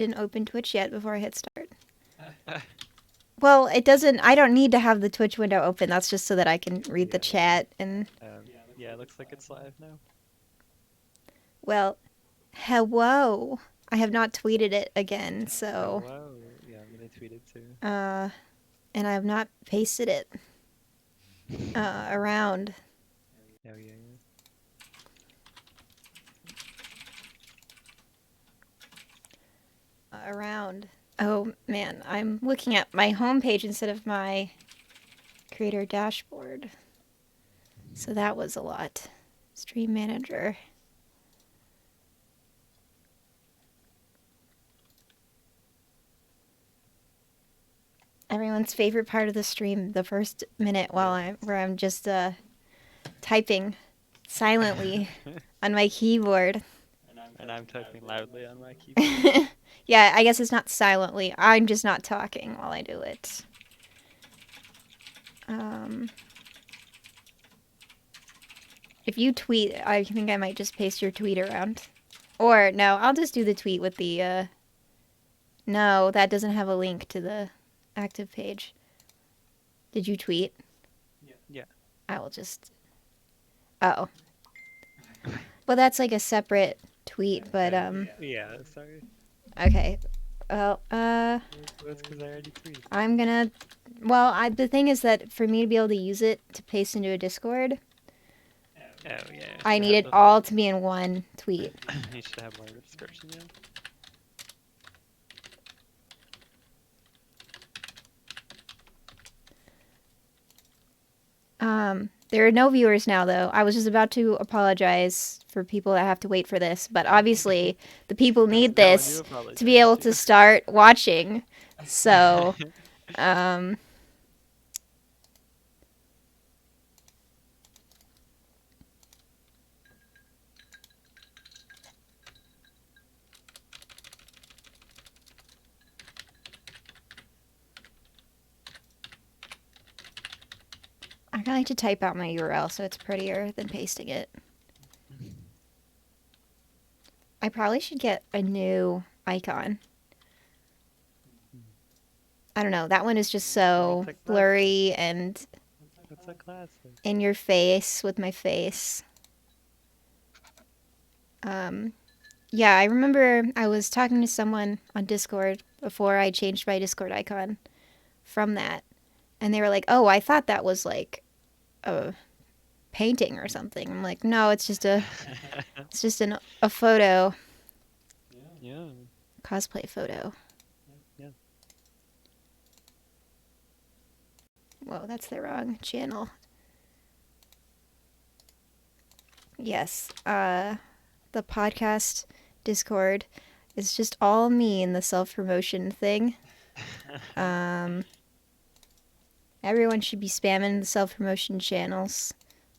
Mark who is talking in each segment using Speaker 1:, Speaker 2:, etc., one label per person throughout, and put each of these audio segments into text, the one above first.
Speaker 1: didn't open Twitch yet before I hit start. Well, it doesn't. I don't need to have the Twitch window open. That's just so that I can read the chat and.
Speaker 2: Yeah, it looks like it's live now.
Speaker 1: Well, hello. I have not tweeted it again, so.
Speaker 2: Hello. Yeah, I'm gonna tweet it too.
Speaker 1: And I have not pasted it around.
Speaker 2: Oh yeah.
Speaker 1: Around. Oh man, I'm looking at my homepage instead of my creator dashboard. So that was a lot. Stream manager. Everyone's favorite part of the stream, the first minute where I'm just typing silently on my keyboard.
Speaker 2: And I'm typing loudly on my keyboard.
Speaker 1: Yeah, I guess it's not silently. I'm just not talking while I do it. If you tweet, I think I might just paste your tweet around. Or, no, I'll just do the tweet with the, No, that doesn't have a link to the active page. Did you tweet?
Speaker 2: Yeah.
Speaker 1: I will just... Oh. Well, that's like a separate tweet, but,
Speaker 2: Yeah, sorry.
Speaker 1: Okay. Well,
Speaker 2: That's because I already tweeted.
Speaker 1: I'm gonna... Well, the thing is that for me to be able to use it to paste into a Discord...
Speaker 2: Oh, yeah.
Speaker 1: I need it all to be in one tweet.
Speaker 2: You should have more of a description, yeah.
Speaker 1: There are no viewers now, though. I was just about to apologize for people that have to wait for this, but obviously the people need this to be able to start watching. So, I kind of like to type out my URL so it's prettier than pasting it. I probably should get a new icon. I don't know. That one is just so blurry and in your face with my face. Yeah, I remember I was talking to someone on Discord before I changed my Discord icon from that. And they were like, "Oh, I thought that was like a painting or something." I'm like, "No, it's just a photo."
Speaker 2: Yeah.
Speaker 1: Cosplay photo.
Speaker 2: Yeah.
Speaker 1: Whoa, that's the wrong channel. Yes, the podcast Discord is just all me in the self-promotion thing. Everyone should be spamming the self-promotion channels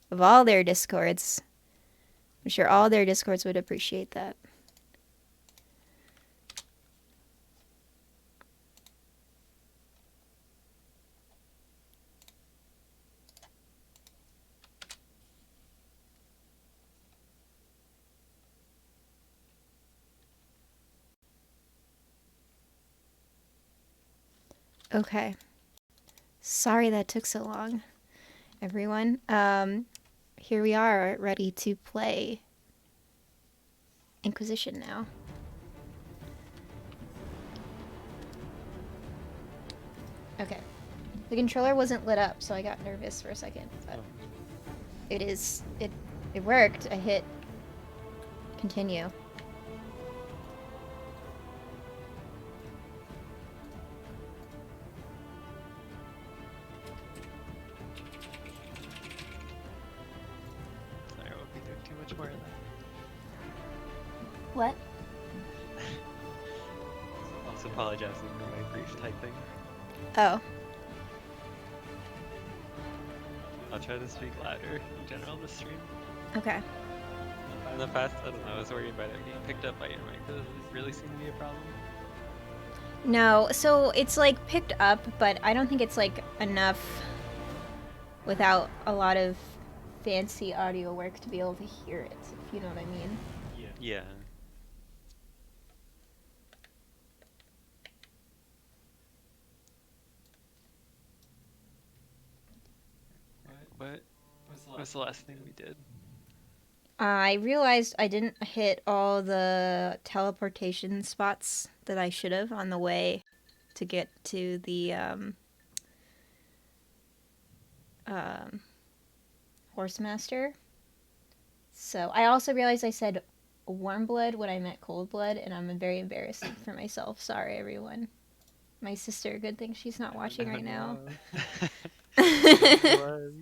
Speaker 1: of all their Discords. I'm sure all their Discords would appreciate that. Okay. Sorry that took so long, everyone. Here we are, ready to play Inquisition now. Okay. The controller wasn't lit up, so I got nervous for a second, but it worked. I hit continue.
Speaker 2: Sorry, I won't be doing too much more of that.
Speaker 1: What?
Speaker 2: Also apologizing for my brief typing.
Speaker 1: Oh.
Speaker 2: I'll try to speak louder in general this stream.
Speaker 1: Okay.
Speaker 2: In the past, I don't know, I was worried about it being picked up by your mic. Does it really seem to be a problem?
Speaker 1: No, so it's like picked up, but I don't think it's like enough without a lot of fancy audio work to be able to hear it, if you know what I mean.
Speaker 2: Yeah. was the last thing we did?
Speaker 1: I realized I didn't hit all the teleportation spots that I should have on the way to get to the um, Horsemaster. So I also realized I said warm blood when I meant cold blood, and I'm very embarrassed for myself. Sorry, everyone. My sister, good thing she's not watching
Speaker 2: Oh
Speaker 1: right now.
Speaker 2: no. Warm blood.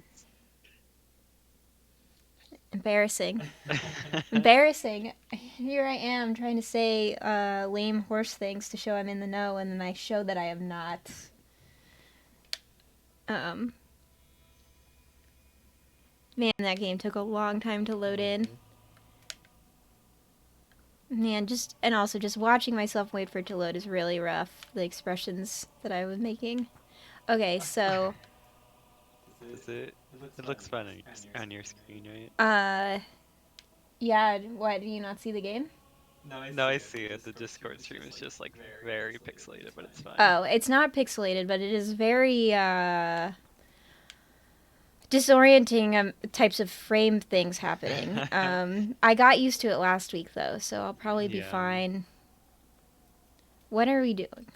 Speaker 1: Embarrassing. Embarrassing. Here I am trying to say lame horse things to show I'm in the know, and then I show that I am not. Um, Man, that game took a long time to load in. Man, and also just watching myself wait for it to load is really rough. The expressions that I was making. Okay, so,
Speaker 2: Is it? It looks fun on your screen, right?
Speaker 1: uh, yeah, what, do you not see the game?
Speaker 2: No, I see it. The Discord stream is just like very pixelated, but it's fine.
Speaker 1: Oh, it's not pixelated, but it is very, disorienting types of frame things happening. I got used to it last week, though, so I'll probably be
Speaker 2: Yeah.
Speaker 1: fine. What are we doing?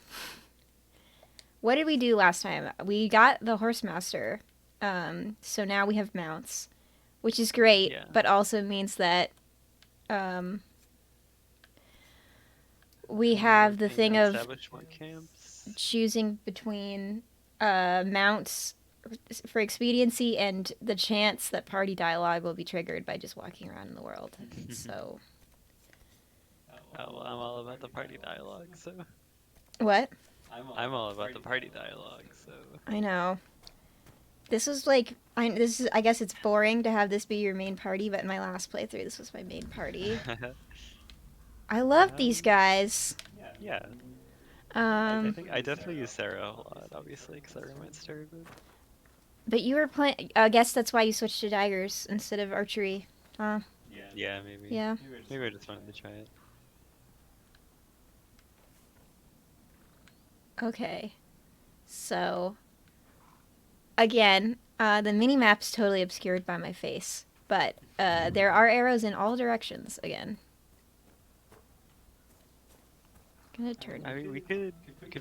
Speaker 1: What did we do last time? We got the Horsemaster, so now we have mounts, which is great,
Speaker 2: Yeah.
Speaker 1: but also means that um, we have the
Speaker 2: Can
Speaker 1: thing
Speaker 2: you
Speaker 1: of
Speaker 2: establish more camps?
Speaker 1: choosing between mounts for expediency and the chance that party dialogue will be triggered by just walking around in the world. So,
Speaker 2: Oh, well, I'm all about the party dialogue, so
Speaker 1: what?
Speaker 2: I'm all about the party dialogue, so
Speaker 1: I know. This was like I guess it's boring to have this be your main party, but in my last playthrough this was my main party. I love these
Speaker 2: um,
Speaker 1: guys.
Speaker 2: yeah. I
Speaker 1: Um
Speaker 2: think I definitely use Sarah a lot, obviously, because I romance her a bit.
Speaker 1: but you were playing I guess that's why you switched to daggers instead of archery. Huh?
Speaker 2: Yeah, maybe.
Speaker 1: Yeah.
Speaker 2: Maybe I just wanted to try it.
Speaker 1: Okay. So again, the mini map's totally obscured by my face, but there are arrows in all directions again. Gonna turn.
Speaker 2: I mean, we could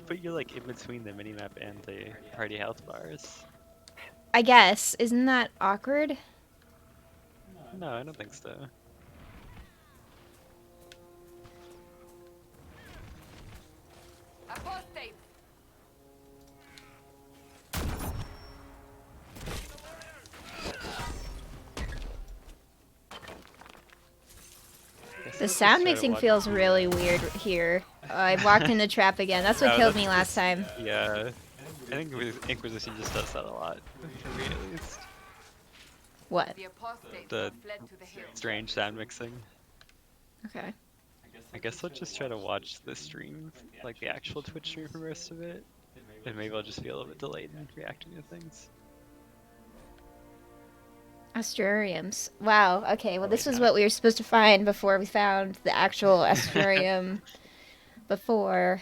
Speaker 2: put you like in between the minimap and the party health bars.
Speaker 1: I guess isn't that awkward?
Speaker 2: No, I don't think so.
Speaker 3: Apostate!
Speaker 2: Guess
Speaker 1: The
Speaker 2: we'll just
Speaker 1: sound
Speaker 2: try to
Speaker 1: mixing
Speaker 2: watch
Speaker 1: feels
Speaker 2: the,
Speaker 1: really weird here. I walked in the trap again. That's what
Speaker 2: No,
Speaker 1: killed
Speaker 2: that's
Speaker 1: me last
Speaker 2: just
Speaker 1: time.
Speaker 2: yeah. I think Inquisition just does that a lot, for me at least.
Speaker 1: What?
Speaker 3: The apostates
Speaker 2: The
Speaker 3: have fled to the hills.
Speaker 2: strange sound mixing.
Speaker 1: Okay.
Speaker 2: I guess I'll just try to watch the stream, like the actual Twitch stream for most of it, and maybe I'll just be a little bit delayed in reacting to things.
Speaker 1: Astrariums. Wow. Okay. Well,
Speaker 2: Oh
Speaker 1: this
Speaker 2: wait,
Speaker 1: was
Speaker 2: no.
Speaker 1: what we were supposed to find before we found the actual astrarium. Before.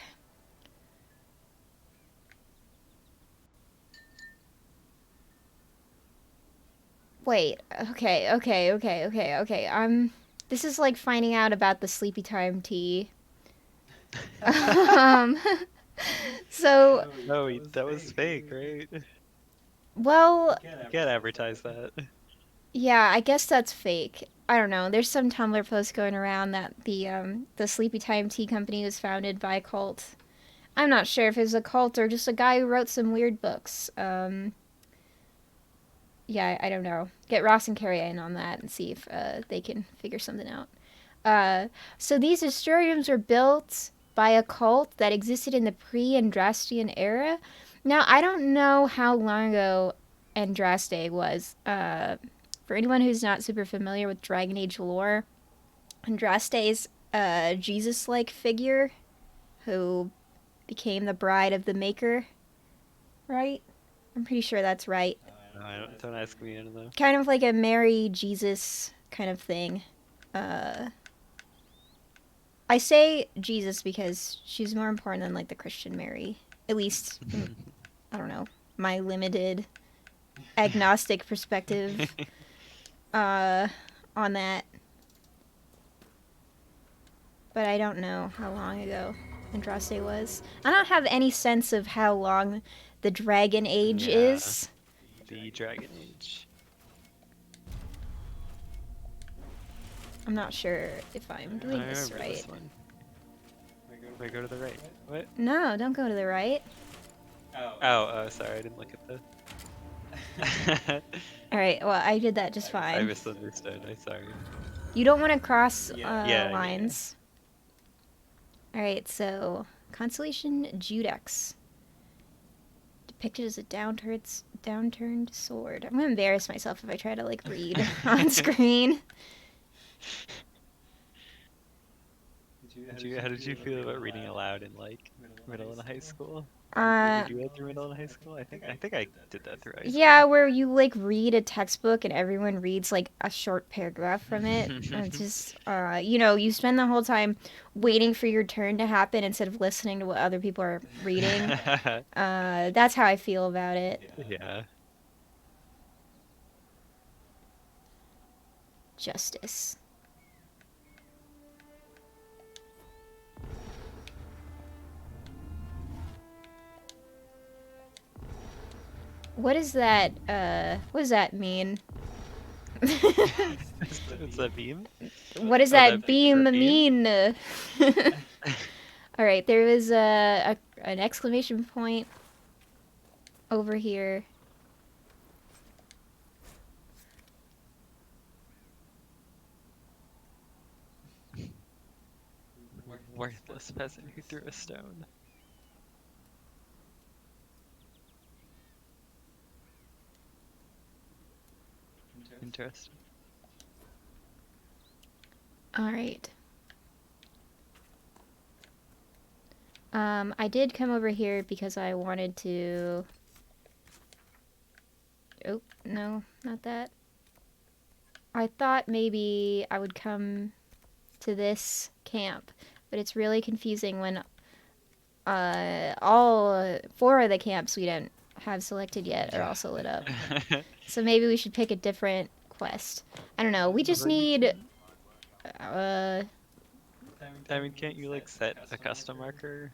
Speaker 1: Wait. Okay. This is like finding out about the sleepy time tea. um. So,
Speaker 2: No, that was fake, right?
Speaker 1: well,
Speaker 2: You can't advertise that.
Speaker 1: yeah, I guess that's fake. I don't know. There's some Tumblr post going around that the Sleepy Time Tea Company was founded by a cult. I'm not sure if it was a cult or just a guy who wrote some weird books. Yeah, I don't know. Get Ross and Carrie in on that and see if they can figure something out. So these Asturums were built by a cult that existed in the pre-Andrastian era. Now, I don't know how long ago Andraste was. For anyone who's not super familiar with Dragon Age lore, Andraste's a Jesus-like figure who became the bride of the Maker, right? I'm pretty sure that's right.
Speaker 2: No, don't ask me, I don't know.
Speaker 1: Kind of like a Mary Jesus kind of thing. Uh, I say Jesus because she's more important than like the Christian Mary. At least, I don't know, my limited agnostic perspective. uh, on that, but I don't know how long ago Andraste was. I don't have any sense of how long the Dragon Age
Speaker 2: Yeah,
Speaker 1: is.
Speaker 2: the Dragon Age.
Speaker 1: I'm not sure if I'm
Speaker 2: I
Speaker 1: doing this
Speaker 2: remember
Speaker 1: right.
Speaker 2: this one. If I go to the right. What?
Speaker 1: No, don't go to the right.
Speaker 2: Oh, sorry, I didn't look at the.
Speaker 1: All right, well, I did that just
Speaker 2: I
Speaker 1: fine.
Speaker 2: misunderstood. I'm sorry.
Speaker 1: You don't want to cross
Speaker 2: Yeah.
Speaker 1: lines. All right, so Constellation Judex. Depicted as a downturned sword. I'm gonna embarrass myself if I try to like read on screen.
Speaker 2: How did you feel about reading aloud in like middle and high school?
Speaker 1: Uh,
Speaker 2: Did you go through middle and high school? I think I did that through high
Speaker 1: yeah,
Speaker 2: school.
Speaker 1: where you like read a textbook and everyone reads like a short paragraph from it. Just, you spend the whole time waiting for your turn to happen instead of listening to what other people are reading. That's how I feel about it.
Speaker 2: Yeah.
Speaker 1: Justice. What is that? What does that mean?
Speaker 2: It's a beam?
Speaker 1: What does
Speaker 2: Oh,
Speaker 1: that beam
Speaker 2: the beam?
Speaker 1: mean? All right, there was an exclamation point over here.
Speaker 2: Worthless peasant who threw a stone. Interesting.
Speaker 1: All right. I did come over here because I wanted to. Oh no, not that. I thought maybe I would come to this camp, but it's really confusing when all four of the camps we don't have selected yet are
Speaker 2: Yeah.
Speaker 1: also lit up. So maybe we should pick a different quest. I don't know. We just
Speaker 2: Although you
Speaker 1: need.
Speaker 2: can,
Speaker 1: Uh,
Speaker 2: I mean, can't you like set a custom marker?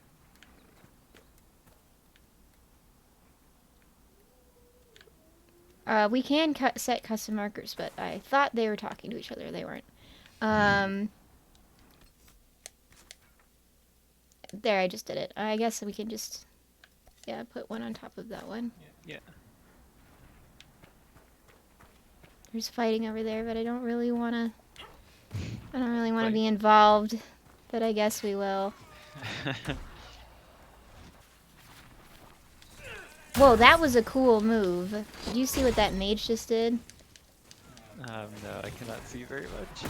Speaker 1: we can set custom markers, but I thought they were talking to each other. They weren't. Um, there, I just did it. I guess we can just, yeah, put one on top of that one.
Speaker 2: Yeah.
Speaker 1: There's fighting over there, but I don't really want to. I don't really want to
Speaker 2: Like,
Speaker 1: be involved, but I guess we will. Whoa, that was a cool move. Did you see what that mage just did?
Speaker 2: no, I cannot see very much.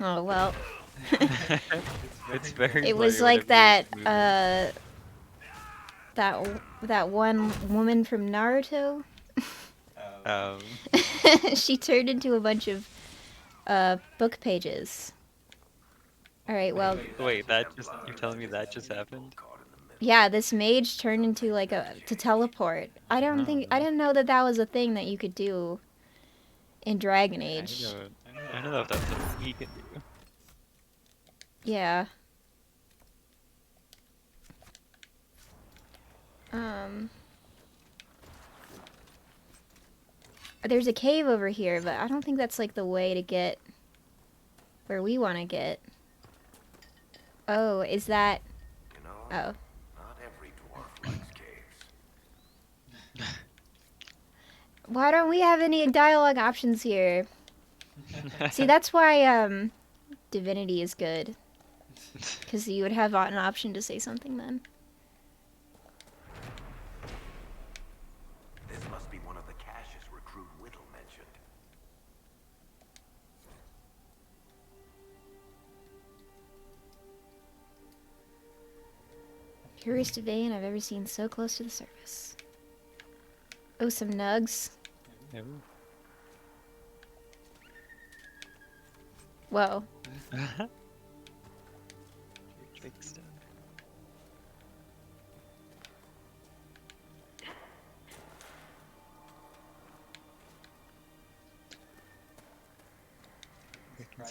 Speaker 1: Oh well.
Speaker 2: It's very
Speaker 1: It was
Speaker 2: blurry
Speaker 1: like
Speaker 2: whenever you're
Speaker 1: that.
Speaker 2: moving.
Speaker 1: That one woman from Naruto.
Speaker 2: Um,
Speaker 1: She turned into a bunch of book pages. All right, well,
Speaker 2: wait, you're telling me that just happened?
Speaker 1: yeah, this mage turned into like a to teleport. I
Speaker 2: Oh,
Speaker 1: didn't know that that was a thing that you could do in Dragon
Speaker 2: I
Speaker 1: Age.
Speaker 2: don't, I don't know if that's something we can do.
Speaker 1: Yeah. Um there's a cave over here, but I don't think that's like the way to get where we want to get. Oh, is that Oh.
Speaker 3: Not every dwarf likes caves.
Speaker 1: Why don't we have any dialogue options here? See, that's why Divinity is good. Because you would have an option to say something then.
Speaker 3: This must be one of the caches recruit Whittle mentioned.
Speaker 1: Purest vein I've ever seen so close to the surface. Oh, some nugs.
Speaker 2: Ooh.
Speaker 1: Whoa.
Speaker 2: Big stone.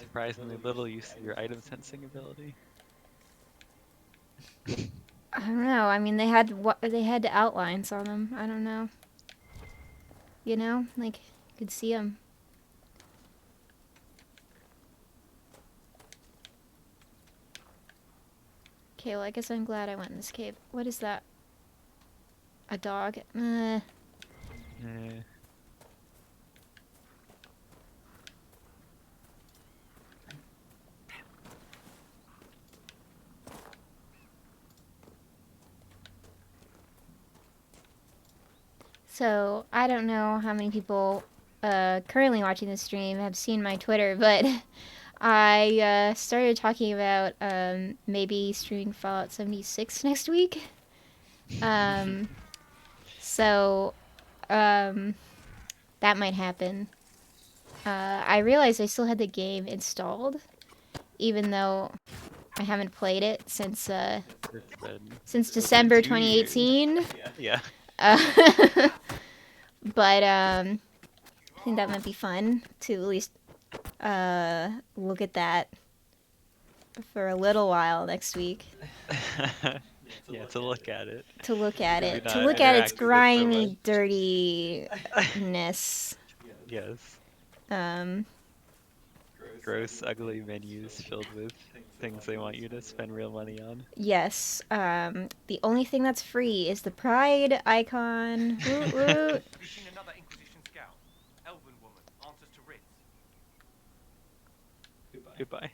Speaker 2: surprisingly little use of your item sensing ability.
Speaker 1: I don't know. I mean, they had outlines on them. I don't know. You know, like you could see them. Okay, well, I guess I'm glad I went in this cave. What is that? A dog?
Speaker 2: Eh.
Speaker 1: So, I don't know how many people currently watching this stream have seen my Twitter, but I started talking about maybe streaming Fallout 76 next week. Um, so, um, that might happen. I realized I still had the game installed, even though I haven't played it since
Speaker 2: It's been
Speaker 1: since
Speaker 2: over
Speaker 1: December
Speaker 2: 2 years.
Speaker 1: 2018.
Speaker 2: Yeah.
Speaker 1: But I think that might be fun to at least look at that for a little while next week.
Speaker 2: Yeah, to look at it.
Speaker 1: To look at
Speaker 2: Maybe
Speaker 1: it. To
Speaker 2: not
Speaker 1: look at its
Speaker 2: interact with it so
Speaker 1: grimy
Speaker 2: much.
Speaker 1: dirtiness.
Speaker 2: Yes.
Speaker 1: Um,
Speaker 2: Gross, ugly menus filled with things they want you to spend real money on.
Speaker 1: yes. The only thing that's free is the pride icon. Woot woot.
Speaker 3: Have you seen another Inquisition scout? Elven woman, answers to writs.
Speaker 2: Goodbye.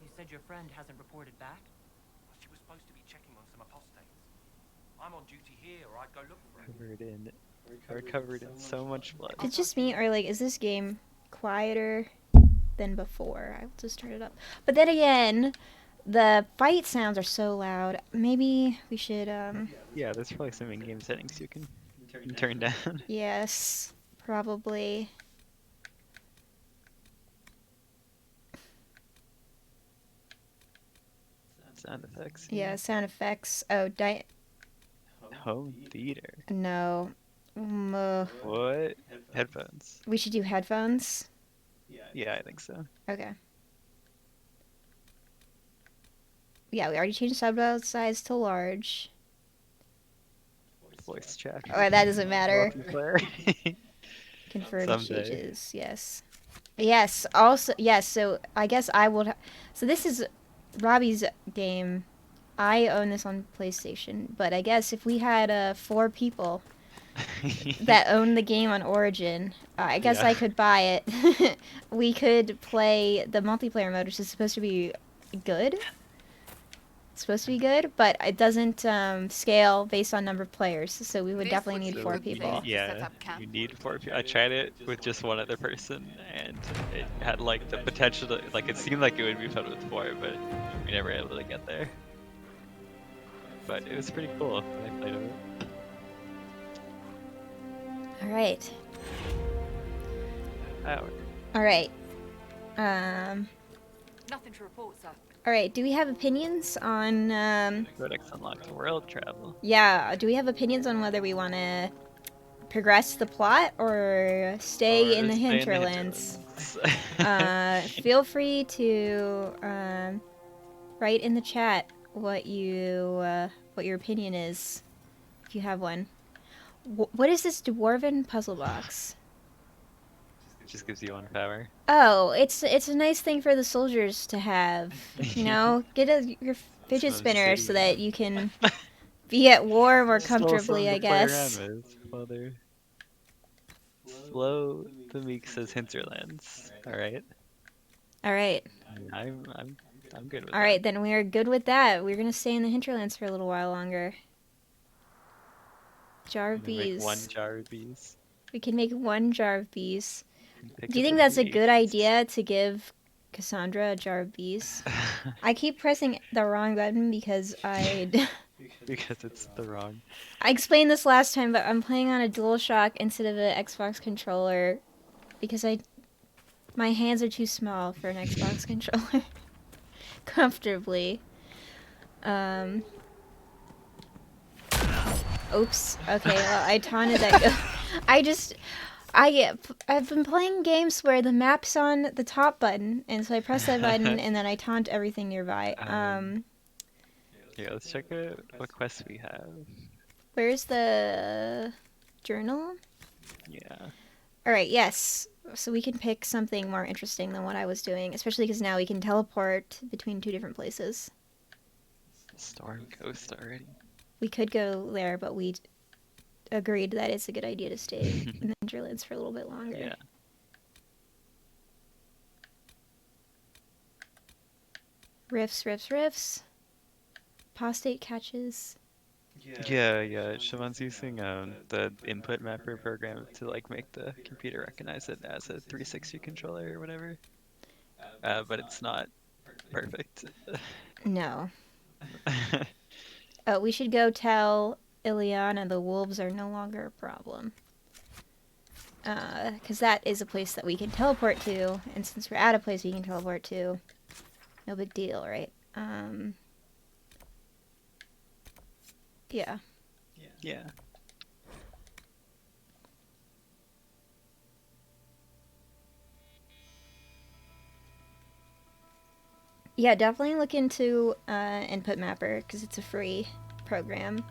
Speaker 4: You said your friend hasn't reported back?
Speaker 3: She was supposed to be checking on some apostates. I'm on duty here, or I'd go look for her.
Speaker 2: We're covered in so much blood.
Speaker 1: It's just me, or like, is this game quieter than before? I'll just turn it up. But then again, the fight sounds are so loud. Maybe we should,
Speaker 2: Yeah, there's probably some in-game settings you can turn down.
Speaker 1: yes, probably.
Speaker 2: Sound effects.
Speaker 1: Yeah, sound effects. Oh,
Speaker 2: Home theater.
Speaker 1: no.
Speaker 2: What? Headphones.
Speaker 1: We should do headphones.
Speaker 2: Yeah, I think so.
Speaker 1: Okay. Yeah, we already changed subtitle size to large.
Speaker 2: Voice chat.
Speaker 1: Oh, that doesn't matter.
Speaker 2: Multiplayer.
Speaker 1: Confirmed
Speaker 2: Someday.
Speaker 1: changes. Yes. Yes. Also, yes. So I guess I will. So this is Robbie's game. I own this on PlayStation, but I guess if we had 4 people that own the game on Origin, I guess
Speaker 2: Yeah.
Speaker 1: I could buy it. We could play the multiplayer mode, which is supposed to be good. It's supposed to be good, but it doesn't scale based on number of players. So we would
Speaker 5: This
Speaker 1: definitely
Speaker 5: looks
Speaker 1: need
Speaker 2: So
Speaker 1: 4
Speaker 5: good.
Speaker 1: people.
Speaker 5: Set
Speaker 2: Yeah,
Speaker 5: up camp.
Speaker 2: you need 4 people. I tried it with just one other person, and it had like the potential to, like, it seemed like it would be fun with 4, but we never were able to get there. But it was pretty cool when I played it.
Speaker 1: All right.
Speaker 2: Hour.
Speaker 1: All right.
Speaker 5: Nothing to report, sir.
Speaker 1: All right. Do we have opinions on?
Speaker 2: Codex unlocked world travel.
Speaker 1: Yeah. Do we have opinions on whether we want to progress the plot or stay in the hinterlands? Feel free to write in the chat what your opinion is, if you have one. What is this dwarven puzzle box?
Speaker 2: It just gives you 1 power.
Speaker 1: Oh, it's a nice thing for the soldiers to have. You know, get your fidget
Speaker 2: Some
Speaker 1: spinner so that
Speaker 2: obsidian.
Speaker 1: you can be at war more
Speaker 2: Slow
Speaker 1: comfortably,
Speaker 2: someone
Speaker 1: I
Speaker 2: to play around
Speaker 1: guess.
Speaker 2: with while they're slow. The meek says hinterlands. All right.
Speaker 1: All right.
Speaker 2: I'm good with
Speaker 1: All
Speaker 2: that.
Speaker 1: right, then we're good with that. We're gonna stay in the hinterlands for a little while longer. Jar of
Speaker 2: I'm gonna make
Speaker 1: bees.
Speaker 2: 1 jar of bees.
Speaker 1: We can make 1 jar of bees.
Speaker 2: Pick
Speaker 1: Do you
Speaker 2: up
Speaker 1: think
Speaker 2: the
Speaker 1: that's a
Speaker 2: bees.
Speaker 1: good idea to give Cassandra a jar of bees? I keep pressing the wrong button because
Speaker 2: Because it's the wrong.
Speaker 1: I explained this last time, but I'm playing on a DualShock instead of an Xbox controller because my hands are too small for an Xbox controller. Comfortably. Oops. Okay, well, I taunted that go. I've been playing games where the map's on the top button, and so I press that button and then I taunt everything nearby.
Speaker 2: Yeah, let's check out what quests we have.
Speaker 1: Where's the journal?
Speaker 2: Yeah.
Speaker 1: All right, yes. So we can pick something more interesting than what I was doing, especially because now we can teleport between two different places.
Speaker 2: Storm Coast already.
Speaker 1: We could go there, but we agreed that it's a good idea to stay in the Hinterlands for a little bit longer.
Speaker 2: Yeah.
Speaker 1: Riffs. Apostate catches.
Speaker 2: Yeah. Siobhan's using the input mapper program to like make the computer recognize it as a 360 controller or whatever. But it's not perfect.
Speaker 1: No. Oh, we should go tell Ileana the wolves are no longer a problem. Because that is a place that we can teleport to, and since we're at a place we can teleport to, no big deal, right? Yeah.
Speaker 2: Yeah.
Speaker 1: Yeah, definitely look into Input Mapper, because it's a free program.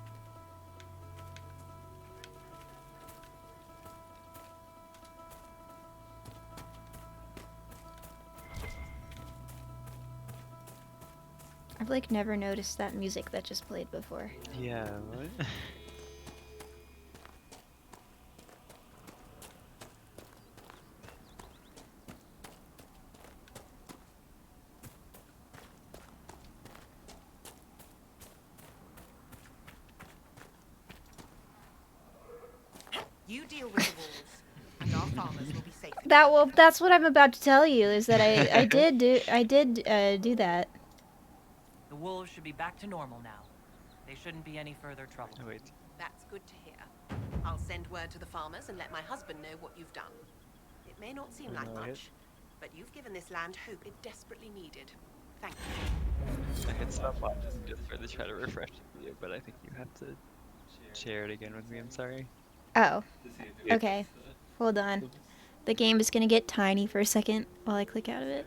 Speaker 1: I've like never noticed that music that just played before.
Speaker 2: Yeah, what?
Speaker 5: You deal with the wolves, and our farmers will be safe.
Speaker 1: That's what I'm about to tell you, is that I did do that.
Speaker 4: The wolves should be back to normal now. They shouldn't be any further trouble.
Speaker 2: Oh, wait.
Speaker 5: That's good to hear. I'll send word to the farmers and let my husband know what you've done. It may not seem like
Speaker 2: Alright.
Speaker 5: much, but you've given this land hope it desperately needed. Thank you.
Speaker 2: I can stop watching just for to try to refresh the video, but I think you have to share it again with me. I'm sorry.
Speaker 1: Oh, okay. Hold on. The game is gonna get tiny for a second while I click out of it.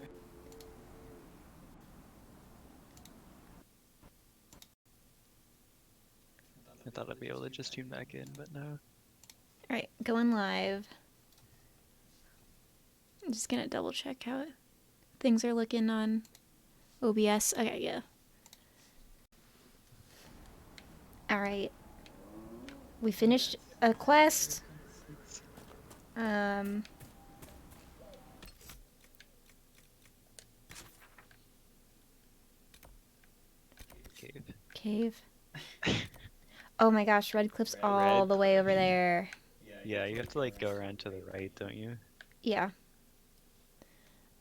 Speaker 2: I thought I'd be able to just tune back in, but no.
Speaker 1: Alright, going live. I'm just gonna double check how things are looking on OBS. Okay, yeah. Alright. We finished a quest. Cave. Oh my gosh, Red Cliff's all
Speaker 2: Red.
Speaker 1: the way over there.
Speaker 2: Yeah, you have to like go around to the right, don't you?
Speaker 1: Yeah.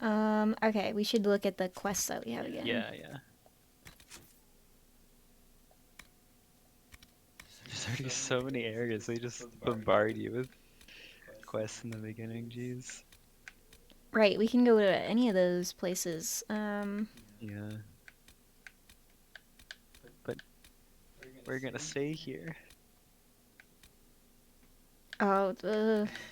Speaker 1: Okay, we should look at the quests that we have again.
Speaker 2: Yeah. There's already so many areas, they just bombard you with quests in the beginning, jeez.
Speaker 1: Right, we can go to any of those places.
Speaker 2: Yeah. But we're gonna stay here.
Speaker 1: Oh,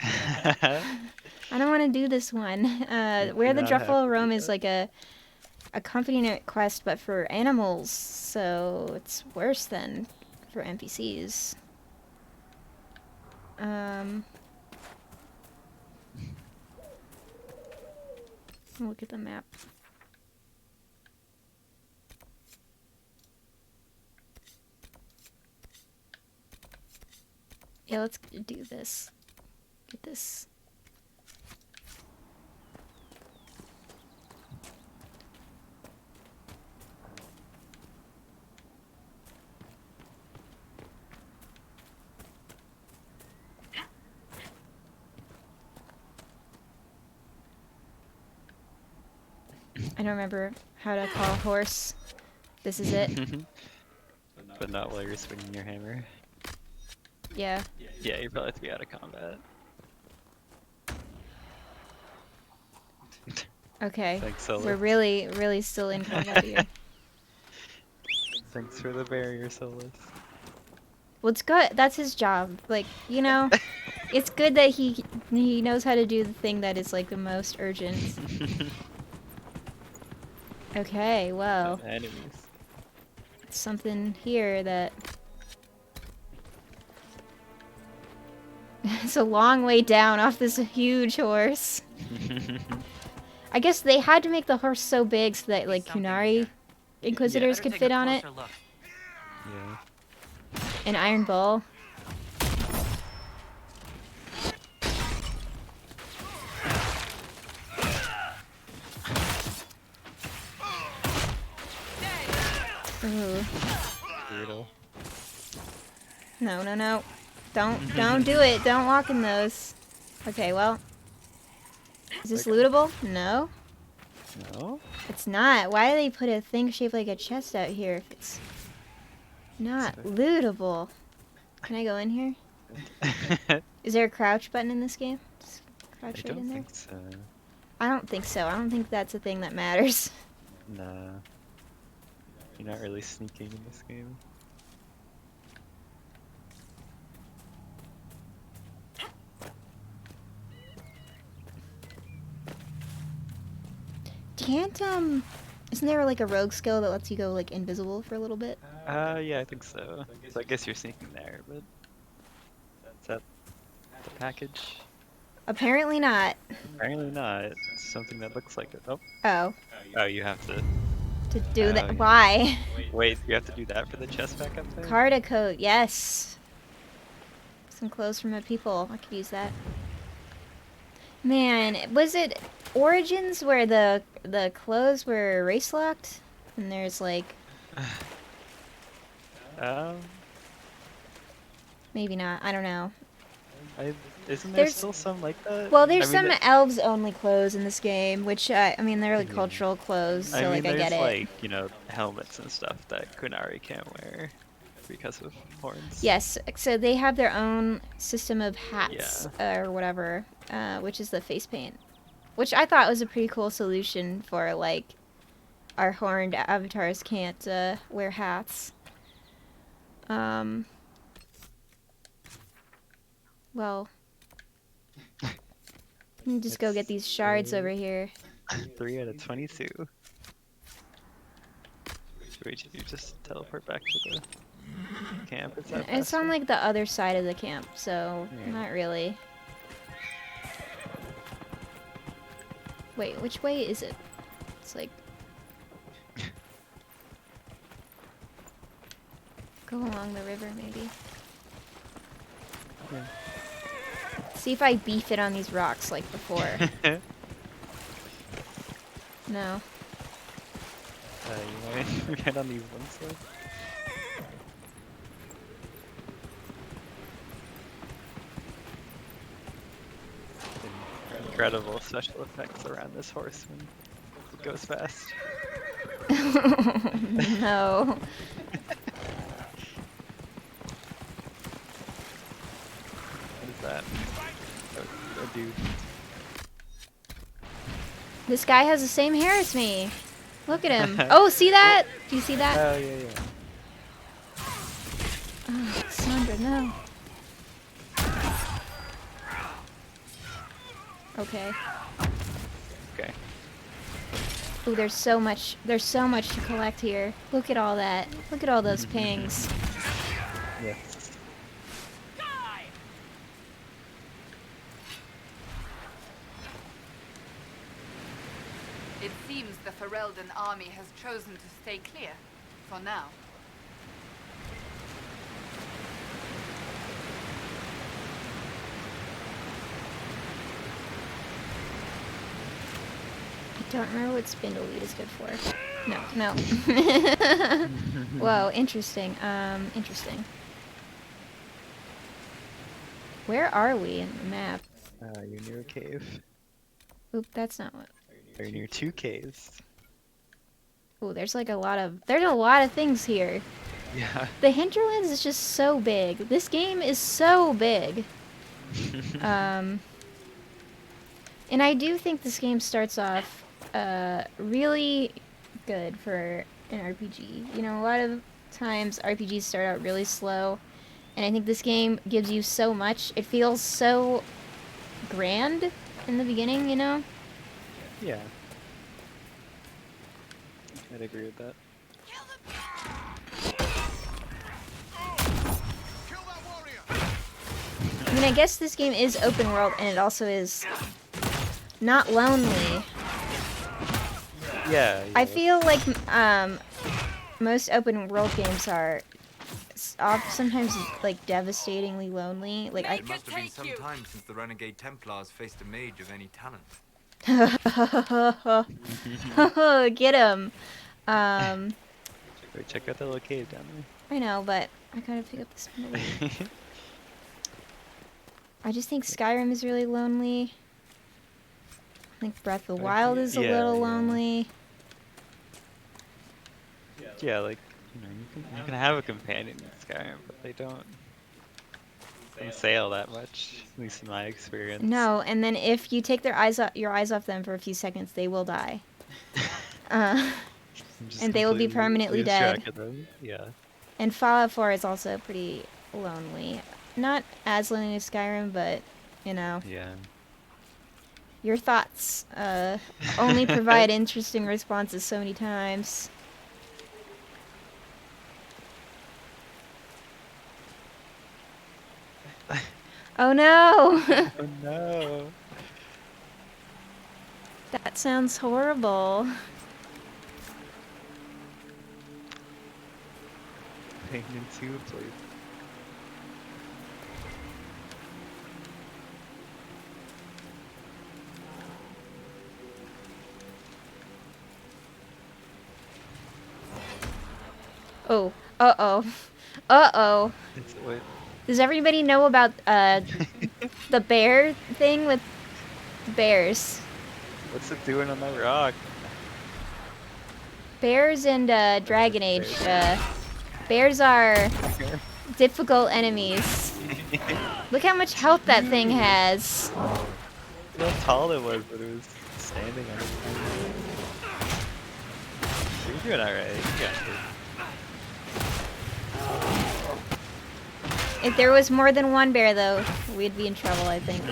Speaker 1: I don't want to do this one. Where the
Speaker 2: not have to
Speaker 1: Druffalo
Speaker 2: do
Speaker 1: roam is
Speaker 2: that.
Speaker 1: like a accompaniment quest, but for animals, so it's worse than for NPCs. Look at the map. Yeah, let's do this. Get this. I don't remember how to call a horse. This is it.
Speaker 2: But not while you're swinging your hammer.
Speaker 1: Yeah.
Speaker 2: Yeah, you probably have to be out of combat.
Speaker 1: Okay.
Speaker 2: Thanks, Solus.
Speaker 1: We're really still in combat here.
Speaker 2: Thanks for the barrier, Solus.
Speaker 1: Well, it's good. That's his job. Like, you know, It's good that he knows how to do the thing that is like the most urgent. Okay, well,
Speaker 2: Enemies.
Speaker 1: something here that it's a long way down off this huge horse. I guess they had to make the horse so big so that like
Speaker 4: Something
Speaker 1: Kunari
Speaker 4: here.
Speaker 1: Inquisitors
Speaker 4: Better
Speaker 1: could
Speaker 4: take
Speaker 1: fit
Speaker 4: a
Speaker 1: on it.
Speaker 4: closer look.
Speaker 2: Yeah.
Speaker 1: An iron ball. Ooh.
Speaker 2: Brutal.
Speaker 1: No, no, no. Don't do it. Don't walk in those. Okay, well. Is this lootable? No.
Speaker 2: No?
Speaker 1: It's not. Why do they put a thing shaped like a chest out here if it's not lootable? Can I go in here? Is there a crouch button in this game? Just
Speaker 2: I
Speaker 1: crouch right
Speaker 2: don't
Speaker 1: in there?
Speaker 2: think so.
Speaker 1: I don't think so. I don't think that's a thing that matters.
Speaker 2: Nah. You're not really sneaking in this game.
Speaker 1: Can't, isn't there like a rogue skill that lets you go like invisible for a little bit?
Speaker 2: Yeah, I think so. So I guess you're sneaking there, but is that the package?
Speaker 1: Apparently not.
Speaker 2: Apparently not. It's something that looks like it. Oh,
Speaker 1: Oh.
Speaker 2: oh, you have to.
Speaker 1: To do
Speaker 2: Oh,
Speaker 1: that.
Speaker 2: yeah.
Speaker 1: Why?
Speaker 2: Wait, you have to do that for the chest backup thing?
Speaker 1: Carta coat, yes. Some clothes for my people. I could use that. Man, was it Origins where the clothes were race locked? And there's like
Speaker 2: Um,
Speaker 1: maybe not. I don't know.
Speaker 2: isn't there
Speaker 1: There's-
Speaker 2: still some like that?
Speaker 1: Well, there's
Speaker 2: I mean,
Speaker 1: some elves only clothes in this game, which I mean they're like
Speaker 2: Yeah.
Speaker 1: cultural clothes, so
Speaker 2: I mean,
Speaker 1: like I
Speaker 2: there's
Speaker 1: get it.
Speaker 2: like, you know, helmets and stuff that Kunari can't wear because of horns.
Speaker 1: Yes, so they have their own system of hats or whatever, which is the face paint, which I thought was a pretty cool solution for like our horned avatars can't wear hats. Well, let me just go get these shards over here.
Speaker 2: 3 out of 22. Wait, should you just teleport back to the camp? Is that
Speaker 1: It's on
Speaker 2: faster?
Speaker 1: like the other side of the camp, so
Speaker 2: Yeah.
Speaker 1: not really. Wait, which way is it? It's like go along the river maybe.
Speaker 2: Yeah.
Speaker 1: See if I beef it on these rocks like before. No.
Speaker 2: You want get on these ones though? Incredible special effects around this horse when it goes fast.
Speaker 1: No.
Speaker 2: What is that? A dude.
Speaker 1: This guy has the same hair as me. Look at him. Oh, see that? Do you see that?
Speaker 2: Oh, yeah, yeah.
Speaker 1: Oh, Sandra, no. Okay.
Speaker 2: Okay.
Speaker 1: Ooh, there's so much to collect here. Look at all that. Look at all those pings.
Speaker 2: Yes.
Speaker 6: It seems the Ferelden army has chosen to stay clear, for now.
Speaker 1: I don't remember what spindle weed is good for. No, no. Whoa, interesting. Interesting. Where are we in the map?
Speaker 2: You're near a cave.
Speaker 1: Oop, that's not what.
Speaker 2: You're near 2 caves.
Speaker 1: Ooh, there's like a lot of things here.
Speaker 2: Yeah.
Speaker 1: The hinterlands is just so big. This game is so big. And I do think this game starts off really good for an RPG. You know, a lot of times RPGs start out really slow, And I think this game gives you so much. It feels so grand in the beginning, you know?
Speaker 2: Yeah. I'd agree with that.
Speaker 1: I mean, I guess this game is open world, and it also is not lonely.
Speaker 2: Yeah.
Speaker 1: I feel like most open world games are sometimes like devastatingly lonely. Like
Speaker 7: It must have been some time since the Renegade Templars faced a mage of any talent.
Speaker 1: Get him. Um,
Speaker 2: Go check out the little cave down
Speaker 1: I know, but I gotta pick up this spindle.
Speaker 2: there.
Speaker 1: I just think Skyrim is really lonely. I think Breath of the Wild is a
Speaker 2: Yeah,
Speaker 1: little
Speaker 2: yeah.
Speaker 1: lonely.
Speaker 2: Yeah, like you can have a companion in Skyrim, but they don't sail that much, at least in my experience.
Speaker 1: No, and then if you take your eyes off them for a few seconds, they will die.
Speaker 2: Just
Speaker 1: And they will be
Speaker 2: completely
Speaker 1: permanently
Speaker 2: lose
Speaker 1: dead.
Speaker 2: track of them. Yeah.
Speaker 1: And Fallout 4 is also pretty lonely. Not as lonely as Skyrim, but, you know.
Speaker 2: Yeah.
Speaker 1: Your thoughts only provide interesting responses so many times. Oh no!
Speaker 2: Oh no.
Speaker 1: That sounds horrible.
Speaker 2: Pain in two, please.
Speaker 1: Oh. Uh-oh. Uh-oh.
Speaker 2: Wait.
Speaker 1: Does everybody know about the bear thing with bears?
Speaker 2: What's it doing on that rock?
Speaker 1: Bears and Dragon Age. Bears are difficult enemies. Look how much health that thing has.
Speaker 2: Look how tall it was, but it was standing on it. You're doing alright. Yeah.
Speaker 1: If there was more than one bear, though, we'd be in trouble, I think.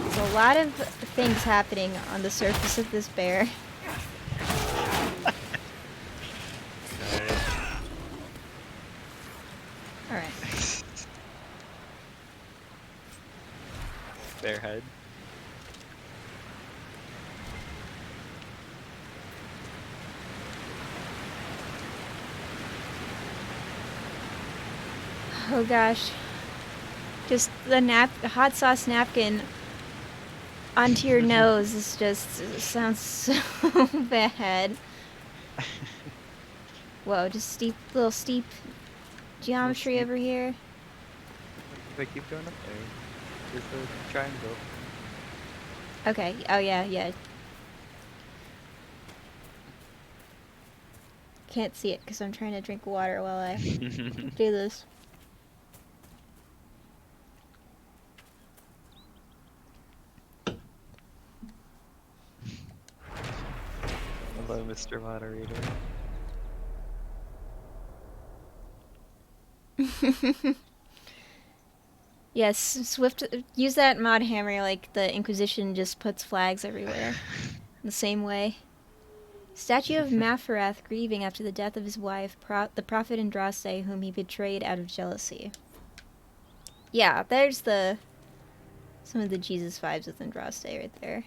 Speaker 1: There's a lot of things happening on the surface of this bear. Alright.
Speaker 2: Bear head.
Speaker 1: Oh gosh. Just the hot sauce napkin onto your nose is just sounds so bad. Whoa, just little steep geometry over here.
Speaker 2: If I keep going up there, there's the triangle.
Speaker 1: Okay. Oh yeah, yeah. Can't see it because I'm trying to drink water while I do this.
Speaker 2: Hello, Mr. Moderator.
Speaker 1: Yes, Swift, use that mod hammer like the Inquisition just puts flags everywhere. The same way. Statue of Mafarath grieving after the death of his wife, the prophet Andraste, whom he betrayed out of jealousy. Yeah, there's some of the Jesus vibes with Andraste right there.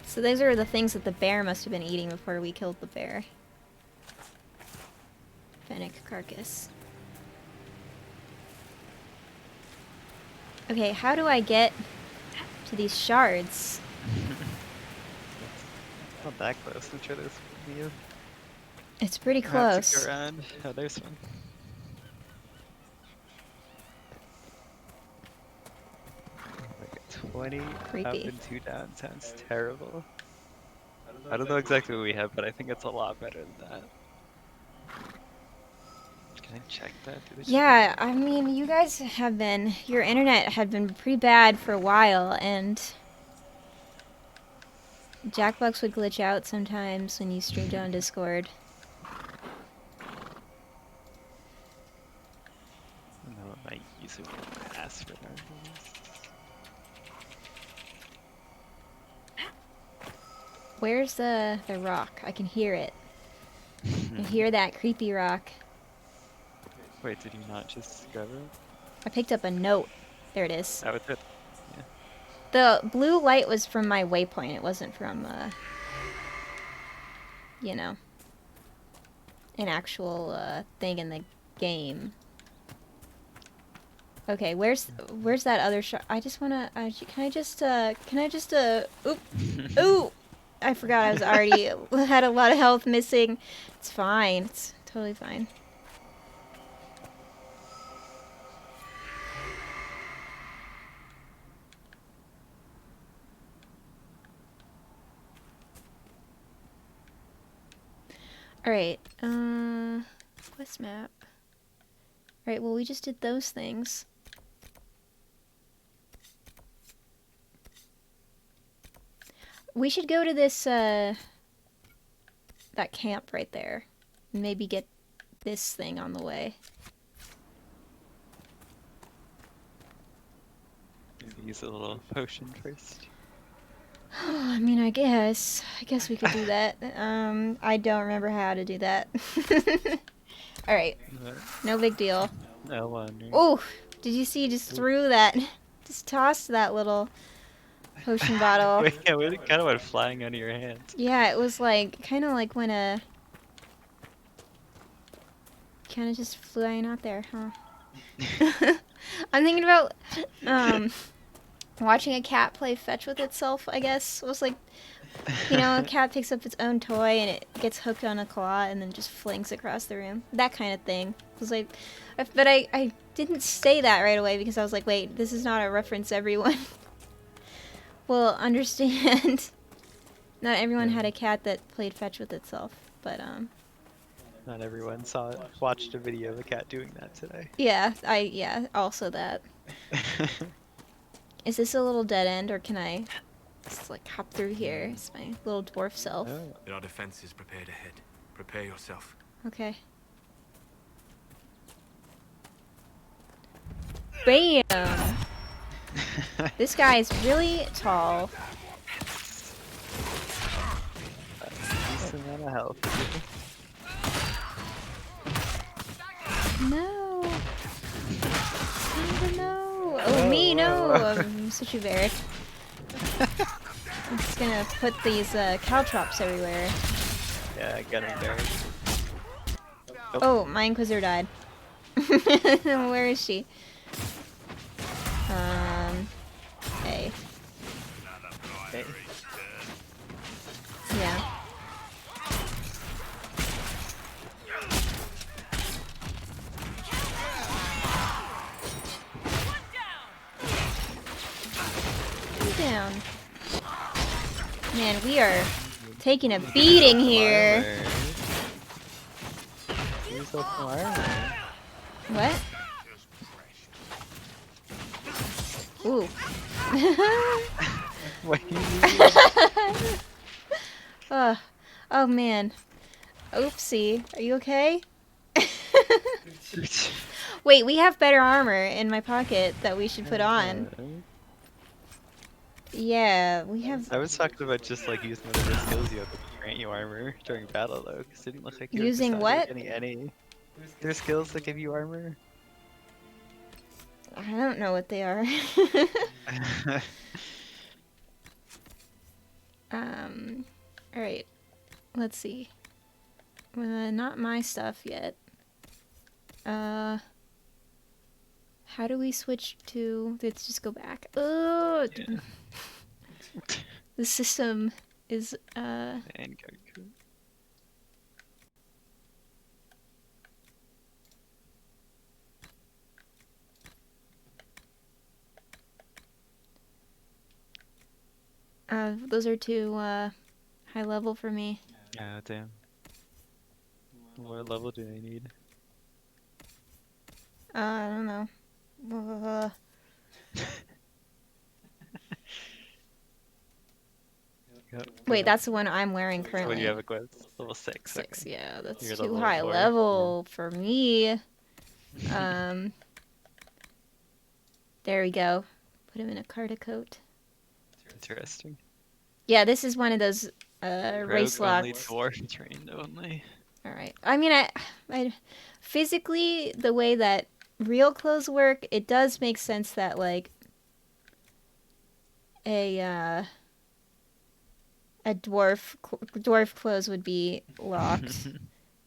Speaker 1: So those are the things that the bear must have been eating before we killed the bear. Fennec carcass. Okay, how do I get to these shards?
Speaker 2: Not that close. I'm sure there's video.
Speaker 1: It's pretty
Speaker 2: I have to
Speaker 1: close.
Speaker 2: go around. Oh, there's one. Like a 20
Speaker 1: Creepy.
Speaker 2: up and 2 down sounds terrible. I don't know exactly what we have, but I think it's a lot better than that. Can I check that? Do they check
Speaker 1: Yeah, I mean, you guys have been, your internet had been pretty bad for a while, and Jackbox would glitch out sometimes when you streamed on Discord.
Speaker 2: I don't know what my user password is.
Speaker 1: Where's the rock? I can hear it. I hear that creepy rock.
Speaker 2: Wait, did you not just grab it?
Speaker 1: I picked up a note. There it is.
Speaker 2: Oh, it's it.
Speaker 1: The blue light was from my waypoint. It wasn't from, you know, an actual, thing in the game. Okay, where's that other shot? I just wanna, oop, ooh! I forgot I was already, had a lot of health missing. It's fine. It's totally fine. Alright, quest map. Alright, well we just did those things. We should go to this, that camp right there. And maybe get this thing on the way.
Speaker 2: Maybe use a little potion first.
Speaker 1: I mean, I guess we could do that. I don't remember how to do that. Alright, no big deal.
Speaker 2: No wonder.
Speaker 1: Oh, did you see? Just threw that, just tossed that little potion bottle.
Speaker 2: Wait, yeah, it kind of went flying out of your hands.
Speaker 1: Yeah, it was like, kind of like when a, kind of just flying out there, huh? I'm thinking about, watching a cat play fetch with itself, I guess. It was like, you know, a cat picks up its own toy and it gets hooked on a claw and then just flings across the room. That kind of thing. It was like, but I didn't say that right away because I was like, wait, this is not a reference everyone will understand. Not everyone had a cat that played fetch with itself, but,
Speaker 2: Not everyone watched a video of a cat doing that today.
Speaker 1: yeah, also that. Is this a little dead end, or can I just, like, hop through here? It's my little dwarf self.
Speaker 2: Oh.
Speaker 7: There are defenses prepared ahead. Prepare yourself.
Speaker 1: Okay. Bam! This guy is really tall.
Speaker 2: Decent amount of health.
Speaker 1: No! No! Oh, me, no! I'm such a bear. I'm just gonna put these caltrops everywhere.
Speaker 2: Yeah, getting there.
Speaker 1: Oh, my Inquisitor died. Where is she? Hey.
Speaker 2: Okay.
Speaker 1: Yeah. Down. Man, we are taking a beating here.
Speaker 2: Use some armor.
Speaker 1: What? Ooh.
Speaker 2: What are you doing?
Speaker 1: Oh man. Oopsie. Are you okay? Wait, we have better armor in my pocket that we should put on. Yeah, we have.
Speaker 2: I was talking about just like using whatever skills you have to grant you armor during battle though, because it didn't look like you were
Speaker 1: Using
Speaker 2: just
Speaker 1: what?
Speaker 2: getting any. There's skills that give you armor.
Speaker 1: I don't know what they are. Alright. Let's see. Not my stuff yet. How do we switch to... Let's just go back. Oh!
Speaker 2: Yeah.
Speaker 1: The system is,
Speaker 2: And Goku.
Speaker 1: those are too, high level for me.
Speaker 2: Yeah, damn. What level do they need?
Speaker 1: I don't know.
Speaker 2: Yep.
Speaker 1: Wait, that's the one I'm wearing
Speaker 2: What do
Speaker 1: currently.
Speaker 2: you have a quest? Level 6.
Speaker 1: 6,
Speaker 2: Okay.
Speaker 1: yeah, that's
Speaker 2: You're
Speaker 1: too
Speaker 2: level
Speaker 1: high
Speaker 2: 4.
Speaker 1: level for me. There we go. Put him in a Carta coat.
Speaker 2: Interesting.
Speaker 1: Yeah, this is one of those
Speaker 2: Rogue
Speaker 1: race
Speaker 2: only,
Speaker 1: locked.
Speaker 2: dwarf trained only.
Speaker 1: All right. I mean, I physically the way that real clothes work, it does make sense that like a dwarf clothes would be locked.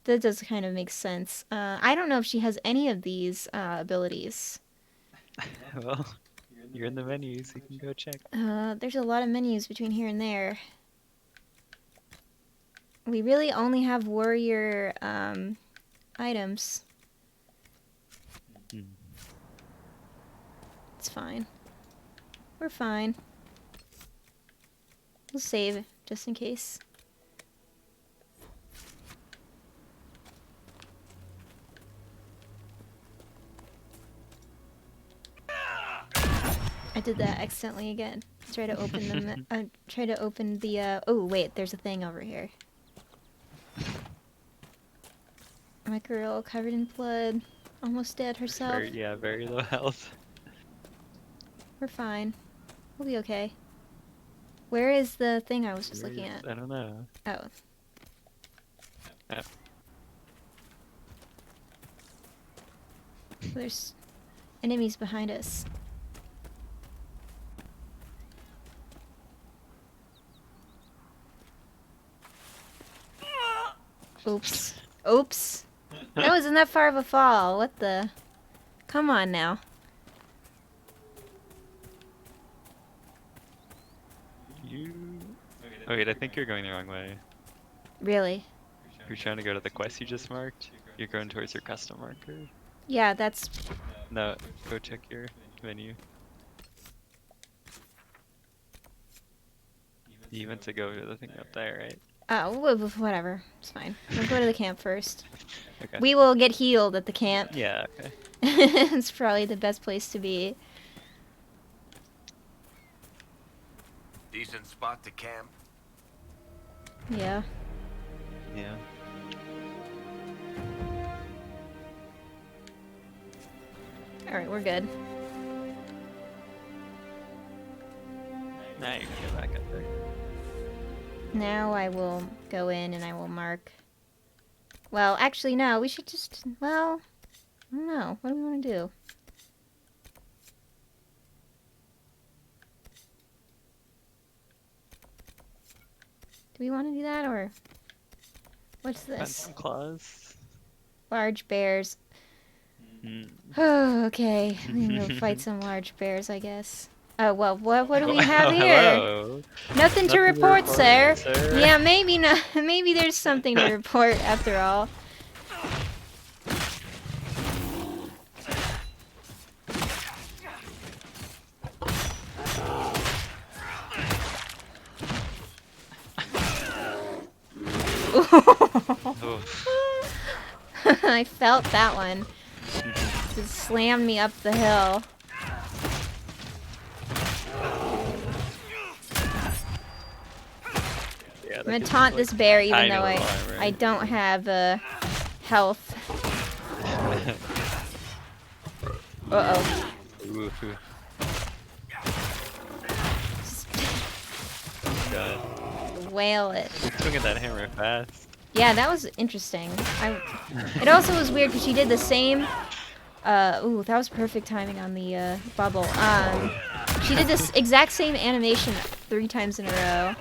Speaker 1: That does kind of make sense. I don't know if she has any of these abilities.
Speaker 2: Well, you're in the menus. You can go check.
Speaker 1: There's a lot of menus between here and there. We really only have warrior items. It's fine. We're fine. We'll save just in case. I did that accidentally again. Try to open the. Try to open the. Oh wait, there's a thing over here. My girl covered in blood, almost dead herself.
Speaker 2: Very low health.
Speaker 1: We're fine. We'll be okay. Where is the thing I was just looking at?
Speaker 2: I don't know.
Speaker 1: Oh.
Speaker 2: Oh.
Speaker 1: There's enemies behind us. Oops. Oops. That wasn't that far of a fall. What the? Come on now.
Speaker 2: Oh wait, I think you're going the wrong way.
Speaker 1: Really?
Speaker 2: You're trying to go to the quest you just marked. You're going towards your custom marker.
Speaker 1: Yeah, that's...
Speaker 2: No, go check your menu. You meant to go to the thing up there, right?
Speaker 1: Oh, whatever. It's fine. We'll go to the camp first.
Speaker 2: Okay.
Speaker 1: We will get healed at the camp.
Speaker 2: Yeah, okay.
Speaker 1: It's probably the best place to be.
Speaker 3: Decent spot to camp.
Speaker 1: Yeah.
Speaker 2: Yeah.
Speaker 1: Alright, we're good.
Speaker 2: Now you can get back up there.
Speaker 1: Now I will go in and I will mark... Well, actually, no. We should just... Well... I don't know. What do we want to do? Do we want to do that, or... What's
Speaker 2: Find
Speaker 1: this?
Speaker 2: some claws.
Speaker 1: Large bears.
Speaker 2: Mm.
Speaker 1: Oh, okay. We can go fight some large bears, I guess. Oh, well, what do we have
Speaker 2: Oh,
Speaker 1: here?
Speaker 2: hello.
Speaker 1: Nothing to report, sir.
Speaker 2: sir.
Speaker 1: Yeah, maybe not. Maybe there's something to report after all.
Speaker 2: Oof.
Speaker 1: I felt that one. Just slammed me up the hill.
Speaker 2: Yeah,
Speaker 1: I'm gonna taunt this bear even though I
Speaker 2: armor.
Speaker 1: don't have health. Uh-oh.
Speaker 2: Oof. God.
Speaker 1: Whale it.
Speaker 2: You're swinging that hammer fast.
Speaker 1: Yeah, that was interesting. It also was weird because she did the same... ooh, that was perfect timing on the bubble. She did this exact same animation 3 times in a row.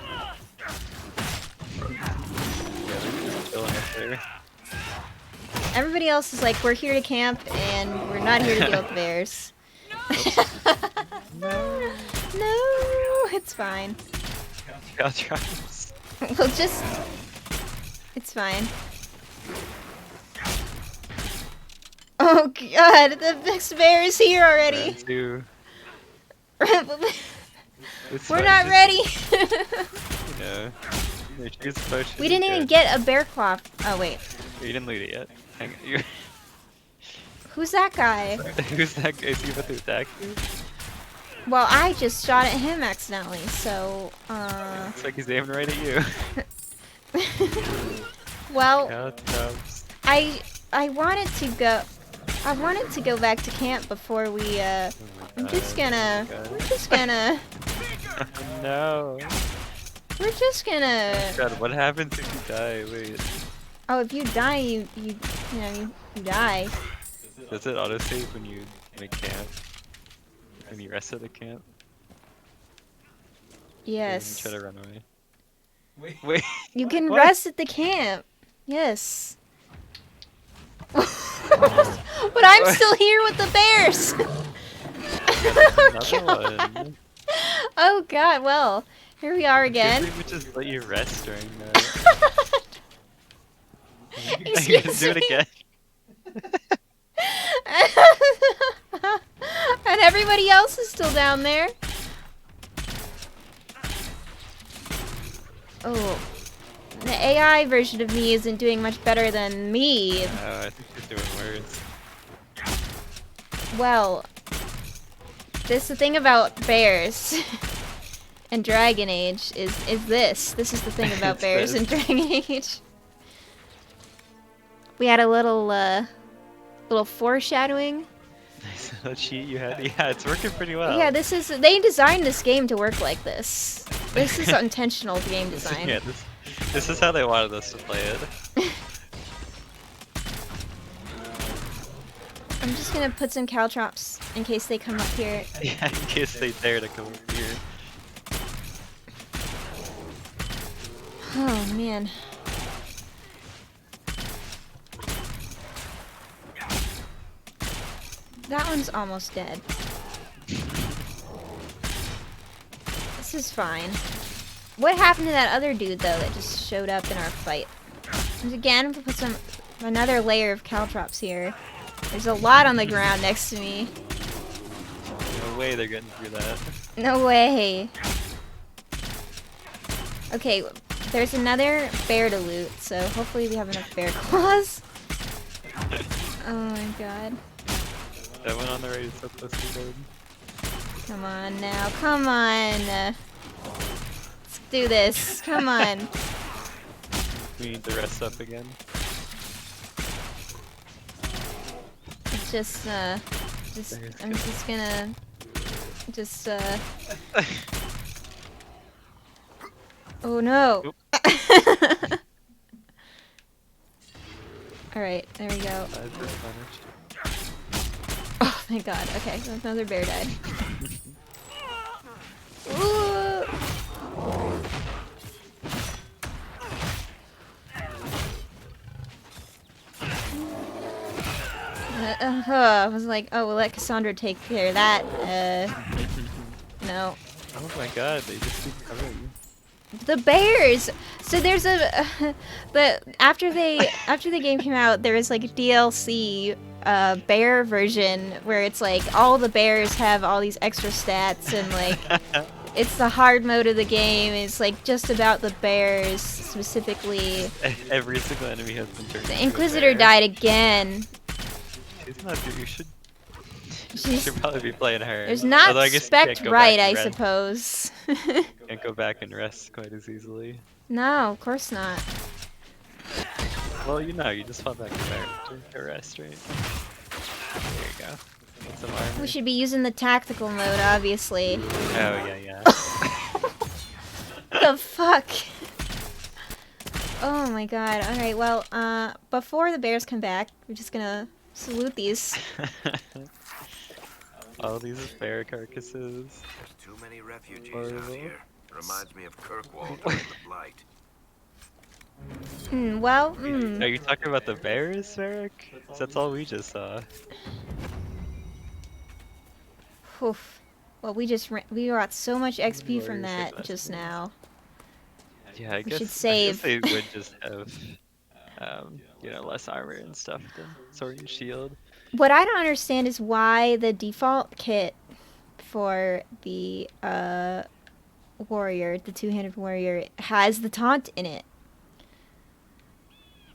Speaker 1: Everybody else is like, we're here to camp and we're not here to deal with bears. No, it's fine. We'll just... It's fine. Oh god, the next bear is here already. We're not ready. We didn't even get a bear claw. Oh wait.
Speaker 2: You didn't loot it yet. Hang on.
Speaker 1: Who's that guy?
Speaker 2: Who's that guy? Is he about to attack you?
Speaker 1: Well, I just shot at him accidentally, so,
Speaker 2: Looks like he's aiming right at you.
Speaker 1: well,
Speaker 2: Caltrops.
Speaker 1: I wanted to go. I wanted to go back to camp before we. I'm just gonna. We're just gonna.
Speaker 2: No.
Speaker 1: We're just gonna.
Speaker 2: God, what happens if you die? Wait.
Speaker 1: Oh, if you die, you die.
Speaker 2: Does it autosave when you make camp? When you rest at the camp? Or when you
Speaker 1: Yes.
Speaker 2: try to run away? Wait.
Speaker 1: You can
Speaker 2: What?
Speaker 1: rest at the camp. Yes. But I'm still here with the bears.
Speaker 2: Another one.
Speaker 1: Oh God. Well, here we are again.
Speaker 2: We would just let you rest during that. Are you gonna
Speaker 1: Excuse
Speaker 2: do it
Speaker 1: me?
Speaker 2: again?
Speaker 1: And everybody else is still down there. Oh, the AI version of me isn't doing much better than me.
Speaker 2: I think she's doing worse.
Speaker 1: Well, this the thing about bears and Dragon Age is this. This is the thing about
Speaker 2: It's
Speaker 1: bears
Speaker 2: this.
Speaker 1: and Dragon Age. We had a little foreshadowing.
Speaker 2: Nice little cheat you had. Yeah, it's working pretty well.
Speaker 1: Yeah, they designed this game to work like this. This is intentional game design.
Speaker 2: Yeah, this is how they wanted us to play it.
Speaker 1: I'm just gonna put some caltrops in case they come up here.
Speaker 2: Yeah, in case they dare to come up here.
Speaker 1: Oh man. That one's almost dead. This is fine. What happened to that other dude though that just showed up in our fight? And again, I'm gonna put another layer of caltrops here. There's a lot on the ground next to me.
Speaker 2: No way they're getting through that.
Speaker 1: No way. Okay, there's another bear to loot, so hopefully we have enough bear claws. Oh my god.
Speaker 2: That one on the right is so close to dead.
Speaker 1: Come on now, come on. Let's do this. Come on.
Speaker 2: We need to rest up again.
Speaker 1: It's just, I'm just gonna, oh no.
Speaker 2: Oop.
Speaker 1: Alright, there we go.
Speaker 2: That's displeased.
Speaker 1: Oh, thank god. Okay, another bear died. Ooh. I was like, oh, we'll let Cassandra take care of that. No.
Speaker 2: Oh my god, they just keep coming.
Speaker 1: The bears. So there's after the game came out, there was like a DLC bear version where it's like all the bears have all these extra stats and like it's the hard mode of the game. It's like just about the bears specifically.
Speaker 2: Every single enemy has been turned
Speaker 1: The
Speaker 2: into a
Speaker 1: Inquisitor
Speaker 2: bear.
Speaker 1: died again.
Speaker 2: She's not. You should. You
Speaker 1: She's
Speaker 2: should probably be playing her.
Speaker 1: there's not
Speaker 2: Although I guess you
Speaker 1: spec
Speaker 2: can't go
Speaker 1: right,
Speaker 2: back
Speaker 1: I
Speaker 2: and rest.
Speaker 1: suppose.
Speaker 2: Can't go back and rest quite as easily.
Speaker 1: No, of course not.
Speaker 2: Well, you know, you just fall back to there to rest, right? There you go. Get some armor.
Speaker 1: We should be using the tactical mode, obviously.
Speaker 2: Oh yeah, yeah.
Speaker 1: The fuck? Oh my god. Alright, well, before the bears come back, we're just gonna salute these.
Speaker 2: All these bear carcasses.
Speaker 8: There's too many refugees
Speaker 2: Horrible.
Speaker 8: out here. Reminds me of Kirkwall during the Blight.
Speaker 1: Well,
Speaker 2: Are you talking about the bears, Varric? 'Cause that's all we just saw.
Speaker 1: oof. Well, we got so much XP from
Speaker 2: Warriors
Speaker 1: that
Speaker 2: with
Speaker 1: just
Speaker 2: lessons.
Speaker 1: now.
Speaker 2: Yeah, I
Speaker 1: We
Speaker 2: guess,
Speaker 1: should
Speaker 2: I
Speaker 1: save.
Speaker 2: guess they would just have, you know, less armor and stuff than sword and shield.
Speaker 1: What I don't understand is why the default kit for the warrior, the two-handed warrior, has the taunt in it.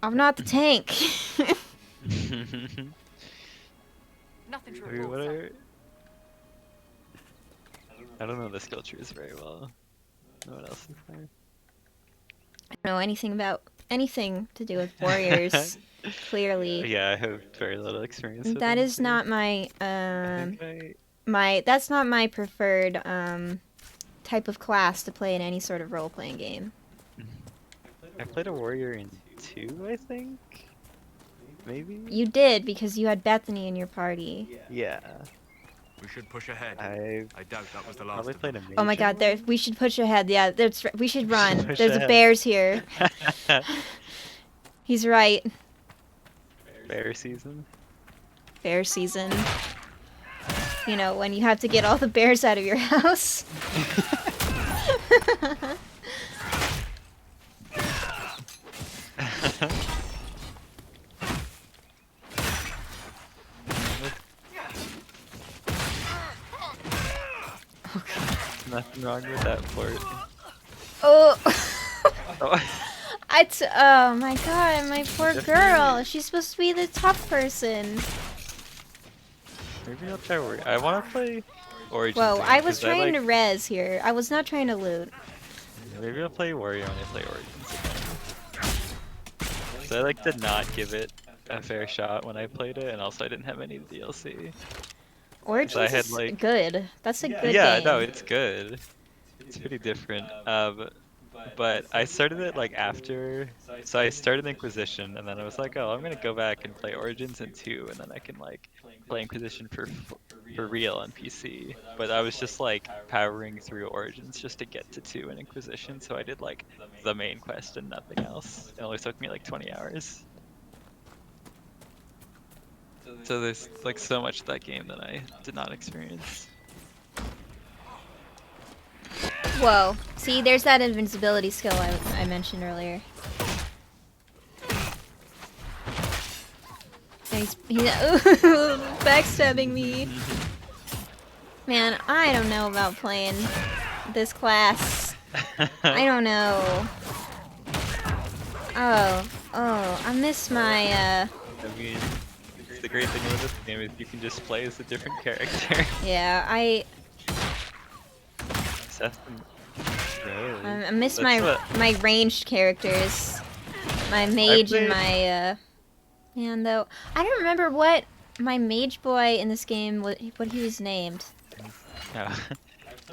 Speaker 1: I'm not the tank.
Speaker 6: Nothing to
Speaker 2: I mean,
Speaker 6: report,
Speaker 2: what
Speaker 6: sir.
Speaker 2: I don't know the skill trees very well. No one else is there.
Speaker 1: I don't know anything about anything to do with warriors. Clearly,
Speaker 2: Yeah, I have very little experience with
Speaker 1: that
Speaker 2: them
Speaker 1: is
Speaker 2: too.
Speaker 1: not my
Speaker 2: I think
Speaker 1: that's not my preferred type of class to play in any sort of role playing game.
Speaker 2: I played a warrior in 2, I think? Maybe?
Speaker 1: You did because you had Bethany in your party.
Speaker 2: Yeah.
Speaker 7: We should push ahead.
Speaker 2: I
Speaker 7: I doubt that was the last
Speaker 2: probably
Speaker 7: of
Speaker 2: played
Speaker 7: them.
Speaker 2: a mage.
Speaker 1: Oh my
Speaker 2: in
Speaker 1: god, there
Speaker 2: one.
Speaker 1: we should push ahead. Yeah, that's right. We should run.
Speaker 2: Push
Speaker 1: There's a
Speaker 2: ahead.
Speaker 1: bears here. He's right.
Speaker 2: Bear season.
Speaker 1: Bear season. You know, when you have to get all the bears out of your house.
Speaker 2: Nothing wrong with that port.
Speaker 1: Oh.
Speaker 2: Oh.
Speaker 1: Oh my god, my poor
Speaker 2: Definitely.
Speaker 1: girl. She's supposed to be the tough person.
Speaker 2: Maybe I'll try warrior. I want to play origins.
Speaker 1: Whoa,
Speaker 2: again,
Speaker 1: I was
Speaker 2: 'cause
Speaker 1: trying to
Speaker 2: like,
Speaker 1: res here. I was not trying to loot.
Speaker 2: Maybe I'll play warrior when I play origins again. So I like did not give it a fair shot when I played it, and also I didn't have any DLC.
Speaker 1: Origins
Speaker 2: I had,
Speaker 1: is
Speaker 2: like-
Speaker 1: good. That's a good
Speaker 2: Yeah,
Speaker 1: game.
Speaker 2: no, it's good. It's pretty different. But I started it like after, so I started Inquisition, and then I was like, oh, I'm gonna go back and play Origins in 2, and then I can like play Inquisition for real on PC. But I was just like powering through Origins just to get to 2 in Inquisition, so I did like the main quest and nothing else. It only took me like 20 hours. So there's like so much to that game that I did not experience.
Speaker 1: Whoa. See, there's that invincibility skill I mentioned earlier. He's backstabbing me. Man, I don't know about playing this class. I don't know. Oh, I miss my,
Speaker 2: I mean, the great thing with this game is you can just play as a different character.
Speaker 1: yeah, I miss
Speaker 2: That's
Speaker 1: my
Speaker 2: what-
Speaker 1: my ranged characters. My mage and
Speaker 2: played-
Speaker 1: my, man, though. I don't remember what my mage boy in this game, what he was named.
Speaker 2: Yeah.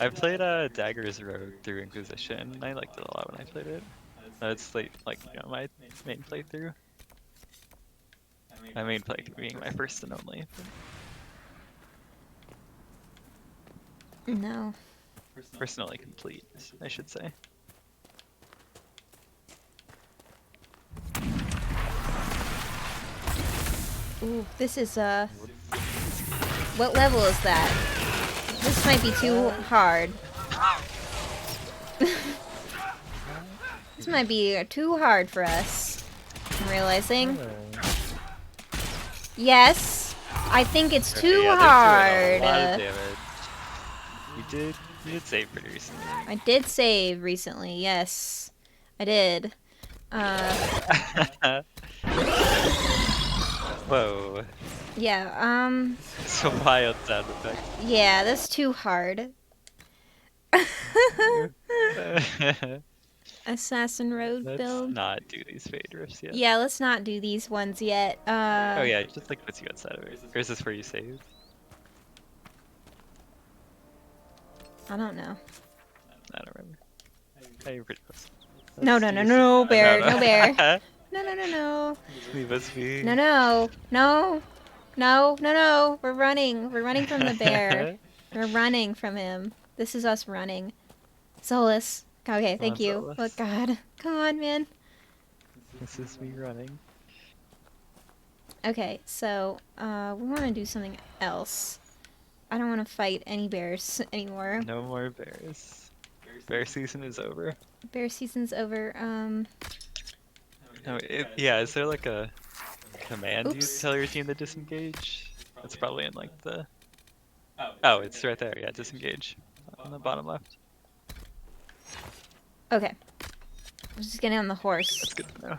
Speaker 2: I played Dagger's Rogue through Inquisition, and I liked it a lot when I played it. It's like you know, my main playthrough. My main playthrough being my first and only.
Speaker 1: No.
Speaker 2: First and only complete, I should say.
Speaker 1: Ooh, this is, what level is that? This might be too hard. This might be too hard for us. I'm realizing. Yes, I think it's too
Speaker 2: Yeah,
Speaker 1: hard.
Speaker 2: they're doing a lot of damage. You did save pretty recently.
Speaker 1: I did save recently, yes. I did.
Speaker 2: Whoa.
Speaker 1: Yeah,
Speaker 2: It's a wild sound effect.
Speaker 1: yeah, that's too hard. Assassin Road
Speaker 2: Let's
Speaker 1: build.
Speaker 2: not do these fade rifts yet.
Speaker 1: Yeah, let's not do these ones yet.
Speaker 2: Oh yeah, it just like puts you outside of it. Or is this where you saved?
Speaker 1: I don't know.
Speaker 2: I don't remember. Oh, you're pretty close.
Speaker 1: No,
Speaker 2: Let's
Speaker 1: no,
Speaker 2: use-
Speaker 1: no, bear,
Speaker 2: no.
Speaker 1: no bear. No, no, no, no.
Speaker 2: Leave us be.
Speaker 1: No, no, no. No, no, no. We're running. We're running from the bear. We're running from him. This is us running. Solus. Okay, thank
Speaker 2: on,
Speaker 1: you.
Speaker 2: Solus.
Speaker 1: Oh, God. Come on, man.
Speaker 2: This is me running.
Speaker 1: Okay, so, we want to do something else. I don't want to fight any bears anymore.
Speaker 2: No more bears. Bear season is over.
Speaker 1: Bear season's over.
Speaker 2: No, yeah, is there like a command you
Speaker 1: Oops.
Speaker 2: tell your team to disengage? That's probably in like the... Oh, it's right there, yeah, disengage. On the bottom left.
Speaker 1: Okay. I'm just getting on the horse.
Speaker 2: That's good to know.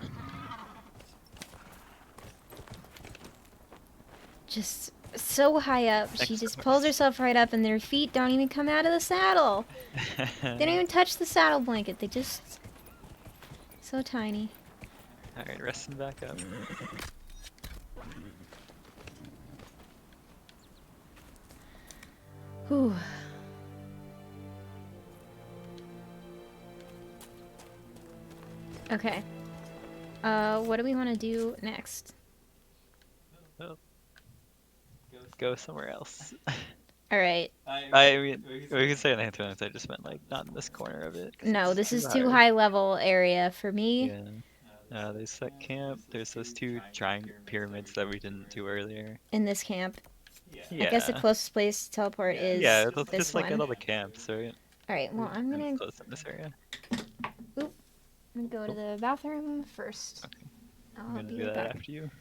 Speaker 1: Just so high up. She
Speaker 2: Thanks,
Speaker 1: just
Speaker 2: of
Speaker 1: pulls
Speaker 2: course.
Speaker 1: herself right up, and their feet don't even come out of the saddle. They don't even touch the saddle blanket. They just so tiny.
Speaker 2: Alright, resting back up.
Speaker 1: Whew. Okay. What do we want to do next?
Speaker 2: Oh, go somewhere else.
Speaker 1: All right.
Speaker 2: I mean, we can say on the internet. I just meant like not in this corner of it. 'Cause
Speaker 1: No,
Speaker 2: it's
Speaker 1: this
Speaker 2: too
Speaker 1: is too
Speaker 2: hard.
Speaker 1: high level area for me.
Speaker 2: Yeah. There's that camp. There's those two triangle pyramids that we didn't do earlier.
Speaker 1: In this camp. I guess the
Speaker 2: Yeah.
Speaker 1: closest place to teleport is
Speaker 2: Yeah, that's
Speaker 1: this
Speaker 2: just like at
Speaker 1: one.
Speaker 2: all the camps, right?
Speaker 1: All right. Well, I'm
Speaker 2: And
Speaker 1: gonna
Speaker 2: close in this area.
Speaker 1: go to the bathroom first.
Speaker 2: Okay. I'm
Speaker 1: I'll
Speaker 2: gonna
Speaker 1: be
Speaker 2: do
Speaker 1: right
Speaker 2: that
Speaker 1: back.
Speaker 2: after you.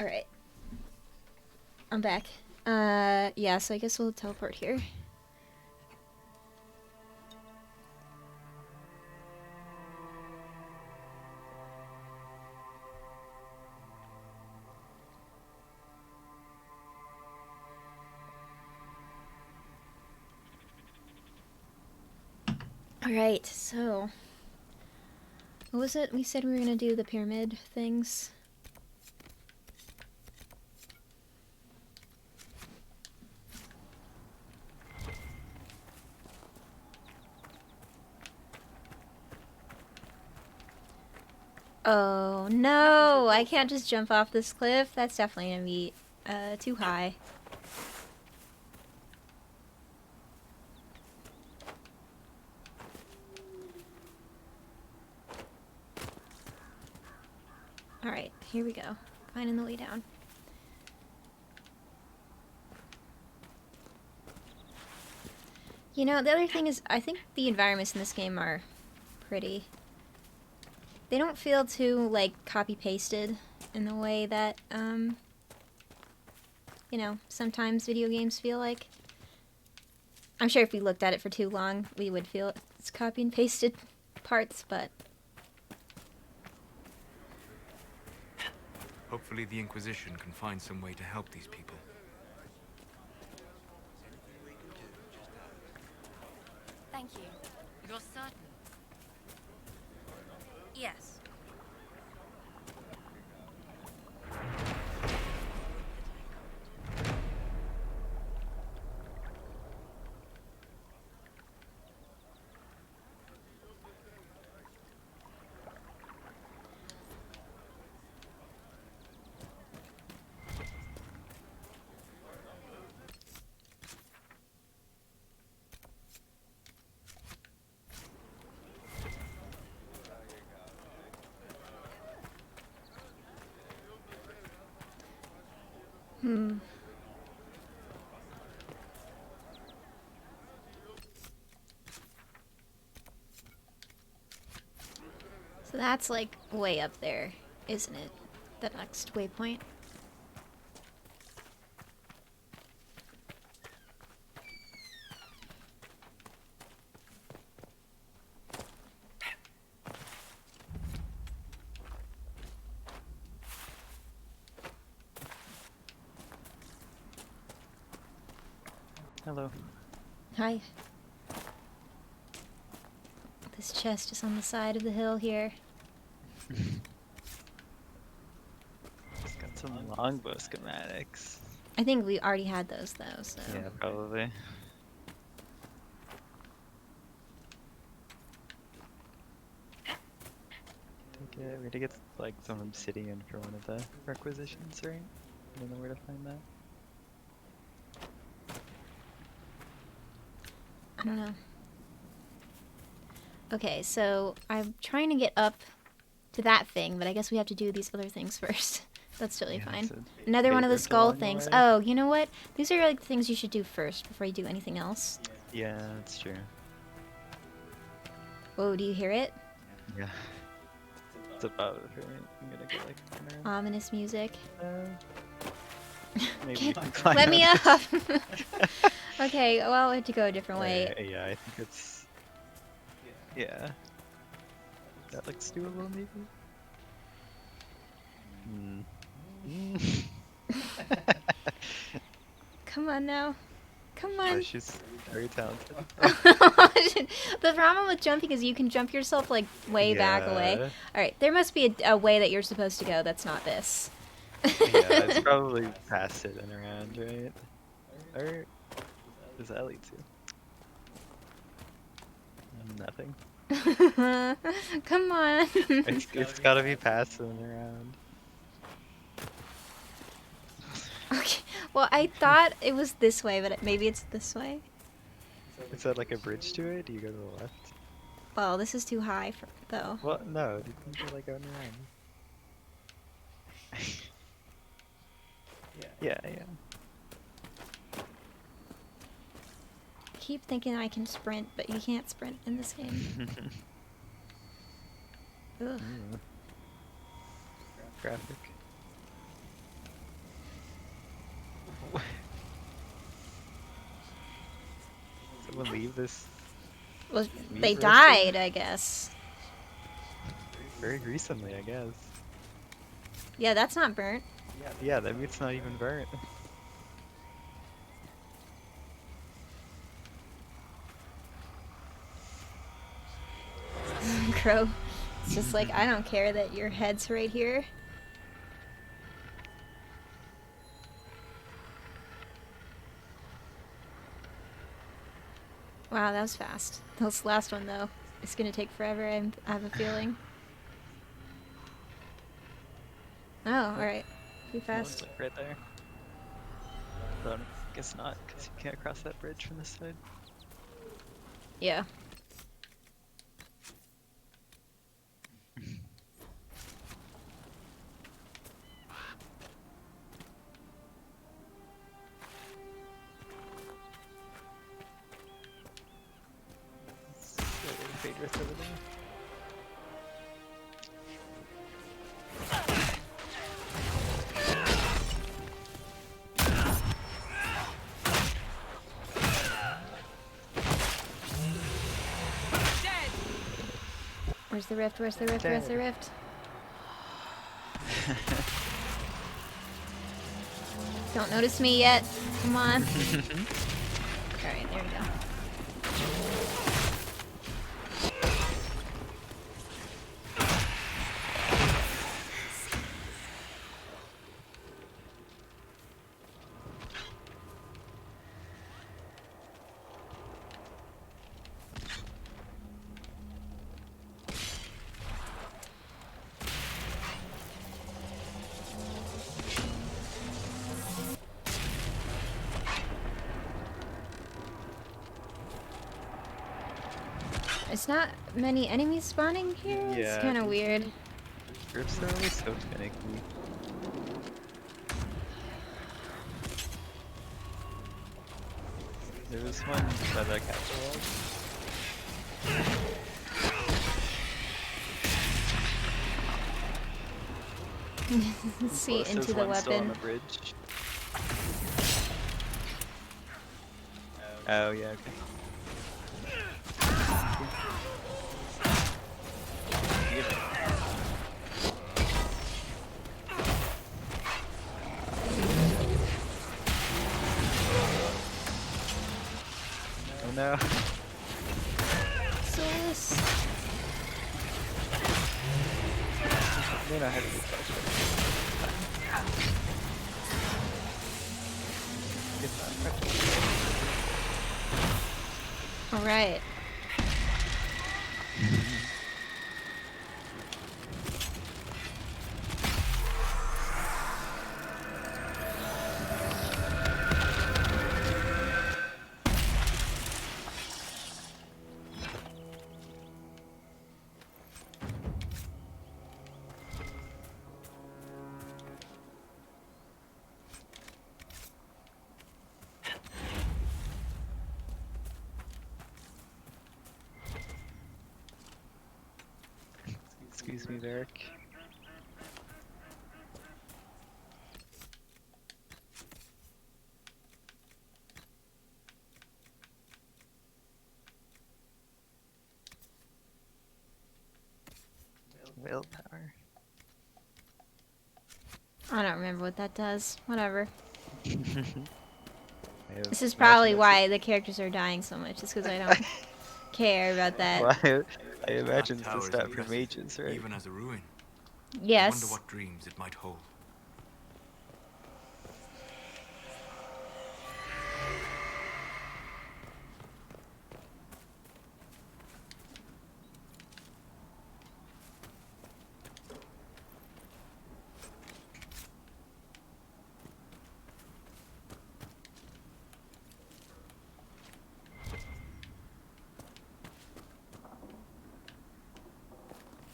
Speaker 1: All right. I'm back. Yeah. So I guess we'll teleport here. Alright, so what was it? We said we were gonna do the pyramid things. Oh no, I can't just jump off this cliff. That's definitely gonna be too high. Alright, here we go. Finding the way down. You know, the other thing is, I think the environments in this game are pretty. They don't feel too, like, copy-pasted in the way that, you know, sometimes video games feel like. I'm sure if we looked at it for too long, we would feel it's copy and pasted parts, but...
Speaker 7: Hopefully the Inquisition can find some way to help these people.
Speaker 9: Thank you. You're certain? Yes.
Speaker 1: So that's, like, way up there, isn't it? The next waypoint.
Speaker 2: Hello.
Speaker 1: Hi. This chest is on the side of the hill here.
Speaker 2: Just got some longbow schematics.
Speaker 1: I think we already had those though, so.
Speaker 2: Yeah, probably. We had to get like some obsidian for one of the requisitions, right? I don't know where to find that.
Speaker 1: I don't know. Okay, so I'm trying to get up to that thing, but I guess we have to do these other things first. That's totally fine.
Speaker 2: so
Speaker 1: Another one of the
Speaker 2: favorites
Speaker 1: skull
Speaker 2: along the
Speaker 1: things.
Speaker 2: way.
Speaker 1: Oh, you know what? These are like the things you should do first before you do anything else.
Speaker 2: Yeah, that's true.
Speaker 1: Whoa, do you hear it?
Speaker 2: Yeah. It's about it, right? I'm gonna go like turn around.
Speaker 1: Ominous music.
Speaker 2: Maybe
Speaker 1: Okay,
Speaker 2: you can climb
Speaker 1: let me
Speaker 2: up.
Speaker 1: up! Okay, well, I have to go a different way.
Speaker 2: Yeah, I think it's... Yeah. That looks doable, maybe?
Speaker 1: Come on now. Come
Speaker 2: Oh,
Speaker 1: on.
Speaker 2: she's very talented.
Speaker 1: The problem with jumping is you can jump yourself like way back away. Alright, there must be a way that you're supposed to go that's not this.
Speaker 2: Yeah, it's probably past it and around, right? Or does that lead to? Nothing.
Speaker 1: Come on.
Speaker 2: It's gotta be past and around.
Speaker 1: Okay. Well, I thought it was this way, but maybe it's this way.
Speaker 2: Is that like a bridge to it? Do you go to the left?
Speaker 1: Well, this is too high though.
Speaker 2: Well, no, you can go like going around. Yeah.
Speaker 1: I keep thinking I can sprint, but you can't sprint in this game. Ugh.
Speaker 2: Graphic. Someone leave this
Speaker 1: Well,
Speaker 2: meat
Speaker 1: they
Speaker 2: roasting?
Speaker 1: died, I guess.
Speaker 2: Very recently, I guess.
Speaker 1: Yeah, that's not burnt.
Speaker 2: Yeah, that meat's not even burnt.
Speaker 1: Crow. It's just like, I don't care that your head's right here. Wow, that was fast. This last one, though, it's gonna take forever, I have a feeling. Oh, alright. Too fast.
Speaker 2: Like right there. But I guess not, because you can't cross that bridge from this side.
Speaker 1: Yeah.
Speaker 2: Fade rift over there.
Speaker 1: Where's the rift? Where's the rift? Where's the rift? Don't notice me yet. Come on. Alright, there we go. It's not many enemies spawning here? It's
Speaker 2: Yeah,
Speaker 1: kind of weird.
Speaker 2: Rifts are always so finicky. There was one by the castle wall.
Speaker 1: See
Speaker 2: Plus,
Speaker 1: into
Speaker 2: there's
Speaker 1: the
Speaker 2: one still on
Speaker 1: weapon.
Speaker 2: the bridge. Oh yeah, okay. no.
Speaker 1: Soulless.
Speaker 2: May not have to be flashback.
Speaker 1: All right.
Speaker 2: Excuse me, Varric. Willpower.
Speaker 1: I don't remember what that does. Whatever. This is
Speaker 2: Imagine
Speaker 1: probably
Speaker 2: that's
Speaker 1: why the characters are dying so much. It's because I don't care about that.
Speaker 2: Well, I
Speaker 7: That
Speaker 2: imagine it's the
Speaker 7: tower is
Speaker 2: stat for
Speaker 7: impressive,
Speaker 2: mages, right?
Speaker 7: even as a ruin. I wonder
Speaker 1: Yes.
Speaker 7: what dreams it might hold.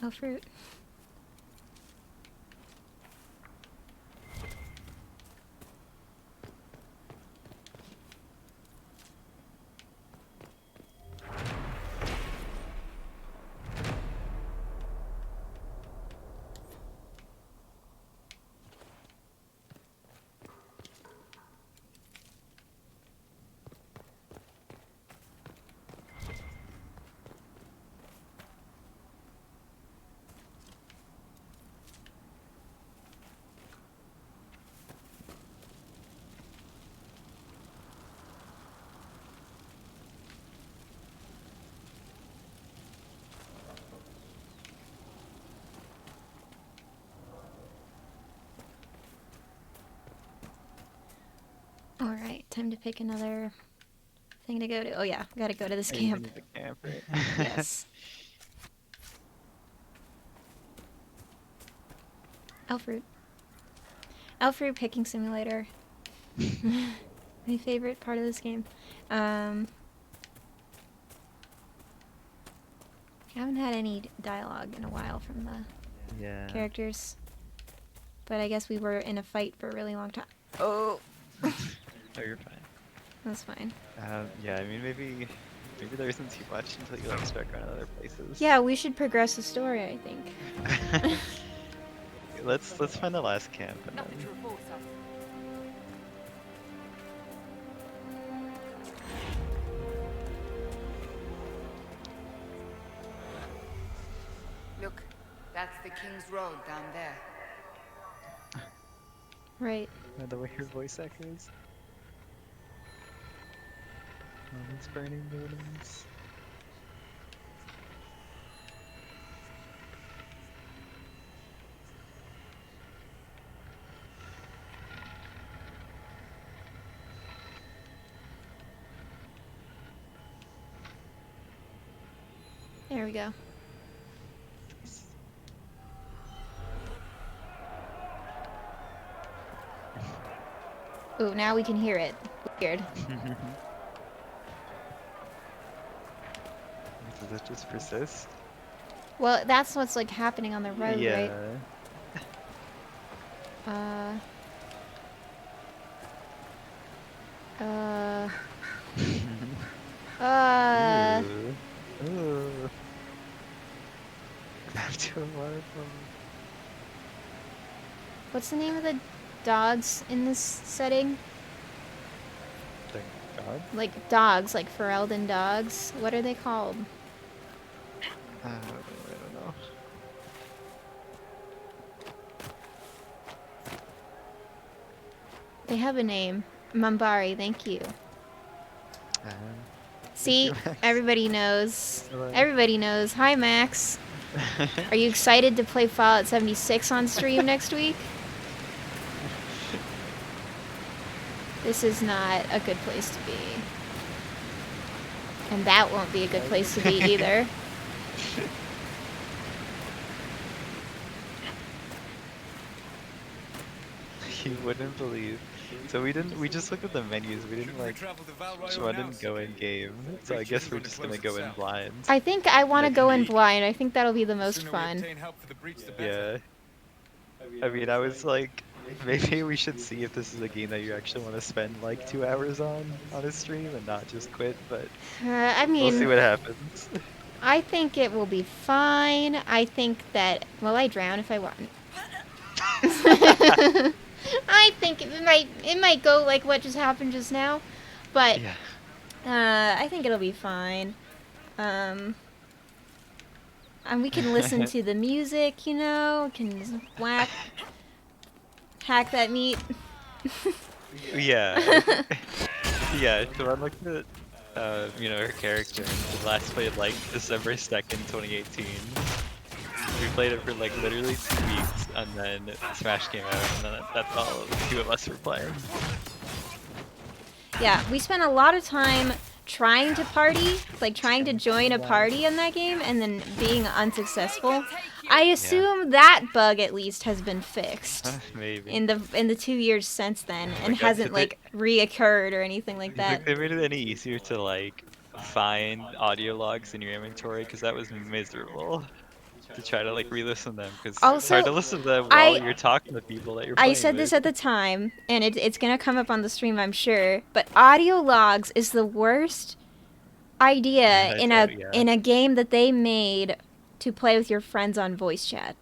Speaker 1: No fruit. Alright, time to pick another thing to go to. Oh yeah, gotta go to this
Speaker 2: Oh, you
Speaker 1: camp.
Speaker 2: need the camp, right?
Speaker 1: Yes. Elfroot. Elfroot picking simulator. My favorite part of this game. I haven't had any dialogue in a while from the
Speaker 2: Yeah.
Speaker 1: characters. But I guess we were in a fight for a really long time.
Speaker 2: Oh! Oh, you're fine.
Speaker 1: That's fine.
Speaker 2: Yeah, I mean, maybe there isn't too much until you like start going to other places.
Speaker 1: Yeah, we should progress the story, I think.
Speaker 2: let's find the last camp and
Speaker 6: Nothing to
Speaker 2: then
Speaker 6: report, sir. Look, that's the King's Road down there.
Speaker 1: Right.
Speaker 2: the way your voice echoes. All these burning buildings.
Speaker 1: There we go. Ooh, now we can hear it. Weird.
Speaker 2: Does it just persist?
Speaker 1: Well, that's what's like happening on the road,
Speaker 2: Yeah.
Speaker 1: right? Uh.
Speaker 2: Ooh. Ooh. Back to a waterfall.
Speaker 1: What's the name of the dogs in this setting?
Speaker 2: The god?
Speaker 1: Like dogs, like Ferelden dogs. What are they called?
Speaker 2: I don't know.
Speaker 1: They have a name. Mambari, thank you. See, everybody knows.
Speaker 2: Hello.
Speaker 1: Everybody knows. Hi, Max. Are you excited to play Fallout 76 on stream next week? This is not a good place to be. And that won't be a good place to be either.
Speaker 2: You wouldn't believe. So we just looked at the menus. We didn't like run and go in game. So I guess we're just gonna go in blind.
Speaker 1: I think I want to
Speaker 2: Next
Speaker 1: go in
Speaker 2: week.
Speaker 1: blind. I think that'll be the most fun.
Speaker 2: Yeah. I mean, I was like, maybe we should see if this is a game that you actually want to spend like 2 hours on a stream and not just quit. But
Speaker 1: I
Speaker 2: we'll see
Speaker 1: mean,
Speaker 2: what happens.
Speaker 1: I think it will be fine. I think that, well, I drown if I want. I think it might go like what just happened just now, but
Speaker 2: Yeah.
Speaker 1: I think it'll be fine. And we can listen to the music, you know, can just hack that meat.
Speaker 2: Yeah. Yeah. So I looked at you know, her character. We last played like December 2nd, 2018. We played it for like literally 2 weeks, and then Smash came out, and then that's all the 2 of us were playing.
Speaker 1: Yeah, we spent a lot of time trying to party, like trying to join a party in that game, and then being unsuccessful. I assume that bug at least has been fixed
Speaker 2: Maybe.
Speaker 1: in the 2 years since then, and
Speaker 2: God,
Speaker 1: hasn't
Speaker 2: did they-
Speaker 1: like reoccurred or anything like
Speaker 2: Do you think
Speaker 1: that.
Speaker 2: they made it any easier to like find audio logs in your inventory? Because that was miserable. To try to like re-listen them, because it's
Speaker 1: Also,
Speaker 2: hard to listen to them
Speaker 1: I-
Speaker 2: while you're talking to people that you're playing
Speaker 1: I said this
Speaker 2: with.
Speaker 1: at the time, and it's gonna come up on the stream, I'm sure. But audio logs is the worst idea in a game that they made to play with your friends on voice chat.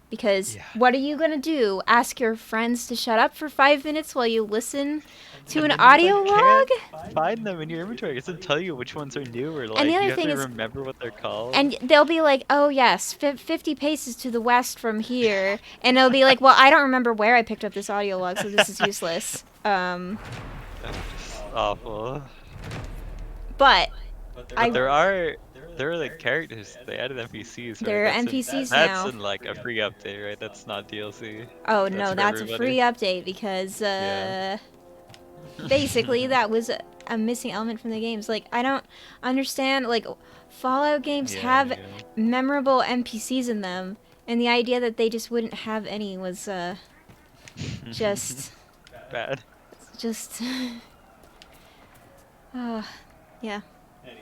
Speaker 1: Because what are you gonna do? Ask your friends to shut up for 5 minutes while you listen to an audio log?
Speaker 2: Find them in your inventory. It doesn't tell you which ones are new, or like
Speaker 1: And the
Speaker 2: you
Speaker 1: other
Speaker 2: have
Speaker 1: thing
Speaker 2: to
Speaker 1: is-
Speaker 2: remember what they're called.
Speaker 1: And they'll be like, oh yes, 50 paces to the west from here. And they'll be like, well, I don't remember where I picked up this audio log, so this is useless.
Speaker 2: That's just awful.
Speaker 1: But
Speaker 2: There are like characters. They added NPCs. Right?
Speaker 1: There are
Speaker 2: That's
Speaker 1: NPCs
Speaker 2: that's
Speaker 1: now.
Speaker 2: in like a free update, right? That's not DLC.
Speaker 1: Oh no,
Speaker 2: for
Speaker 1: that's a
Speaker 2: everybody.
Speaker 1: free update because basically that was a missing element from the games. Like I don't understand, like Fallout games have memorable NPCs in them, and the idea that they just wouldn't have any was just
Speaker 2: bad.
Speaker 1: Yeah.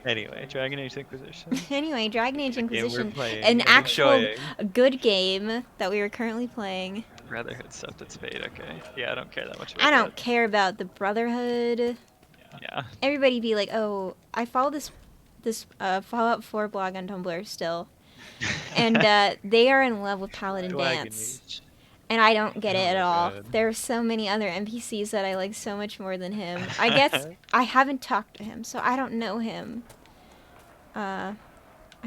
Speaker 2: Anyway, Dragon Age Inquisition.
Speaker 1: Anyway, Dragon Age
Speaker 2: The game we're
Speaker 1: Inquisition,
Speaker 2: playing
Speaker 1: an
Speaker 2: and
Speaker 1: actual
Speaker 2: enjoying.
Speaker 1: good game that we are currently playing.
Speaker 2: Brotherhood stuff that's paid. Okay. Yeah, I don't care that much about
Speaker 1: I don't care about the Brotherhood.
Speaker 2: Yeah.
Speaker 1: Everybody be like, oh, I follow this Fallout 4 blog on Tumblr still, and they are in love with Paladin
Speaker 2: Dragon
Speaker 1: Dance,
Speaker 2: Age.
Speaker 1: and I don't get it
Speaker 2: Oh
Speaker 1: at
Speaker 2: my
Speaker 1: all.
Speaker 2: God.
Speaker 1: There are so many other NPCs that I like so much more than him. I guess I haven't talked to him, so I don't know him. I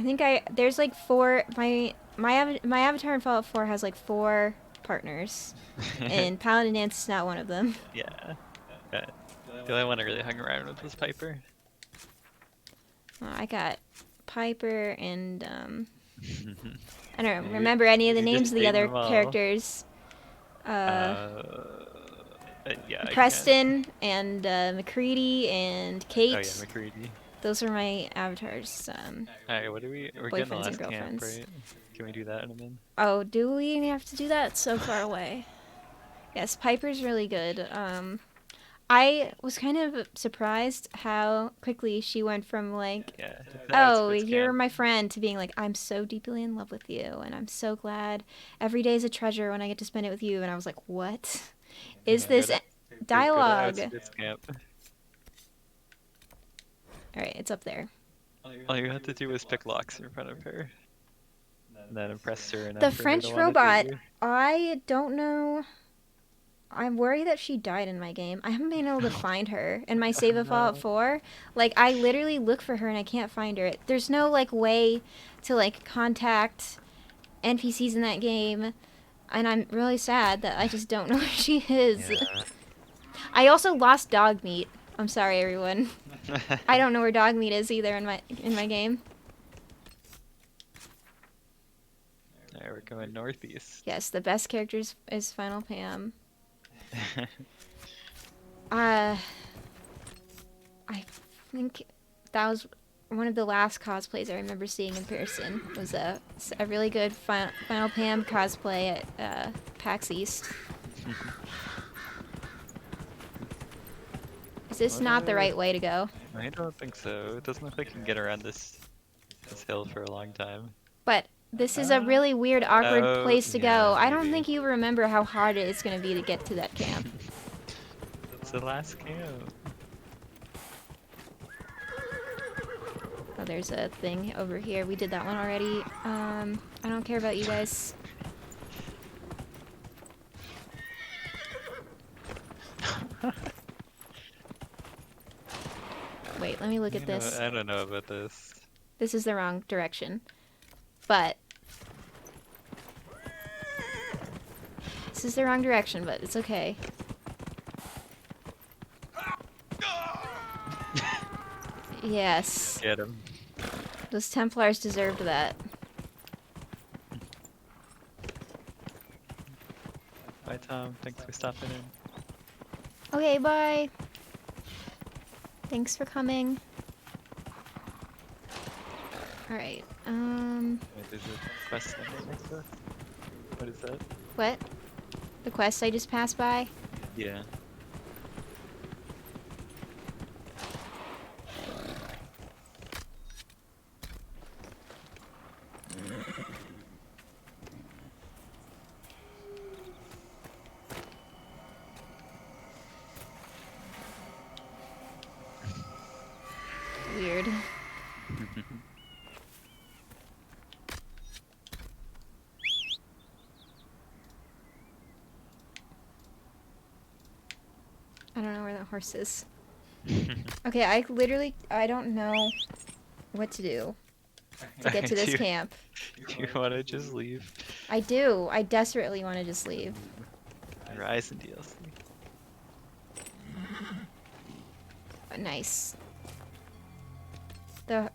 Speaker 1: think there's like 4. My avatar in Fallout 4 has like 4 partners, and Paladin Dance is not one of them.
Speaker 2: Yeah. The only one I really hung around with was Piper.
Speaker 1: I got Piper and I don't remember any of the
Speaker 2: You
Speaker 1: names
Speaker 2: just
Speaker 1: of the
Speaker 2: named
Speaker 1: other
Speaker 2: them all.
Speaker 1: characters.
Speaker 2: Yeah.
Speaker 1: Preston and McCready and Kate.
Speaker 2: Oh yeah, McCready.
Speaker 1: Those are my avatars.
Speaker 2: Alright, what are we? We're getting the
Speaker 1: Boyfriends and
Speaker 2: last camp,
Speaker 1: girlfriends.
Speaker 2: right? Can we do that in a minute?
Speaker 1: Oh, do we have to do that? It's so far away. Yes, Piper's really good. I was kind of surprised how quickly she went from like,
Speaker 2: Yeah.
Speaker 1: oh, you're my friend, to being like, I'm so deeply in love with you, and I'm so glad every day is a treasure when I get to spend it with you. And I was like, what is this dialogue?
Speaker 2: Camp.
Speaker 1: All right, it's up there.
Speaker 2: All you have to do is pick locks in front of her, and then impress her. And
Speaker 1: The French robot, I don't know. I'm worried that she died in my game. I haven't been able to find her in my save of Fallout 4. Like, I literally look for her and I can't find her. There's no, like, way to, like, contact NPCs in that game. And I'm really sad that I just don't know where she is.
Speaker 2: Yeah.
Speaker 1: I also lost dog meat I'm sorry, everyone. I don't know where dog meat is either in my game.
Speaker 2: Alright, we're going northeast.
Speaker 1: Yes, the best character is Final Pam. I think that was one of the last cosplays I remember seeing in person. Was a really good Final Pam cosplay at PAX East. Is this not the right way to go?
Speaker 2: I don't think so. It doesn't look like you can get around this hill for a long time.
Speaker 1: But this is a really weird, awkward
Speaker 2: Oh,
Speaker 1: place to
Speaker 2: yeah,
Speaker 1: go. I don't
Speaker 2: maybe.
Speaker 1: think you remember how hard it's going to be to get to that camp.
Speaker 2: It's the last camp.
Speaker 1: Oh, there's a thing over here. We did that one already. I don't care about you guys. Wait, let me look at this.
Speaker 2: I don't know about this.
Speaker 1: This is the wrong direction. But this is the wrong direction, but it's okay. Yes.
Speaker 2: Get him.
Speaker 1: Those Templars deserved that.
Speaker 2: Bye, Tom. Thanks for stopping in.
Speaker 1: Okay, bye. Thanks for coming. Alright,
Speaker 2: Wait, there's a quest number next to us? What is that?
Speaker 1: what? The quest I just passed by?
Speaker 2: Yeah.
Speaker 1: Weird. I don't know where that horse is. Okay, I don't know what to do to get to this
Speaker 2: Do
Speaker 1: camp.
Speaker 2: you want to just leave?
Speaker 1: I do. I desperately want to just leave.
Speaker 2: Horizon DLC.
Speaker 1: Nice. The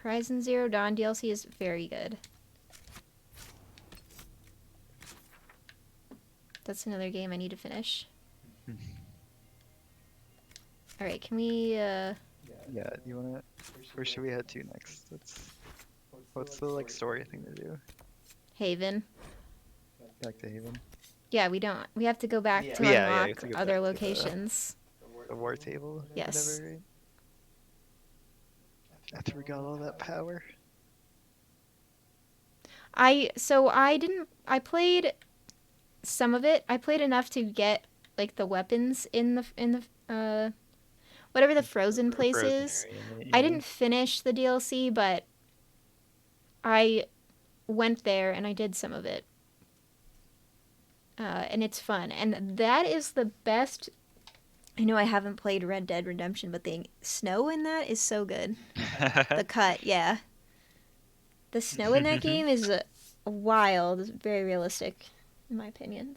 Speaker 1: Horizon Zero Dawn DLC is very good. That's another game I need to finish. Alright, can we,
Speaker 2: Yeah, you wanna... Where should we head to next? What's the, like, story thing to do?
Speaker 1: Haven?
Speaker 2: Back to Haven?
Speaker 1: Yeah, we have to go back to
Speaker 2: Yeah, you
Speaker 1: unlock
Speaker 2: have to go
Speaker 1: other
Speaker 2: back to the-
Speaker 1: locations.
Speaker 2: The war table? or
Speaker 1: Yes.
Speaker 2: Whatever, right? After we got all that power?
Speaker 1: I played some of it. I played enough to get, like, the weapons in the, whatever the frozen place
Speaker 2: Frozen
Speaker 1: is.
Speaker 2: area,
Speaker 1: I
Speaker 2: yeah.
Speaker 1: didn't finish the DLC, but I went there and I did some of it. And it's fun. And that is the best... I know I haven't played Red Dead Redemption, but the snow in that is so good. The cut, yeah. The snow in that game is wild. It's very realistic, in my opinion.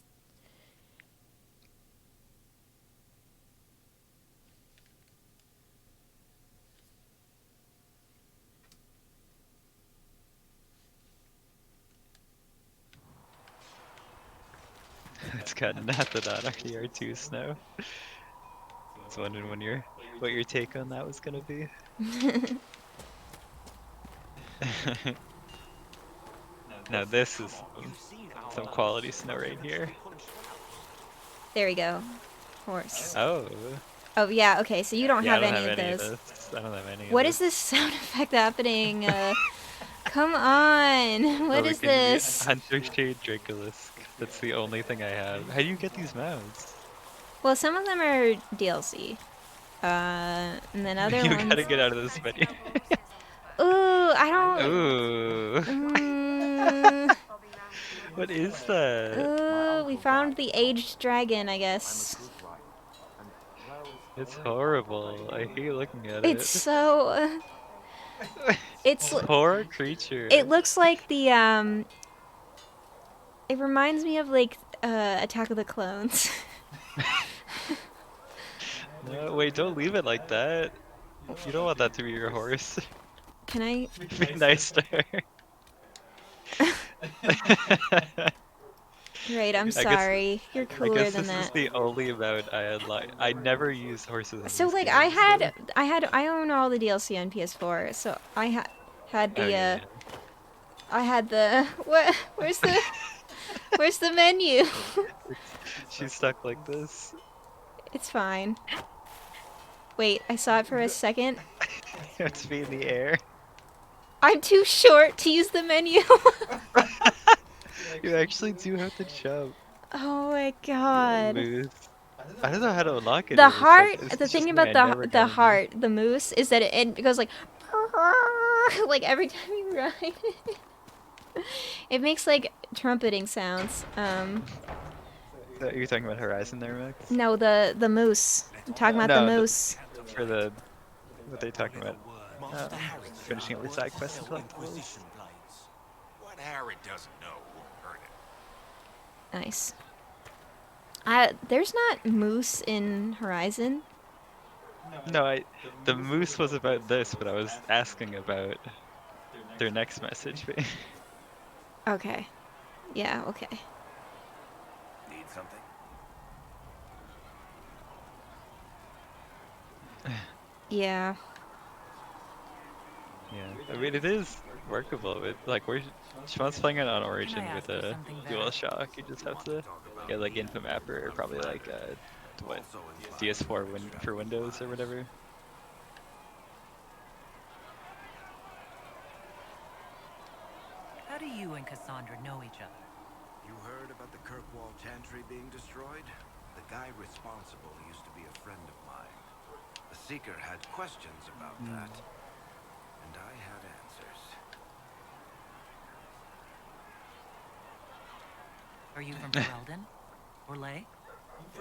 Speaker 2: It's got nothing on RDR2 snow. I was wondering what your take on that was gonna be. Now this is some quality snow right here.
Speaker 1: There we go. Horse.
Speaker 2: Oh.
Speaker 1: Oh, yeah, okay, so you don't
Speaker 2: Yeah,
Speaker 1: have
Speaker 2: I don't
Speaker 1: any
Speaker 2: have
Speaker 1: of
Speaker 2: any
Speaker 1: those.
Speaker 2: of this. I don't have any
Speaker 1: What
Speaker 2: of
Speaker 1: is this sound effect happening? Come on. What is this?
Speaker 2: Hunter Shade Dracolisk. That's the only thing I have. How do you get these mounts?
Speaker 1: Well, some of them are DLC. And then other
Speaker 2: You
Speaker 1: ones...
Speaker 2: gotta get out of this menu.
Speaker 1: Ooh, I don't...
Speaker 2: Ooh.
Speaker 1: Mm,
Speaker 2: What is that?
Speaker 1: ooh, we found the aged dragon, I guess.
Speaker 2: It's horrible. I hate looking at
Speaker 1: It's
Speaker 2: it.
Speaker 1: so... It's...
Speaker 2: Poor creature.
Speaker 1: It looks like the, It reminds me of, like, Attack of the Clones.
Speaker 2: Wait, don't leave it like that. You don't want that to be your horse.
Speaker 1: Can I?
Speaker 2: Be nice to her.
Speaker 1: Right, I'm
Speaker 2: I guess
Speaker 1: sorry. You're
Speaker 2: I
Speaker 1: cooler
Speaker 2: guess
Speaker 1: than
Speaker 2: this is
Speaker 1: that.
Speaker 2: the only amount I had like. I never use horses in
Speaker 1: So
Speaker 2: these
Speaker 1: like
Speaker 2: games. So.
Speaker 1: I own all the DLC on PS4. So I had
Speaker 2: Oh
Speaker 1: the
Speaker 2: yeah,
Speaker 1: I had the what? Where's the menu?
Speaker 2: yeah. She's stuck like this.
Speaker 1: It's fine. Wait, I saw it for a second.
Speaker 2: It's me in the air.
Speaker 1: I'm too short to use the menu.
Speaker 2: You actually do have to jump.
Speaker 1: Oh my god.
Speaker 2: Moose. I don't know how to unlock any
Speaker 1: The
Speaker 2: of this stuff.
Speaker 1: heart,
Speaker 2: This
Speaker 1: the
Speaker 2: is just
Speaker 1: thing
Speaker 2: something
Speaker 1: about
Speaker 2: I never
Speaker 1: the
Speaker 2: got into.
Speaker 1: heart, the moose, is that it goes like like every time you ride. It makes like trumpeting sounds.
Speaker 2: You're talking about Horizon there, Max?
Speaker 1: No, the moose. I'm talking about the
Speaker 2: No,
Speaker 1: moose.
Speaker 2: for the what they talking about? Finishing up the side quests and collectibles.
Speaker 8: What Harry doesn't know won't hurt him.
Speaker 1: Nice. There's not moose in Horizon.
Speaker 2: No, the moose was about this, but I was asking about their next message.
Speaker 1: Okay. Yeah, okay.
Speaker 8: Need something?
Speaker 1: Yeah.
Speaker 2: Yeah, I mean it is workable. It like Siobhan's playing it on Origin
Speaker 4: ask
Speaker 2: with
Speaker 4: you
Speaker 2: a
Speaker 4: something, Vera?
Speaker 2: DualShock. You just have to get like Info Mapper or probably like what DS4 for Windows or whatever.
Speaker 4: How do you and Cassandra know each other?
Speaker 8: You heard about the Kirkwall Chantry being destroyed? The guy responsible used to be a friend of mine. The Seeker had questions about that, and I had answers.
Speaker 4: Are you from Ferelden? Or Lay?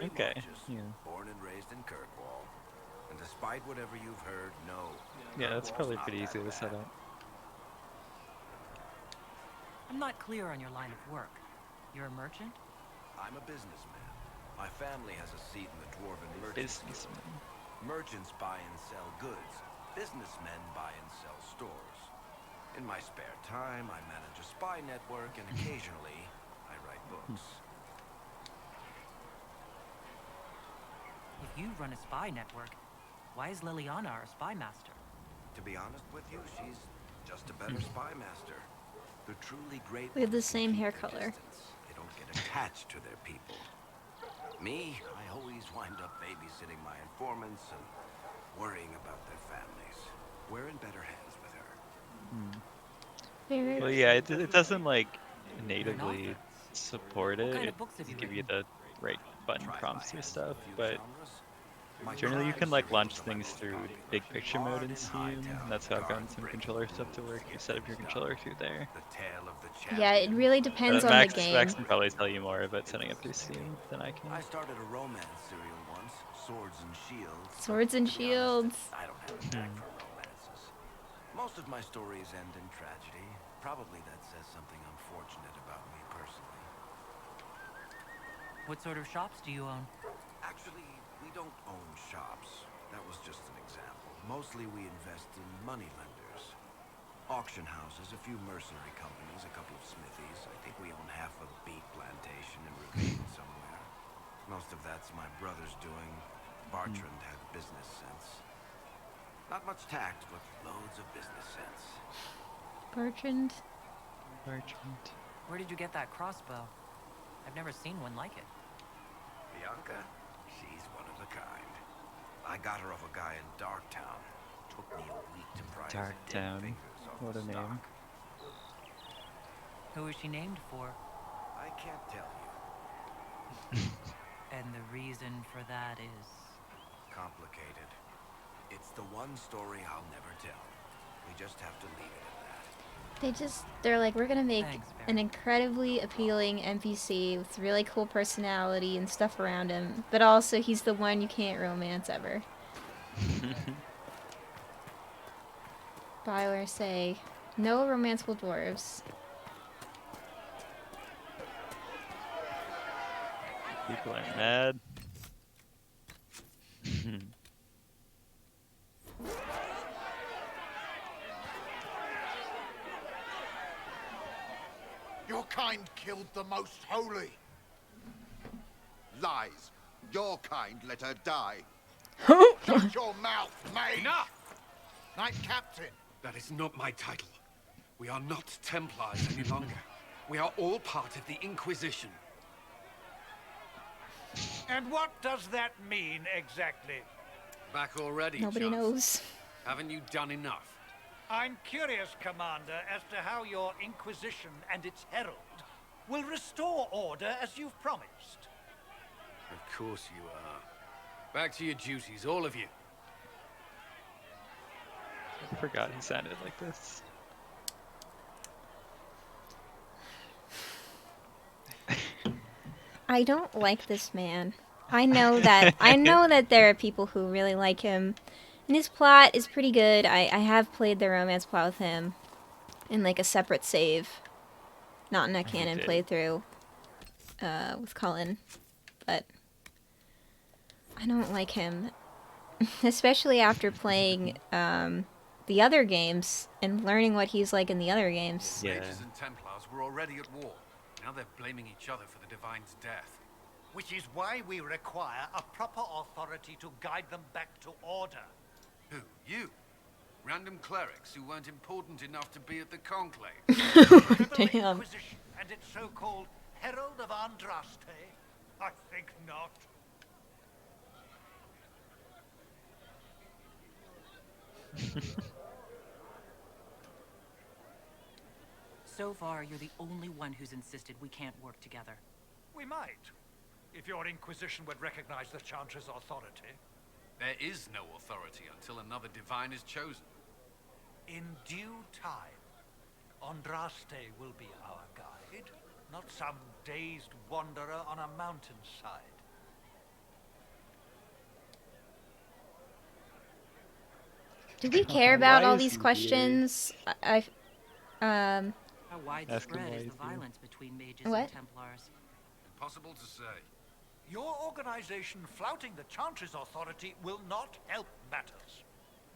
Speaker 2: Okay.
Speaker 8: Just
Speaker 2: Yeah.
Speaker 8: born and raised in Kirkwall. And despite whatever you've heard, no.
Speaker 2: Yeah, that's
Speaker 8: Kirkwall's
Speaker 2: probably
Speaker 8: not
Speaker 2: pretty
Speaker 8: that
Speaker 2: easy to
Speaker 8: bad.
Speaker 2: set up.
Speaker 4: I'm not clear on your line of work. You're a merchant?
Speaker 8: I'm a businessman. My family has a seat in the Dwarven Merchants Guild.
Speaker 2: Businessman.
Speaker 8: Merchants buy and sell goods. Businessmen buy and sell stores. In my spare time, I manage a spy network, and occasionally, I write books.
Speaker 4: If you run a spy network, why is Liliana our spy master?
Speaker 8: To be honest with you, she's just a better spy master. The truly great
Speaker 1: We have the
Speaker 8: ones can
Speaker 1: same
Speaker 8: keep
Speaker 1: hair
Speaker 8: their
Speaker 1: color.
Speaker 8: distance. They don't get attached to their people. Me, I always wind up babysitting my informants and worrying about their families. We're in better hands with her.
Speaker 1: Very.
Speaker 2: Well, yeah, it doesn't like
Speaker 4: You're an
Speaker 2: natively
Speaker 4: author.
Speaker 2: support
Speaker 4: What
Speaker 2: it.
Speaker 4: kind
Speaker 2: It
Speaker 4: of books have you
Speaker 2: doesn't give you
Speaker 4: written?
Speaker 2: the right button
Speaker 8: Tried my
Speaker 2: prompts or
Speaker 8: hands
Speaker 2: stuff,
Speaker 8: in a few
Speaker 2: but
Speaker 8: genres. My
Speaker 2: generally you
Speaker 8: crime
Speaker 2: can like
Speaker 8: serials
Speaker 2: launch
Speaker 8: are my
Speaker 2: things
Speaker 8: most
Speaker 2: through
Speaker 8: popular.
Speaker 2: big picture mode
Speaker 8: Hard
Speaker 2: in
Speaker 8: in
Speaker 2: Steam.
Speaker 8: Hightown,
Speaker 2: And that's how I've gotten
Speaker 8: guards
Speaker 2: some
Speaker 8: breaking
Speaker 2: controller
Speaker 8: the
Speaker 2: stuff to
Speaker 8: rules
Speaker 2: work.
Speaker 8: to
Speaker 2: You
Speaker 8: get
Speaker 2: set up your
Speaker 8: things
Speaker 2: controller
Speaker 8: done.
Speaker 2: through there.
Speaker 8: The tale of the
Speaker 1: Yeah, it
Speaker 8: champion.
Speaker 1: really depends on the
Speaker 2: Max
Speaker 1: game.
Speaker 2: can probably tell you more about setting up through Steam than I can.
Speaker 8: I started a romance serial once, Swords and Shields. but
Speaker 1: Swords and
Speaker 8: to be honest,
Speaker 1: shields.
Speaker 8: I don't have a knack for romances. Most of my stories end in tragedy. Probably that says something unfortunate about me personally.
Speaker 4: What sort of shops do you own?
Speaker 8: Actually, we don't own shops. That was just an example. Mostly we invest in money lenders. Auction houses, a few mercenary companies, a couple of smithies. I think we own half a beet plantation in Ravine somewhere. Most of that's my brother's doing. Bartrand had business sense. Not much tact, but loads of business sense.
Speaker 1: Bertrand.
Speaker 2: Bertrand.
Speaker 4: Where did you get that crossbow? I've never seen one like it.
Speaker 8: Bianca, she's one of a kind. I got her off a guy in Darktown. Took me a week to pry his dead
Speaker 2: Darktown.
Speaker 8: fingers off
Speaker 2: What
Speaker 8: the
Speaker 2: a name.
Speaker 8: stock.
Speaker 4: Who is she named for?
Speaker 8: I can't tell you.
Speaker 4: And the reason for that is...
Speaker 8: Complicated. It's the one story I'll never tell. We just have to leave it at that.
Speaker 1: They're like, we're gonna make
Speaker 4: Thanks,
Speaker 1: an
Speaker 4: Barry.
Speaker 1: incredibly appealing NPC with really cool personality and stuff around him, but also he's the one you can't romance ever. Bioware say, no romanceable dwarves.
Speaker 2: People are mad.
Speaker 10: kind killed the most holy.
Speaker 8: Lies. Your kind let her die.
Speaker 10: Shut your mouth, mate!
Speaker 3: Enough!
Speaker 10: Knight Captain.
Speaker 3: That is not my title. We are not Templars any longer. We are all part of the Inquisition.
Speaker 11: And what does that mean exactly?
Speaker 3: Back already,
Speaker 1: Nobody
Speaker 3: Chancellor.
Speaker 1: knows.
Speaker 3: Haven't you done enough?
Speaker 11: I'm curious, Commander, as to how your Inquisition and its herald will restore order as you've promised.
Speaker 3: Of course you are. Back to your duties, all of you.
Speaker 2: I forgot he sounded like this.
Speaker 1: I don't like this man. I know that there are people who really like him. And his plot is pretty good. I have played the romance plot with him in like a separate save. Not in a canon playthrough with Cullen. But I don't like him. Especially after playing the other games and learning what he's like in the other games.
Speaker 2: Yeah.
Speaker 3: Mages and Templars were already at war. Now they're blaming each other for the Divine's death.
Speaker 11: Which is why we require a proper authority to guide them back to order.
Speaker 7: Who? You? Random clerics who weren't important enough to be at the conclave?
Speaker 11: To the
Speaker 1: Damn.
Speaker 11: Inquisition and its so-called Herald of Andraste? I think not.
Speaker 4: So far, you're the only one who's insisted we can't work together.
Speaker 11: We might, if your Inquisition would recognize the Chancellor's authority.
Speaker 7: There is no authority until another divine is chosen.
Speaker 11: In due time, Andraste will be our guide, not some dazed wanderer on a mountainside.
Speaker 1: Do we care about
Speaker 2: Why
Speaker 1: all
Speaker 2: is
Speaker 1: these
Speaker 2: he
Speaker 1: questions?
Speaker 4: How widespread
Speaker 2: why
Speaker 4: is
Speaker 2: he's
Speaker 4: the
Speaker 2: here.
Speaker 4: violence between mages
Speaker 1: What?
Speaker 4: and Templars?
Speaker 7: Impossible to say.
Speaker 11: Your organization flouting the Chancellor's authority will not help matters.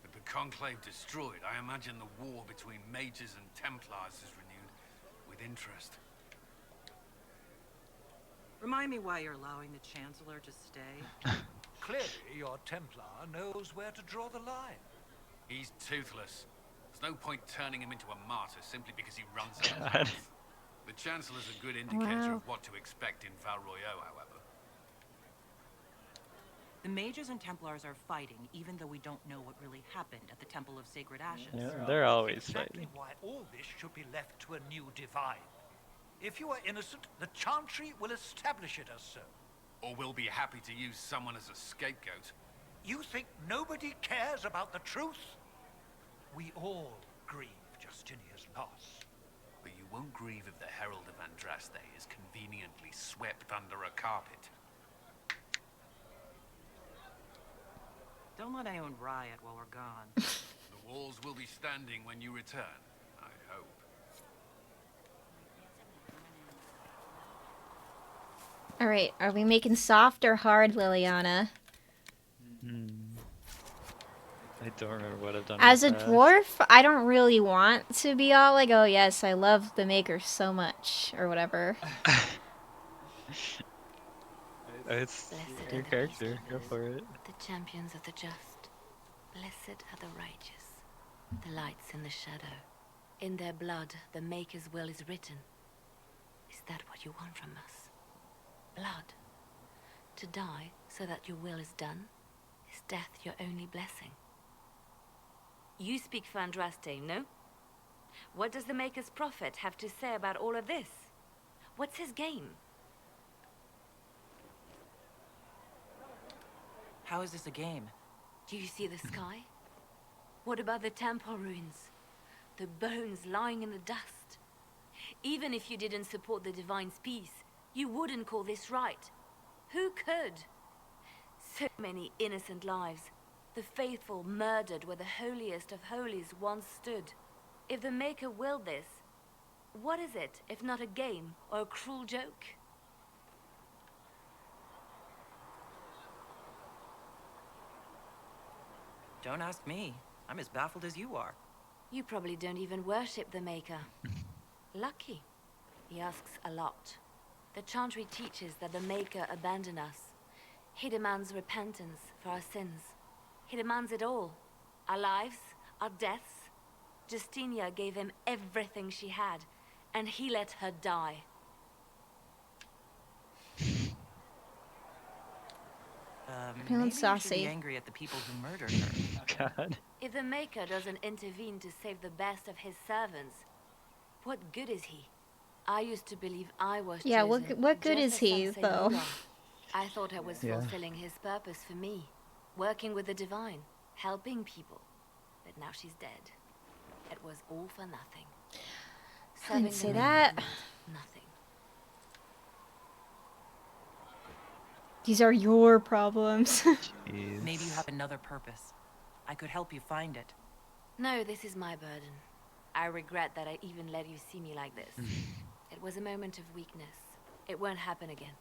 Speaker 7: With the conclave destroyed, I imagine the war between mages and Templars is renewed with interest.
Speaker 4: Remind me why you're allowing the Chancellor to stay.
Speaker 11: Clearly, your Templar knows where to draw the line.
Speaker 7: He's toothless. There's no point turning him into a martyr simply because he runs out of
Speaker 2: God.
Speaker 7: mouth. The Chancellor's a good indicator
Speaker 1: Wow.
Speaker 7: of what to expect in Val Royeaux, however.
Speaker 4: The mages and Templars are fighting, even though we don't know what really happened at the Temple of Sacred Ashes.
Speaker 2: Yeah, they're always
Speaker 11: Exactly
Speaker 2: fighting.
Speaker 11: why all this should be left to a new divine. If you are innocent, the Chantry will establish it as so.
Speaker 7: Or we'll be happy to use someone as a scapegoat.
Speaker 11: You think nobody cares about the truth? We all grieve Justinia's loss.
Speaker 7: But you won't grieve if the Herald of Andraste is conveniently swept under a carpet.
Speaker 4: Don't let anyone riot while we're gone.
Speaker 7: The walls will be standing when you return, I hope.
Speaker 1: Alright, are we making soft or hard, Liliana?
Speaker 2: I don't remember what I've done.
Speaker 1: As a
Speaker 2: in the past.
Speaker 1: dwarf, I don't really want to be all like, oh yes, I love the Maker so much, or whatever.
Speaker 2: It's
Speaker 9: Blessed
Speaker 2: your
Speaker 9: are the
Speaker 2: character. Go
Speaker 9: peacemakers,
Speaker 2: for it.
Speaker 9: the champions of the just. Blessed are the righteous, the lights in the shadow. In their blood, the Maker's will is written. Is that what you want from us? Blood. To die so that your will is done? Is death your only blessing? You speak for Andraste, no? What does the Maker's prophet have to say about all of this? What's his game?
Speaker 4: How is this a game?
Speaker 9: Do you see the sky? What about the temple ruins? The bones lying in the dust? Even if you didn't support the Divine's peace, you wouldn't call this right. Who could? So many innocent lives. The faithful murdered where the holiest of holies once stood. If the Maker willed this, what is it if not a game or a cruel joke?
Speaker 4: Don't ask me. I'm as baffled as you are.
Speaker 9: You probably don't even worship the Maker. Lucky. He asks a lot. The chantry teaches that the Maker abandoned us. He demands repentance for our sins. He demands it all. Our lives, our deaths. Justinia gave him everything she had, and he let her die.
Speaker 1: Feeling
Speaker 4: Maybe you should
Speaker 1: saucy.
Speaker 4: be angry at the people who murdered her.
Speaker 2: God.
Speaker 9: If the Maker doesn't intervene to save the best of his servants, what good is he? I used to believe I was
Speaker 1: Yeah,
Speaker 9: chosen,
Speaker 1: what good
Speaker 9: just
Speaker 1: is
Speaker 9: as
Speaker 1: he,
Speaker 9: some say
Speaker 1: though?
Speaker 9: you are. I thought I was
Speaker 2: Yeah.
Speaker 9: fulfilling his purpose for me, working with the divine, helping people. But now she's dead. It was all for nothing.
Speaker 1: I didn't
Speaker 9: Serving
Speaker 1: say
Speaker 9: the Maker
Speaker 1: that.
Speaker 9: meant nothing.
Speaker 1: These are your problems.
Speaker 2: Jeez.
Speaker 4: Maybe you have another purpose. I could help you find it.
Speaker 9: No, this is my burden. I regret that I even let you see me like this. It was a moment of weakness. It won't happen again.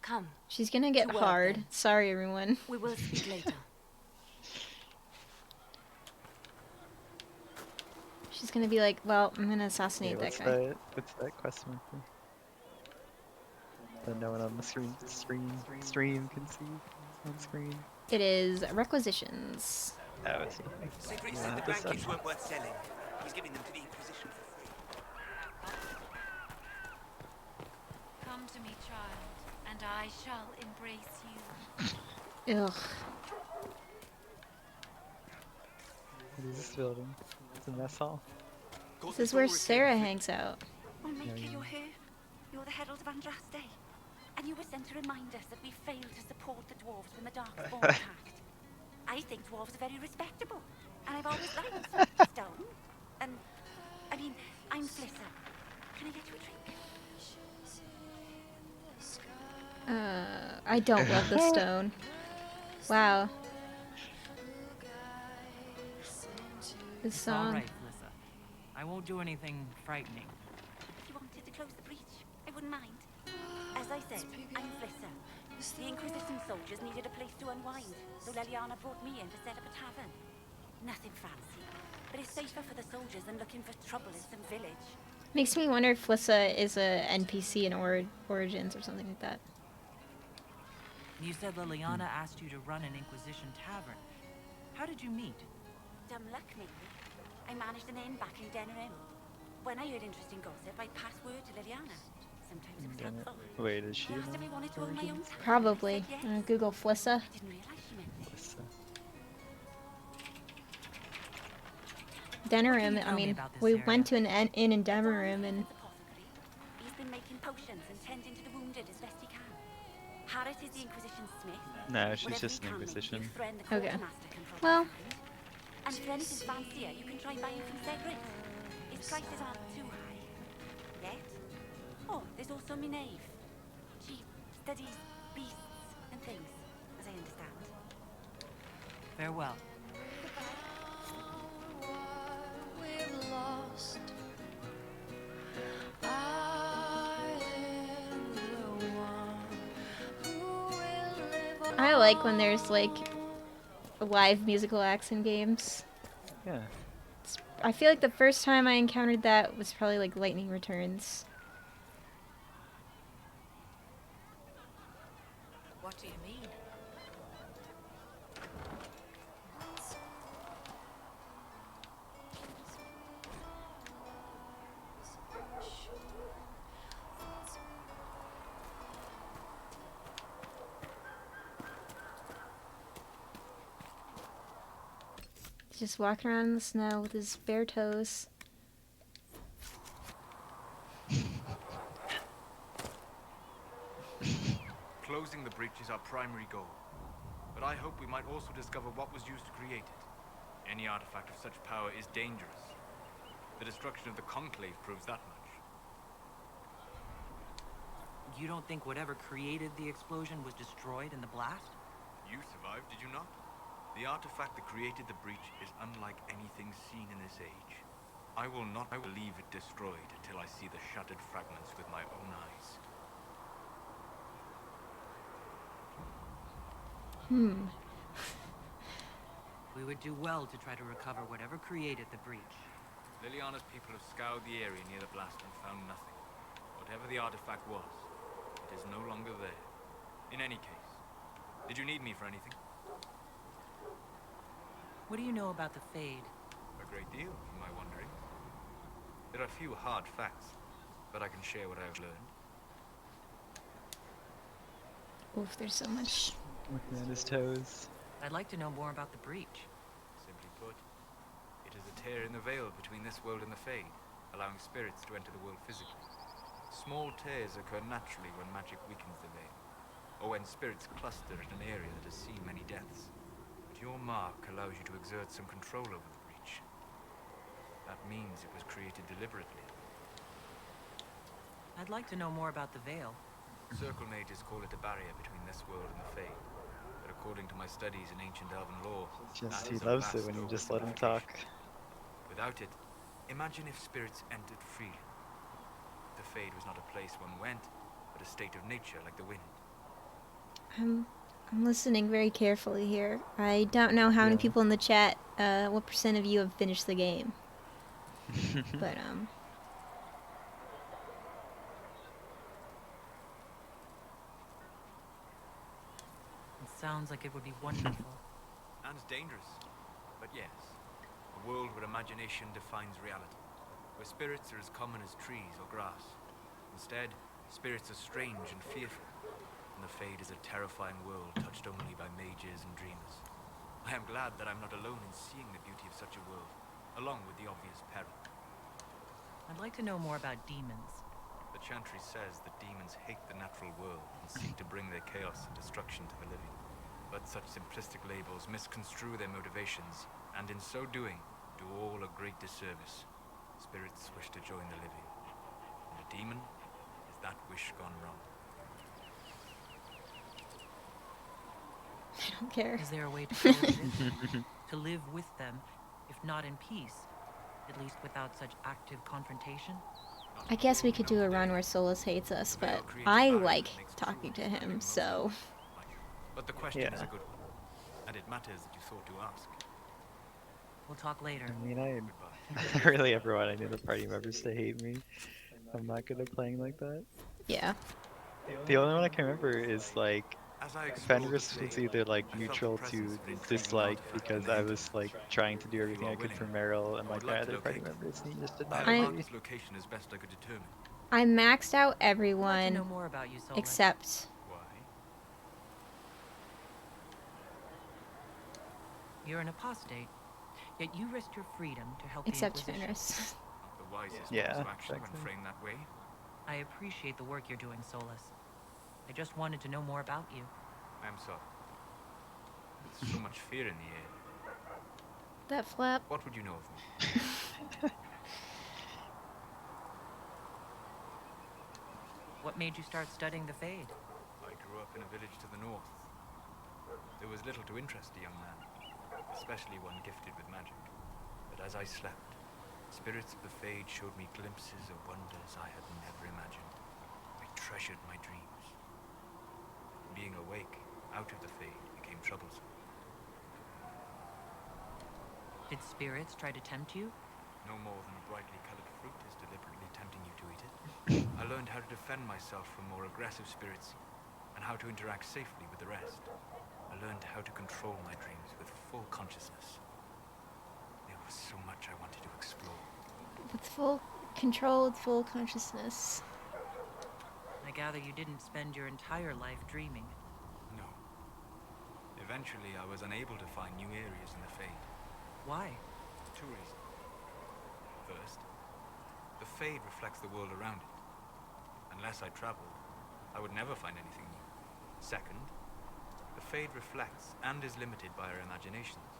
Speaker 9: Come,
Speaker 1: She's gonna get
Speaker 9: To work,
Speaker 1: hard.
Speaker 9: then.
Speaker 1: Sorry, everyone.
Speaker 9: we will speak later.
Speaker 1: She's gonna be like, well, I'm gonna assassinate
Speaker 2: What's
Speaker 1: that guy.
Speaker 2: what's that quest marker? That no one on the stream can see on screen.
Speaker 1: It is requisitions.
Speaker 2: Oh, it's
Speaker 12: Sigrid
Speaker 2: yeah,
Speaker 12: said the
Speaker 2: this
Speaker 12: grandkids
Speaker 2: stuff.
Speaker 12: weren't worth selling. He's giving them to the Inquisition for free.
Speaker 13: Come to me, child, and I shall embrace you.
Speaker 1: Ugh.
Speaker 2: What is this building? It's a mess hall.
Speaker 1: This is where Sarah hangs out.
Speaker 13: Oh, Maker,
Speaker 2: Yeah.
Speaker 13: you're here. You're the Herald of Andraste. And you were sent to remind us that we failed to support the dwarves when the Darkspawn attacked. I think dwarves are very respectable. And I've always liked stone. And, I mean, I'm Flissa. Can I get you a drink?
Speaker 1: I don't love the stone. Wow. This
Speaker 4: It's all
Speaker 1: song.
Speaker 4: right, Melissa. I won't do anything frightening.
Speaker 13: If you wanted to close the breach, I wouldn't mind. As I said, I'm Flissa. The Inquisition soldiers needed a place to unwind, so Leliana brought me in to set up a tavern. Nothing fancy, but it's safer for the soldiers than looking for trouble in some village.
Speaker 1: Makes me wonder if Flissa is a NPC in Origins or something like that.
Speaker 4: You said Liliana asked you to run an Inquisition tavern. How did you meet?
Speaker 13: Dumb luck, maybe. I managed an inn back in Denerim. When I heard interesting gossip, I'd pass word to Liliana. Sometimes it was helpful.
Speaker 2: Wait, is she?
Speaker 13: I asked if I wanted to own my own tavern.
Speaker 1: Probably.
Speaker 13: She said yes.
Speaker 1: Google Flissa.
Speaker 13: I didn't realize she meant this.
Speaker 1: Denerim. I
Speaker 4: tell me
Speaker 1: mean,
Speaker 4: about this
Speaker 1: we
Speaker 4: area?
Speaker 1: went to an inn in Denerim, and
Speaker 13: He's been making potions and tending to the wounded as best he can. Harris is the Inquisition smith.
Speaker 2: No, she's
Speaker 13: Whatever
Speaker 2: just
Speaker 13: he
Speaker 2: an
Speaker 13: can make
Speaker 2: Inquisition.
Speaker 13: his friend the
Speaker 1: Okay.
Speaker 13: quartermaster can probably
Speaker 1: well,
Speaker 13: find. And for anything fancier, you can try buying from Cedric. His prices aren't too high. Yet. Oh, there's also Minave. She studies beasts and things, as I understand.
Speaker 4: Farewell.
Speaker 1: I like when there's like live musical acts in games.
Speaker 2: Yeah.
Speaker 1: I feel like the first time I encountered that was probably like Lightning Returns.
Speaker 5: What do you mean?
Speaker 1: He's just walking around in the snow with his bare toes.
Speaker 14: Closing the breach is our primary goal. But I hope we might also discover what was used to create it. Any artifact of such power is dangerous. The destruction of the Conclave proves that much.
Speaker 4: You don't think whatever created the explosion was destroyed in the blast?
Speaker 14: You survived, did you not? The artifact that created the breach is unlike anything seen in this age. I will leave it destroyed until I see the shattered fragments with my own eyes.
Speaker 4: We would do well to try to recover whatever created the breach.
Speaker 14: Liliana's people have scoured the area near the blast and found nothing. What Whatever the artifact was, it is no longer there. In any case, did you need me for anything?
Speaker 4: What do you know about the Fade?
Speaker 14: A great deal, am I wondering? There are few hard facts, but I can share what I have learned.
Speaker 1: Oof, there's so much.
Speaker 2: Looking at his toes.
Speaker 4: I'd like to know more about the breach.
Speaker 14: Simply put, it is a tear in the veil between this world and the Fade, allowing spirits to enter the world physically. Small tears occur naturally when magic weakens the veil, or when spirits cluster in an area that has seen many deaths. But your mark allows you to exert some control over the breach. That means it was created deliberately.
Speaker 4: I'd like to know more about the Veil.
Speaker 14: Circle mages call it a barrier between this world and the Fade. But according to my studies in ancient elven lore,
Speaker 2: Just
Speaker 14: that
Speaker 2: he
Speaker 14: is a
Speaker 2: loves it
Speaker 14: vast
Speaker 2: when you just let him talk.
Speaker 14: Without it, imagine if spirits entered freely. The Fade was not a place one went, but a state of nature like the wind.
Speaker 1: I'm listening very carefully here. I don't know how many people in the chat, what % of you have finished the game. But,
Speaker 4: It sounds like it would be wonderful.
Speaker 14: And dangerous. But yes, a world where imagination defines reality. Where spirits are as common as trees or grass. Instead, spirits are strange and fearful. And the Fade is a terrifying world touched only by mages and dreamers. I am glad that I'm not alone in seeing the beauty of such a world, along with the obvious peril.
Speaker 4: I'd like to know more about demons.
Speaker 14: The Chantry says that demons hate the natural world and seek to bring their chaos and destruction to the living. But such simplistic labels misconstrue their motivations, and in so doing, do all a great disservice. Spirits wish to join the living, and a demon is that wish gone wrong.
Speaker 1: I don't care.
Speaker 4: Is there a way to coexist? To live with them, if not in peace, at least without such active confrontation?
Speaker 1: I guess we could do a run where Solus hates us, but I like talking to him, so...
Speaker 14: But the question is a good one, and it matters that you thought to ask.
Speaker 4: We'll talk later.
Speaker 2: I mean, I really ever want any of the party members to hate me. I'm not good at playing like that.
Speaker 1: Yeah.
Speaker 2: The only one I can remember is like Fenris was either like neutral to dislike because I was like trying to do everything I could for Meryl and like my other party members, and he just did not agree.
Speaker 14: Location as best I could determine.
Speaker 1: I maxed out everyone
Speaker 4: I'd like to know more about you, Solus.
Speaker 1: except...
Speaker 4: You're an apostate, yet you risked your freedom to help
Speaker 1: Except
Speaker 4: the Inquisition.
Speaker 1: Fenris.
Speaker 14: Not the wisest
Speaker 2: Yeah,
Speaker 14: course of action when
Speaker 2: exactly.
Speaker 14: framed that way.
Speaker 4: I appreciate the work you're doing, Solus. I just wanted to know more about you.
Speaker 14: I am sorry. There's so much fear in the air.
Speaker 1: That flap.
Speaker 14: What would you know of me?
Speaker 4: What made you start studying the Fade?
Speaker 14: I grew up in a village to the north. There was little to interest a young man, especially one gifted with magic. But as I slept, spirits of the Fade showed me glimpses of wonders I had never imagined. I treasured my dreams. Being awake, out of the Fade, became troublesome.
Speaker 4: Did spirits try to tempt you?
Speaker 14: No more than a brightly colored fruit is deliberately tempting you to eat it. I learned how to defend myself from more aggressive spirits, and how to interact safely with the rest. I learned how to control my dreams with full consciousness. There was so much I wanted to explore.
Speaker 1: With full control, with full consciousness.
Speaker 4: I gather you didn't spend your entire life dreaming.
Speaker 14: No. Eventually, I was unable to find new areas in the Fade.
Speaker 4: Why?
Speaker 14: 2 reasons. First, the Fade reflects the world around it. Unless I traveled, I would never find anything new. Second, the Fade reflects and is limited by our imaginations.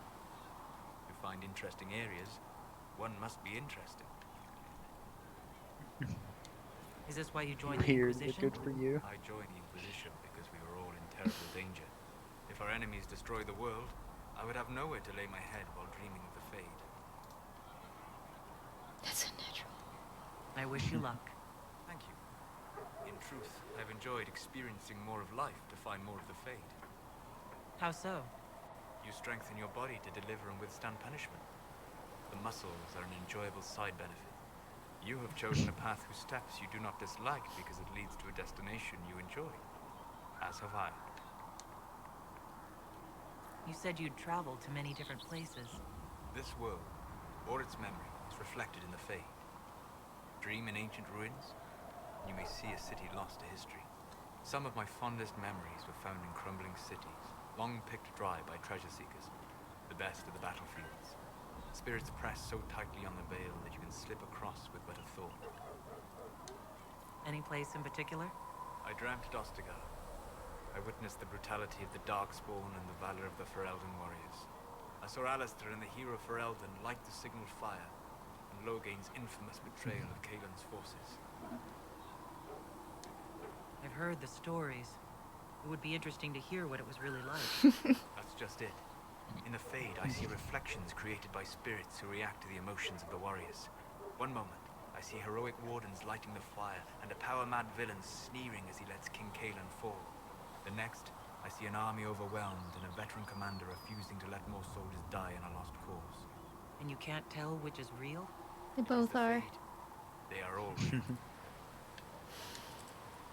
Speaker 14: To find interesting areas, one must be interesting.
Speaker 4: Is this why you joined the
Speaker 2: Weird, but
Speaker 4: Inquisition?
Speaker 2: good for you.
Speaker 14: I joined the Inquisition because we were all in terrible danger. If our enemies destroyed the world, I would have nowhere to lay my head while dreaming of the Fade.
Speaker 1: That's unnatural.
Speaker 4: I wish you luck.
Speaker 14: Thank you. In truth, I've enjoyed experiencing more of life to find more of the Fade.
Speaker 4: How so?
Speaker 14: You strengthen your body to deliver and withstand punishment. The muscles are an enjoyable side benefit. You have chosen a path whose steps you do not dislike because it leads to a destination you enjoy. As have I.
Speaker 4: You said you'd traveled to many different places.
Speaker 14: This world, or its memory, is reflected in the Fade. Dream in ancient ruins, and you may see a city lost to history. Some of my fondest memories were found in crumbling cities, long picked dry by treasure seekers, the best of the battlefields. Spirits press so tightly on the veil that you can slip across with but a thought.
Speaker 4: Any place in particular?
Speaker 14: I dreamt Ostagar. I witnessed the brutality of the Darkspawn and the valor of the Ferelden warriors. I saw Alistair and the hero Ferelden light the signal fire, and Logain's infamous betrayal of Caelan's forces.
Speaker 4: I've heard the stories. It would be interesting to hear what it was really like.
Speaker 14: That's just it. In the Fade, I see reflections created by spirits who react to the emotions of the warriors. One moment, I see heroic wardens lighting the fire, and a power-mad villain sneering as he lets King Caelan fall. The next, I see an army overwhelmed and a veteran commander refusing to let more soldiers die in a lost cause.
Speaker 4: And you can't tell which is real?
Speaker 1: They both are.
Speaker 14: They are all real.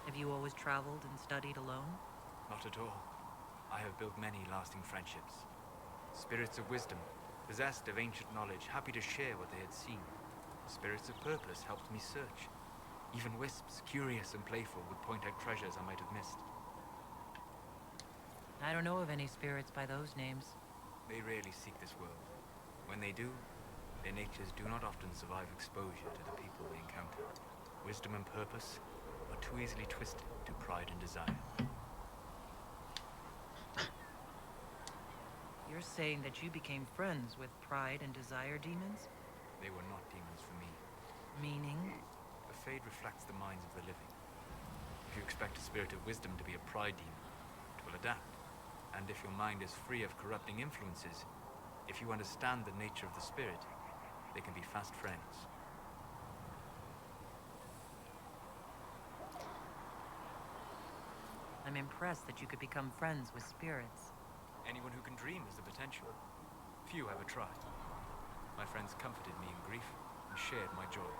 Speaker 4: Have you always traveled and studied alone?
Speaker 14: Not at all. I have built many lasting friendships. Spirits of wisdom, possessed of ancient knowledge, happy to share what they had seen. Spirits of purpose helped me search. Even wisps, curious and playful, would point out treasures I might have missed.
Speaker 4: I don't know of any spirits by those names.
Speaker 14: They rarely seek this world. When they do, their natures do not often survive exposure to the people they encounter. Wisdom and purpose are too easily twisted to pride and desire.
Speaker 4: You're saying that you became friends with pride and desire demons?
Speaker 14: They were not demons for me.
Speaker 4: Meaning?
Speaker 14: The Fade reflects the minds of the living. If you expect a spirit of wisdom to be a pride demon, it will adapt. And if your mind is free of corrupting influences, if you understand the nature of the spirit, they can be fast friends.
Speaker 4: I'm impressed that you could become friends with spirits.
Speaker 14: Anyone who can dream has the potential. Few ever try. My friends comforted me in grief and shared my joy.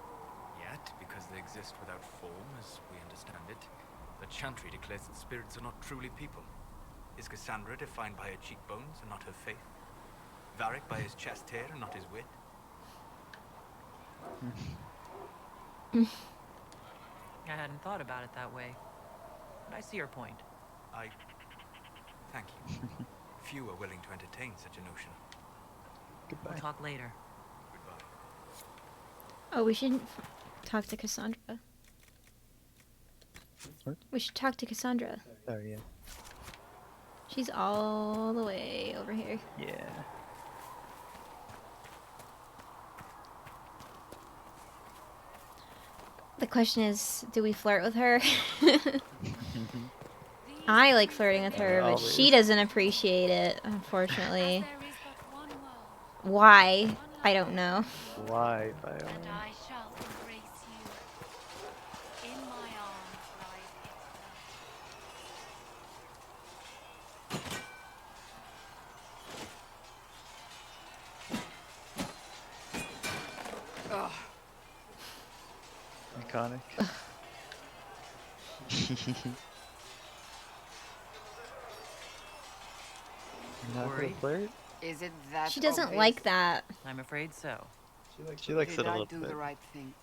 Speaker 14: Yet, because they exist without form, as we understand it, the Chantry declares that spirits are not truly people. Is Cassandra defined by her cheekbones and not her faith? Varric by his chest hair and not his wit?
Speaker 4: I hadn't thought about it that way, but I see your point.
Speaker 14: Thank you. Few are willing to entertain such a notion.
Speaker 4: We'll talk later.
Speaker 14: Goodbye.
Speaker 1: Oh, we should talk to Cassandra.
Speaker 2: What?
Speaker 1: We should talk to Cassandra.
Speaker 2: Oh, yeah.
Speaker 1: She's all the way over here.
Speaker 2: Yeah.
Speaker 1: The question is, do we flirt with her? I like flirting with her, but she doesn't appreciate it, unfortunately. Why? I don't know.
Speaker 2: Why, Viola?
Speaker 9: And I shall embrace you. In my arms lies
Speaker 6: Ugh.
Speaker 2: Iconic. Not gonna flirt?
Speaker 6: Is it that
Speaker 1: She doesn't
Speaker 6: obvious?
Speaker 1: like that.
Speaker 4: I'm afraid so.
Speaker 2: She likes it
Speaker 6: Did
Speaker 2: a
Speaker 6: I
Speaker 2: little
Speaker 6: do
Speaker 2: bit.
Speaker 6: the right thing?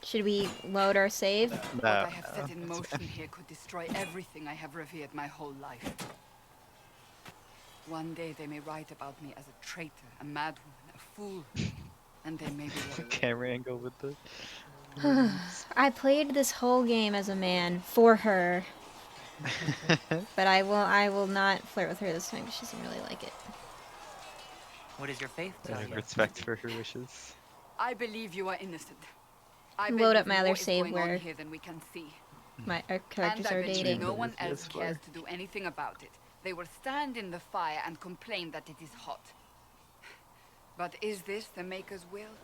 Speaker 1: Should we load our save?
Speaker 6: What I have set in motion here could destroy everything I have revered my whole life. One day they may write about me as a traitor, a madwoman, a fool, and they may be right.
Speaker 2: Camera angle with the...
Speaker 1: I played this whole game as a man for her. But I will not flirt with her this time because she doesn't really like it.
Speaker 4: What does your faith tell you?
Speaker 2: Respect for her wishes.
Speaker 6: I believe you are innocent. I
Speaker 1: Load up
Speaker 6: believe
Speaker 1: my
Speaker 6: more
Speaker 1: other
Speaker 6: is
Speaker 1: save
Speaker 6: going on
Speaker 1: where
Speaker 6: here than we can see.
Speaker 1: our characters
Speaker 6: And I
Speaker 1: are
Speaker 6: bet you
Speaker 1: dating.
Speaker 6: no one
Speaker 2: Yes,
Speaker 6: else
Speaker 2: for-
Speaker 6: cares to do anything about it. They will stand in the fire and complain that it is hot. But is this the Maker's will?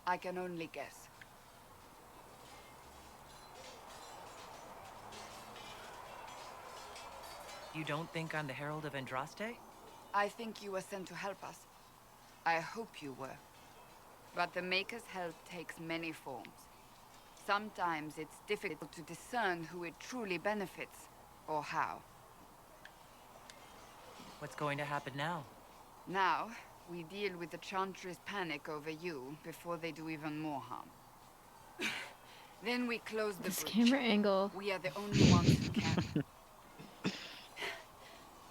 Speaker 6: I can only guess.
Speaker 4: You don't think I'm the Herald of Andraste?
Speaker 6: I think you were sent to help us. I hope you were. But the Maker's help takes many forms. Sometimes it's difficult to discern who it truly benefits, or how.
Speaker 4: What's going to happen now?
Speaker 6: Now, we deal with the Chantry's panic over you before they do even more harm. Then we close the
Speaker 1: This
Speaker 6: breach.
Speaker 1: camera angle.
Speaker 6: We are the only ones who can.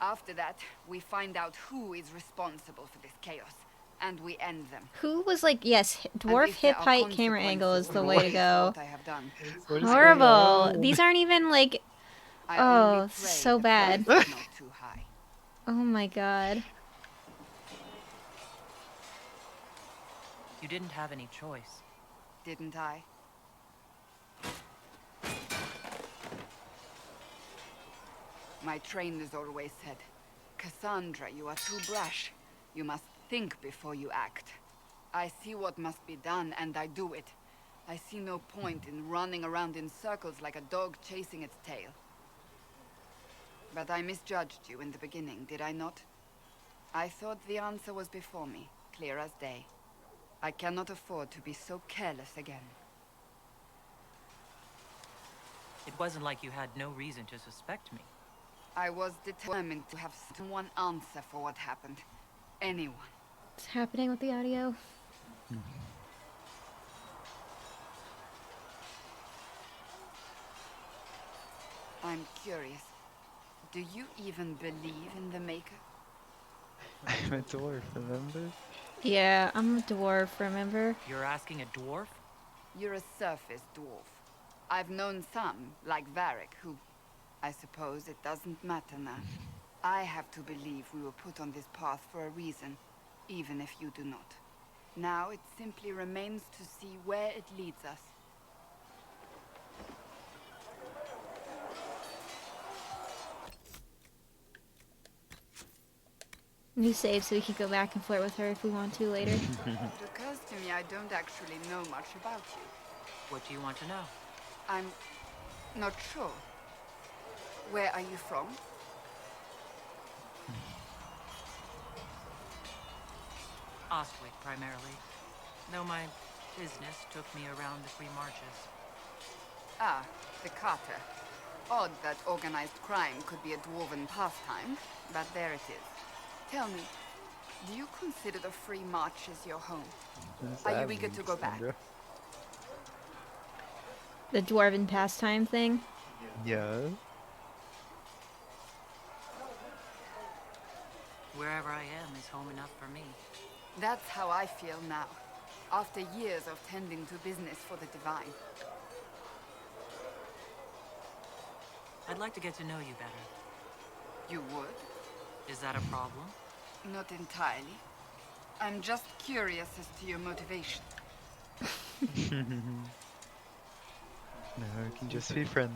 Speaker 6: After that, we find out who is responsible for this chaos, and we end them.
Speaker 1: Who was like, yes,
Speaker 6: And
Speaker 1: dwarf
Speaker 6: if there
Speaker 1: hip
Speaker 6: are
Speaker 1: height camera angle is the way to
Speaker 6: consequences
Speaker 1: go.
Speaker 6: for what I have done,
Speaker 2: What is
Speaker 1: Horrible.
Speaker 2: going on?
Speaker 1: These aren't even like,
Speaker 6: I
Speaker 1: oh,
Speaker 6: only pray
Speaker 1: so
Speaker 6: the
Speaker 1: bad.
Speaker 6: price is not too high.
Speaker 1: Oh my god.
Speaker 4: You didn't have any choice.
Speaker 6: Didn't I? My trainers always said, Cassandra, you are too brash. You must think before you act. I see what must be done, and I do it. I see no point in running around in circles like a dog chasing its tail. But I misjudged you in the beginning, did I not? I thought the answer was before me, clear as day. I cannot afford to be so careless again.
Speaker 4: It wasn't like you had no reason to suspect me.
Speaker 6: I was determined to have someone answer for what happened. Anyone.
Speaker 1: What's happening with the audio?
Speaker 6: I'm curious. Do you even believe in the Maker?
Speaker 2: I'm a dwarf, remember?
Speaker 1: Yeah, I'm a dwarf, remember?
Speaker 4: You're asking a dwarf?
Speaker 6: You're a surface dwarf. I've known some, like Varric, who... I suppose it doesn't matter now. I have to believe we were put on this path for a reason, even if you do not. Now it simply remains to see where it leads us.
Speaker 1: New save so we can go back and flirt with her if we want to later.
Speaker 6: It occurs to me I don't actually know much about you.
Speaker 4: What do you want to know?
Speaker 6: I'm not sure. Where are you from?
Speaker 4: Ostwick, primarily. Though my business took me around the Three Marches.
Speaker 6: Ah, the Carter. Odd that organized crime could be a dwarven pastime, but there it is. Tell me, do you consider the Free Marches your home? Are you eager to go back?
Speaker 1: The dwarven pastime thing?
Speaker 2: Yeah.
Speaker 4: Wherever I am is home enough for me.
Speaker 6: That's how I feel now, after years of tending to business for the Divine.
Speaker 4: I'd like to get to know you better.
Speaker 6: You would?
Speaker 4: Is that a problem?
Speaker 6: Not entirely. I'm just curious as to your motivation.
Speaker 2: No, we can just be friendly.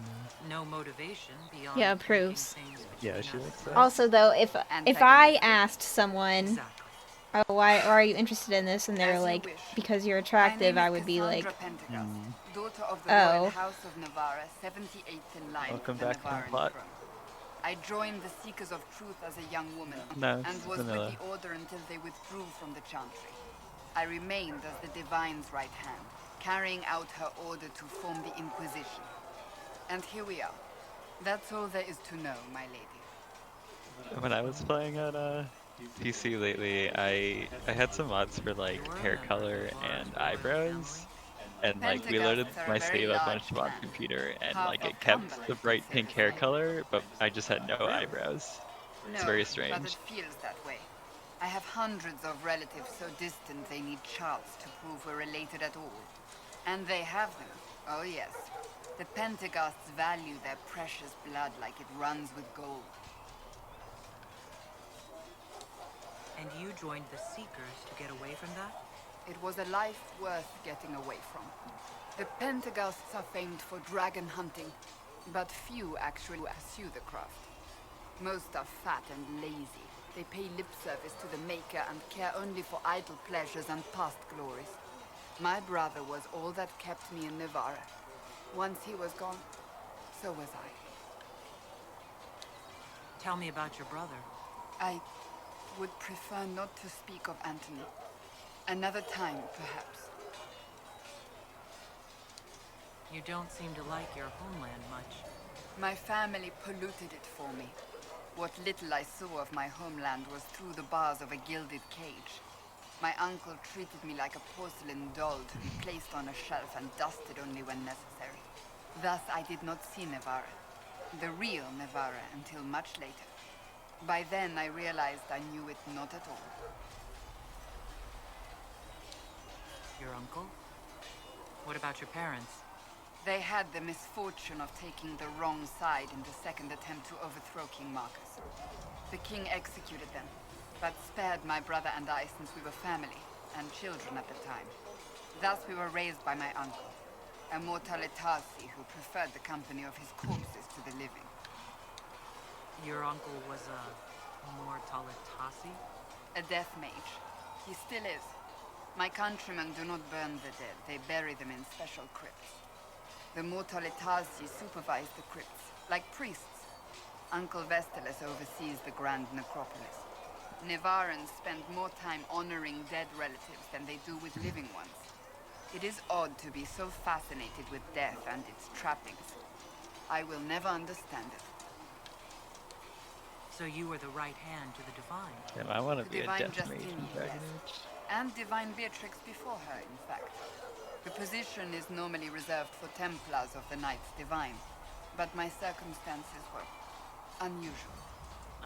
Speaker 4: No motivation beyond...
Speaker 1: Yeah, proofs.
Speaker 2: Yeah, she likes that.
Speaker 1: Also, though, if I asked someone, oh, why are you interested in this, and they're like, because you're attractive, I would be like,
Speaker 6: Daughter of the
Speaker 1: oh.
Speaker 6: Royal House of Navarra, 78th in line
Speaker 2: Welcome
Speaker 6: for the
Speaker 2: back to the
Speaker 6: Navaran
Speaker 2: plot.
Speaker 6: throne. I joined the Seekers of Truth as a young woman,
Speaker 2: No,
Speaker 6: and
Speaker 2: it's
Speaker 6: was
Speaker 2: vanilla.
Speaker 6: with the Order until they withdrew from the Chantry. I remained as the Divine's right hand, carrying out her order to form the Inquisition. And here we are. That's all there is to know, my lady.
Speaker 2: When I was playing on PC lately, I had some mods for like hair color and eyebrows, and like we loaded my save up onto my computer, and like it kept the bright pink hair color, but I just had no eyebrows. It's very
Speaker 6: But
Speaker 2: strange.
Speaker 6: it feels that way. I have hundreds of relatives so distant they need charts to prove we're related at all. And they have them. Oh yes. The Pentaghasts value their precious blood like it runs with gold.
Speaker 4: And you joined the Seekers to get away from that?
Speaker 6: It was a life worth getting away from. The Pentaghasts are famed for dragon hunting, but few actually pursue the craft. Most are fat and lazy. They pay lip service to the Maker and care only for idle pleasures and past glories. My brother was all that kept me in Navarra. Once he was gone, so was I.
Speaker 4: Tell me about your brother.
Speaker 6: I would prefer not to speak of Anthony. Another time, perhaps.
Speaker 4: You don't seem to like your homeland much.
Speaker 6: My family polluted it for me. What little I saw of my homeland was through the bars of a gilded cage. My uncle treated me like a porcelain doll to be placed on a shelf and dusted only when necessary. Thus I did not see Navarra, the real Navarra, until much later. By then I realized I knew it not at all.
Speaker 4: Your uncle? What about your parents?
Speaker 6: They had the misfortune of taking the wrong side in the second attempt to overthrow King Marcus. The king executed them, but spared my brother and I since we were family, and children at the time. Thus we were raised by my uncle, a mortale Tarsi who preferred the company of his corpses to the living.
Speaker 4: Your uncle was a Mortalitasi?
Speaker 6: A death mage. He still is. My countrymen do not burn the dead, they bury them in special crypts. The Mortalitasi supervise the crypts, like priests. Uncle Vestalis oversees the grand necropolis. Nevarans spend more time honoring dead relatives than they do with living ones. It is odd to be so fascinated with death and its trappings. I will never understand it.
Speaker 4: So you were the right hand to the Divine?
Speaker 2: Yeah, I want to be a
Speaker 6: Divine
Speaker 2: death mage in
Speaker 6: Justinian,
Speaker 2: Dragon
Speaker 6: yes.
Speaker 2: Age.
Speaker 6: And Divine Beatrix before her, in fact. The position is normally reserved for Templars of the Knights Divine, but my circumstances were unusual.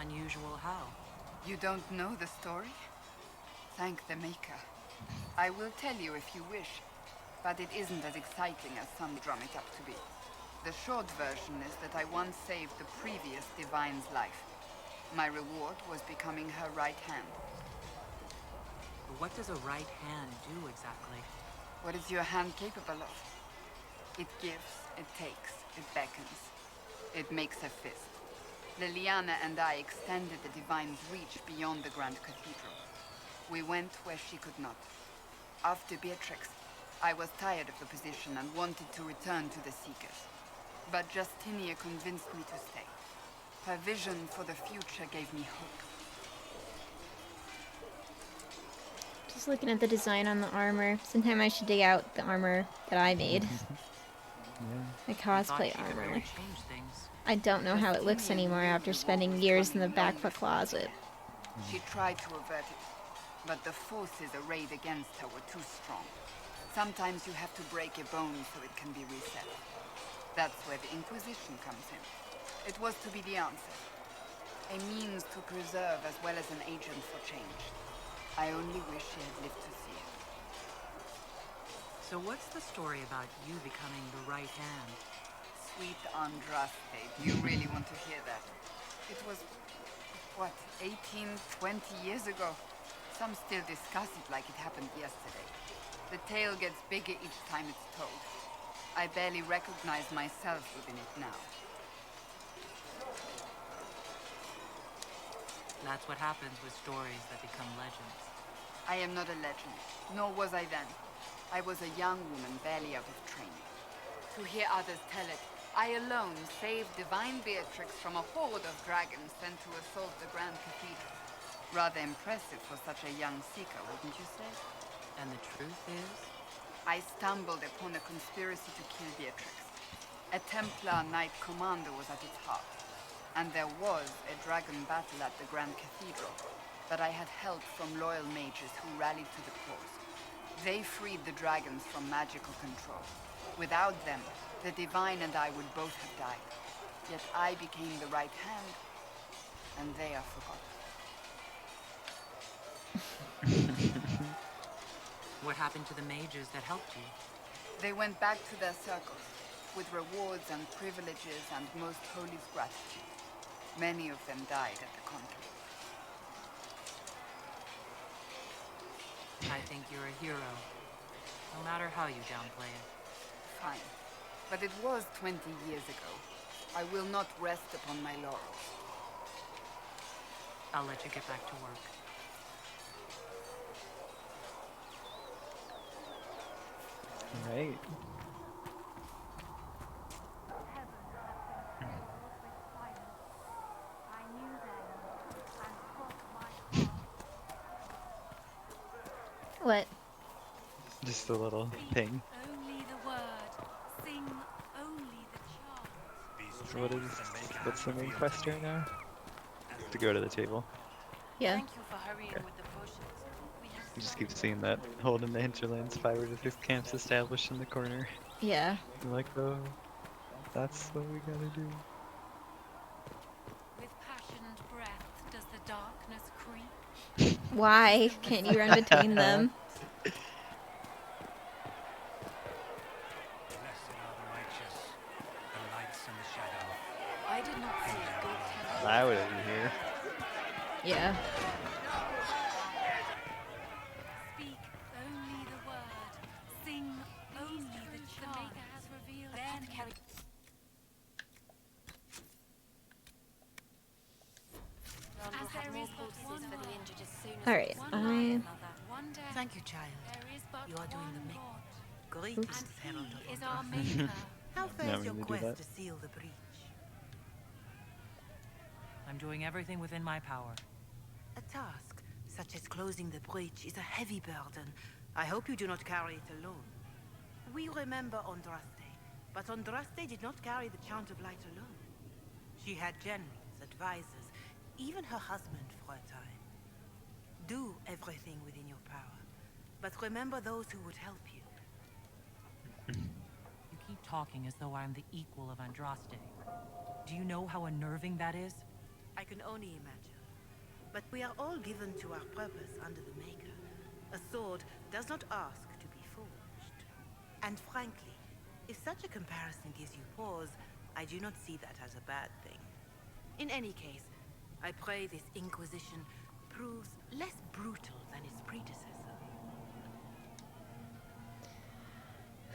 Speaker 4: Unusual how?
Speaker 6: You don't know the story? Thank the Maker. I will tell you if you wish, but it isn't as exciting as some drum it up to be. The short version is that I once saved the previous Divine's life. My reward was becoming her right hand.
Speaker 4: But what does a right hand do exactly?
Speaker 6: What is your hand capable of? It gives, it takes, it beckons. It makes a fist. Liliana and I extended the Divine's reach beyond the Grand Cathedral. We went where she could not. After Beatrix, I was tired of the position and wanted to return to the Seekers. But Justinia convinced me to stay. Her vision for the future gave me hope.
Speaker 1: Just looking at the design on the armor. Sometime I should dig out the armor that I made. The cosplay armor. I don't know how it looks anymore after spending years in the back of a closet.
Speaker 6: She tried to avert it, but the forces arrayed against her were too strong. Sometimes you have to break a bone so it can be reset. That's where the Inquisition comes in. It was to be the answer. A means to preserve as well as an agent for change. I only wish she had lived to see it.
Speaker 4: So what's the story about you becoming the right hand?
Speaker 6: Sweet Andraste, do you really want to hear that? It was, what, 18, 20 years ago? Some still discuss it like it happened yesterday. The tale gets bigger each time it's told. I barely recognize myself within it now.
Speaker 4: That's what happens with stories that become legends.
Speaker 6: I am not a legend, nor was I then. I was a young woman barely out of training. To hear others tell it, I alone saved Divine Beatrix from a horde of dragons sent to assault the Grand Cathedral. Rather impressive for such a young seeker, wouldn't you say?
Speaker 4: And the truth is?
Speaker 6: I stumbled upon a conspiracy to kill Beatrix. A Templar Knight Commander was at its heart. And there was a dragon battle at the Grand Cathedral that I had help from loyal mages who rallied to the cause. They freed the dragons from magical control. Without them, the Divine and I would both have died. Yet I became the right hand, and they are forgotten.
Speaker 4: What happened to the mages that helped you?
Speaker 6: They went back to their circles, with rewards and privileges and most holy gratitude. Many of them died at the conclave.
Speaker 4: I think you're a hero, no matter how you downplay it.
Speaker 6: Fine. But it was 20 years ago. I will not rest upon my laurels.
Speaker 4: I'll let you get back to work.
Speaker 2: Right.
Speaker 1: What?
Speaker 2: just a little thing.
Speaker 13: Only the word. Sing only the chant.
Speaker 2: So what's the main quest right now? To go to the table.
Speaker 1: Yeah.
Speaker 5: Thank you for hurrying
Speaker 2: Okay.
Speaker 5: with the potions. We have
Speaker 2: You just keep seeing that hold in the hinterlands 5 or 6 camps established in the corner.
Speaker 1: Yeah.
Speaker 2: You're like, oh, that's what we gotta do.
Speaker 13: With passionate breath does the darkness creep.
Speaker 1: Why can't you run between them?
Speaker 7: Blessed are the righteous, the lights in the shadow.
Speaker 5: I did not see good temple.
Speaker 2: I would be here.
Speaker 1: Yeah.
Speaker 13: Speak only the word. Sing only the chant. The Maker has revealed. Then carry.
Speaker 5: We'll have more poultices for the injured as soon as
Speaker 1: All right.
Speaker 5: Thank you, child.
Speaker 13: You are doing the making.
Speaker 5: Greetings,
Speaker 13: And
Speaker 5: Herald
Speaker 13: he
Speaker 5: of
Speaker 13: is our
Speaker 5: Andraste.
Speaker 13: maker.
Speaker 5: How
Speaker 2: Now
Speaker 5: fares
Speaker 2: we
Speaker 5: your
Speaker 2: need to do
Speaker 5: quest
Speaker 2: that.
Speaker 5: to seal the breach?
Speaker 4: I'm doing everything within my power.
Speaker 5: A task such as closing the breach is a heavy burden. I hope you do not carry it alone. We remember Andraste, but Andraste did not carry the Chant of Light alone. She had generals, advisors, even her husband for a time. Do everything within your power, but remember those who would help you.
Speaker 4: You keep talking as though I'm the equal of Andraste. Do you know how unnerving that is?
Speaker 5: I can only imagine. But we are all given to our purpose under the Maker. A sword does not ask to be forged. And frankly, if such a comparison gives you pause, I do not see that as a bad thing. In any case, I pray this Inquisition proves less brutal than its predecessor.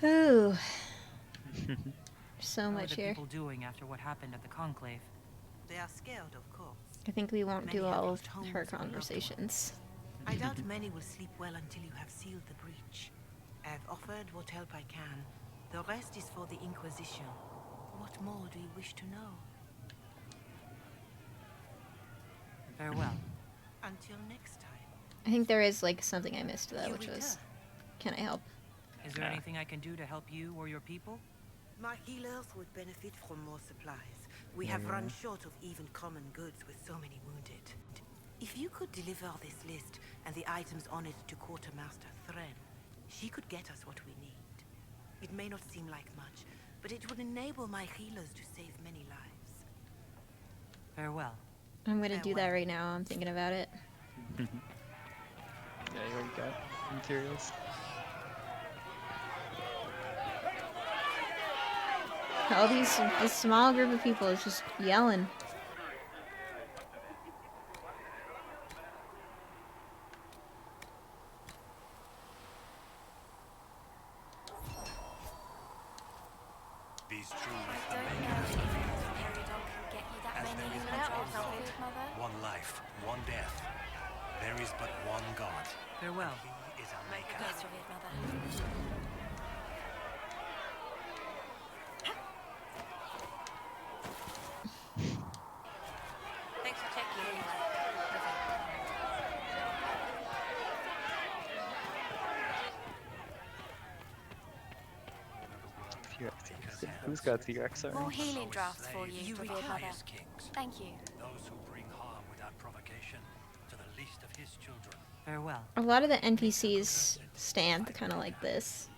Speaker 1: Ooh. So
Speaker 4: How are
Speaker 1: much
Speaker 4: the
Speaker 1: here.
Speaker 4: people doing after what happened at the conclave?
Speaker 5: They are scared, of course.
Speaker 1: I think we won't
Speaker 5: Many
Speaker 1: do
Speaker 5: have
Speaker 1: all of
Speaker 5: lost homes
Speaker 1: her
Speaker 5: and loved ones.
Speaker 1: conversations.
Speaker 5: I doubt many will sleep well until you have sealed the breach. I have offered what help I can. The rest is for the Inquisition. What more do you wish to know?
Speaker 4: Farewell.
Speaker 5: Until next time.
Speaker 1: I think there is like something I missed though,
Speaker 5: You
Speaker 1: which was,
Speaker 5: return.
Speaker 1: can I help?
Speaker 4: Is there anything I can do to help you or your people?
Speaker 5: My healers would benefit from more supplies. We have run short of even common goods with so many wounded. If you could deliver this list and the items on it to Quartermaster Thren, she could get us what we need. It may not seem like much, but it would enable my healers to save many lives.
Speaker 4: Farewell.
Speaker 1: I'm gonna do that right now. I'm thinking about it.
Speaker 2: Yeah, you already got materials.
Speaker 1: All this small group of people is just yelling.
Speaker 3: These truths
Speaker 13: I
Speaker 3: the
Speaker 13: don't
Speaker 3: Maker
Speaker 13: know
Speaker 3: has
Speaker 13: if
Speaker 3: revealed.
Speaker 13: Peridot can get you that
Speaker 3: As
Speaker 13: many
Speaker 3: there is
Speaker 13: in
Speaker 3: no
Speaker 13: that
Speaker 3: chance.
Speaker 13: outfit, Mother.
Speaker 3: One life, one death. There is but one God.
Speaker 4: Farewell.
Speaker 3: He is our Maker.
Speaker 13: Best of it, Mother. Thanks for checking anyway.
Speaker 2: Who's got T-Rex arms?
Speaker 13: More healing drafts for you,
Speaker 5: You
Speaker 13: revered
Speaker 5: return.
Speaker 13: Mother. Thank you.
Speaker 7: Those who bring harm without provocation to the least of his children.
Speaker 4: Farewell.
Speaker 1: A lot of the NPCs stand kind of like this.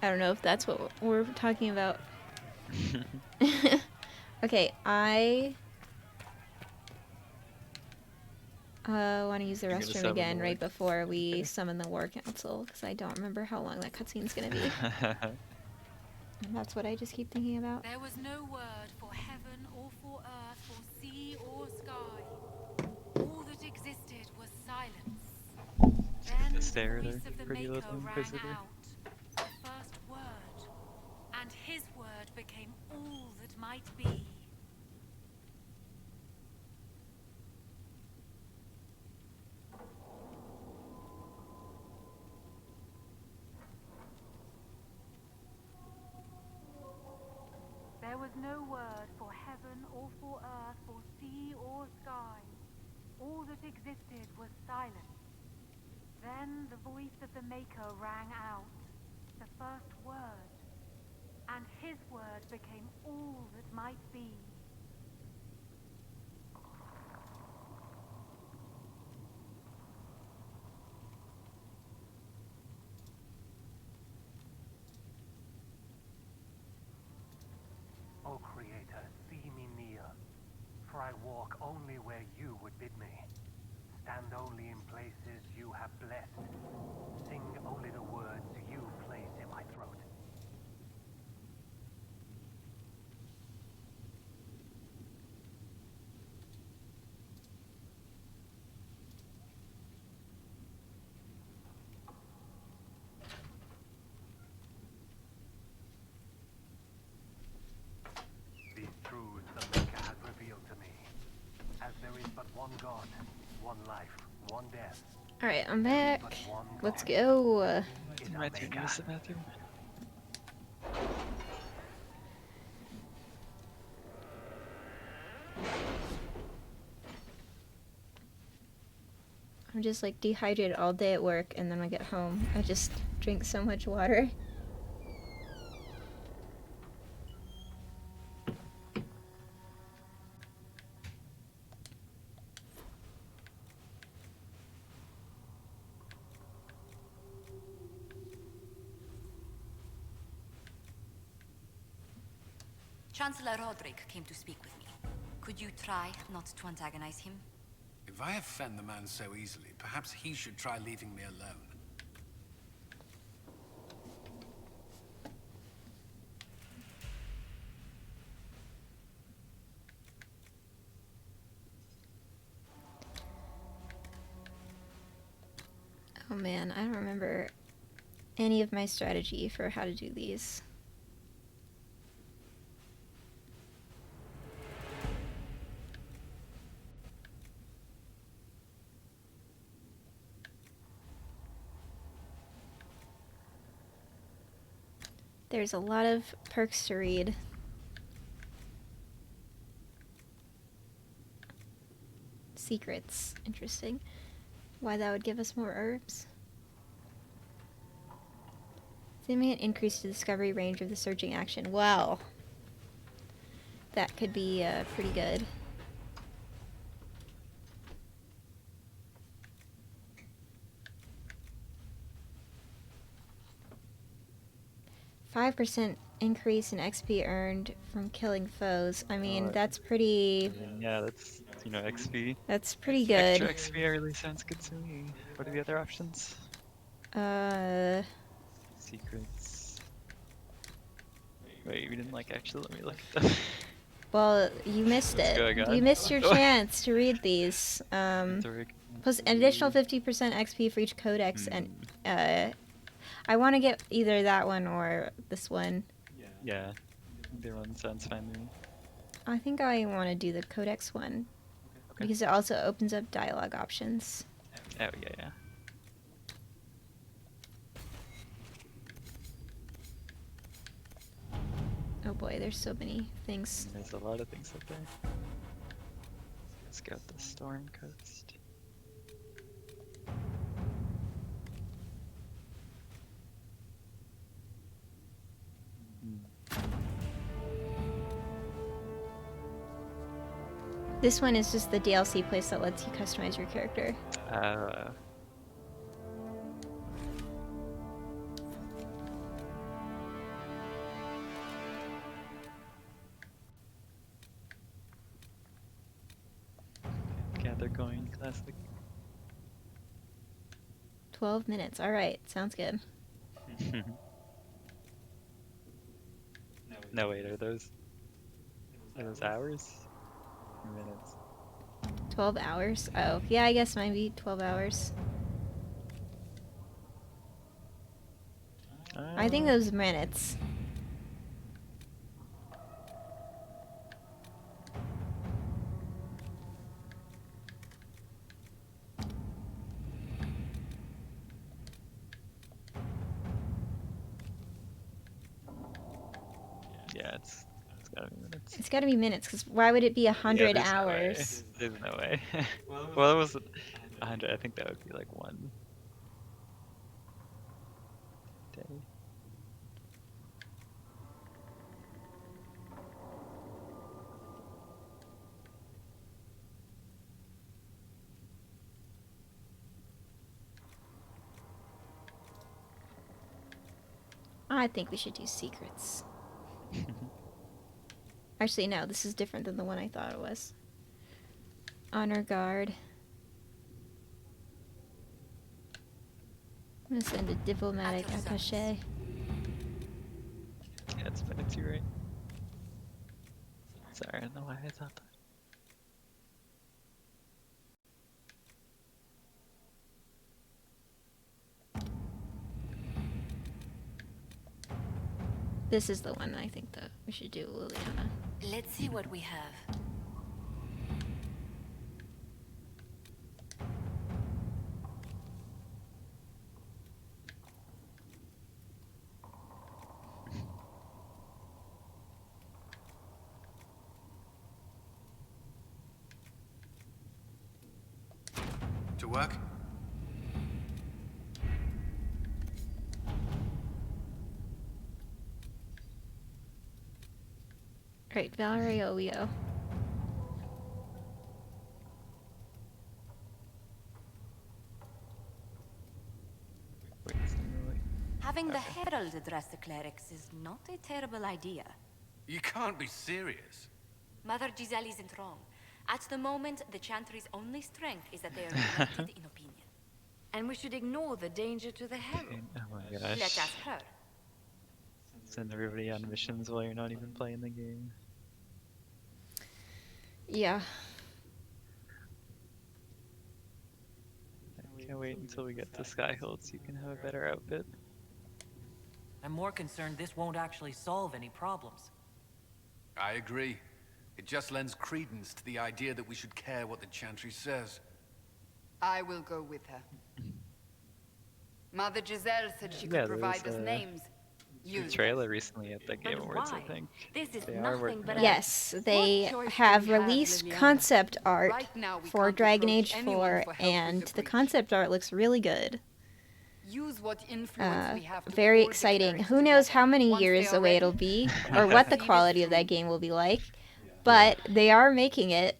Speaker 1: I don't know if that's what we're talking about. Okay, I want to use the
Speaker 2: You're gonna
Speaker 1: restroom
Speaker 2: summon
Speaker 1: again
Speaker 2: the
Speaker 1: right
Speaker 2: War-
Speaker 1: before we summon the War Council, because I don't remember how long that cutscene's gonna be. And that's what I just keep thinking about.
Speaker 13: There was no word for heaven or for earth, for sea or sky. All that existed was silence. Then the
Speaker 2: Stare at
Speaker 13: voice
Speaker 2: her
Speaker 13: of the
Speaker 2: pretty
Speaker 13: Maker
Speaker 2: little
Speaker 13: rang
Speaker 2: inquisitor.
Speaker 13: out. The first word. And his word became all that might be. There was no word for heaven or for earth, for sea or sky. All that existed was silence. Then
Speaker 15: Then the voice of the Maker rang out, the first word, and his word became all that might be.
Speaker 16: O Creator, see me near, for I walk only where you would bid me. Stand only in places you have blessed. Sing only the words you place in my throat. These truths the Maker has revealed to me. As there is but one God, one life, one death.
Speaker 1: Alright, I'm back. Let's go.
Speaker 2: My turn to use the bathroom.
Speaker 1: I'm just like dehydrated all day at work, and then when I get home, I just drink so much water.
Speaker 17: Chancellor Roderick came to speak with me. Could you try not to antagonize him?
Speaker 3: If I offend the man so easily, perhaps he should try leaving me alone.
Speaker 1: Oh man, I don't remember any of my strategy for how to do these. There's a lot of perks to read. Secrets. Interesting. Why that would give us more herbs. Significant increase to the discovery range of the searching action. Wow. That could be pretty good. %5 increase in XP earned from killing foes. I mean, that's pretty...
Speaker 2: Yeah, that's, you know, XP.
Speaker 1: That's pretty good.
Speaker 2: Extra XP really sounds good to me. What are the other options? Secrets. Wait, we didn't like actually let me look at them.
Speaker 1: Well, you missed
Speaker 2: What's
Speaker 1: it.
Speaker 2: going on?
Speaker 1: You missed your chance to read these. Plus an additional 50% XP for each codex, and I want to get either that one or this one.
Speaker 2: Yeah, either one sounds fine to me.
Speaker 1: I think I want to do the codex one because it also opens up dialogue options.
Speaker 2: Oh yeah.
Speaker 1: Oh boy, there's so many things.
Speaker 2: There's a lot of things up there. Let's go with the Storm Coast.
Speaker 1: This one is just the DLC place that lets you customize your character.
Speaker 2: Gather going, classic.
Speaker 1: 12 minutes. Alright, sounds good.
Speaker 2: No, wait, are those hours? Or minutes?
Speaker 1: 12 hours? Oh, yeah, I guess maybe 12 hours. I think those minutes.
Speaker 2: Yeah, it's gotta be minutes.
Speaker 1: It's gotta be minutes, because why would it be 100
Speaker 2: Yeah,
Speaker 1: hours?
Speaker 2: There's no way. Well, it was 100. I think that would be like one.
Speaker 1: I think we should do secrets. Actually, no, this is different than the one I thought it was. Honor guard. I'm gonna send a diplomatic attaché.
Speaker 2: Yeah, it's been a 2, right? Sorry, I don't know why I thought that.
Speaker 1: This is the one I think that we should do, Liliana.
Speaker 9: Let's see what we have.
Speaker 3: To work?
Speaker 1: Right, Valerio.
Speaker 17: Having the herald address the clerics is not a terrible idea.
Speaker 7: You can't be serious.
Speaker 17: Mother Giselle isn't wrong. At the moment, the Chantry's only strength is that they are united in opinion. And we should ignore the danger to the herald.
Speaker 2: Oh my gosh.
Speaker 17: Let's ask her.
Speaker 2: Send everybody on missions while you're not even playing the game.
Speaker 1: Yeah.
Speaker 2: I can't wait until we get to Skyhill so you can have a better outfit.
Speaker 4: I'm more concerned this won't actually solve any problems.
Speaker 3: I agree. It just lends credence to the idea that we should care what the Chantry says.
Speaker 6: I will go with her. Mother Giselle said she could provide us names.
Speaker 2: A trailer recently at the Game Awards, I think.
Speaker 17: This is
Speaker 2: They are
Speaker 17: nothing
Speaker 2: working
Speaker 17: but
Speaker 2: on
Speaker 17: a...
Speaker 2: it.
Speaker 1: Yes, they have released concept art for Dragon Age 4, and the concept art looks really good.
Speaker 6: Use what influence we have to
Speaker 1: Very
Speaker 6: hold the
Speaker 1: exciting.
Speaker 6: clerics
Speaker 1: Who knows
Speaker 6: together.
Speaker 1: how many
Speaker 6: Once
Speaker 1: years
Speaker 6: they are
Speaker 1: away
Speaker 6: ready,
Speaker 1: it'll be, or what the quality of that game will be like, but they are making it.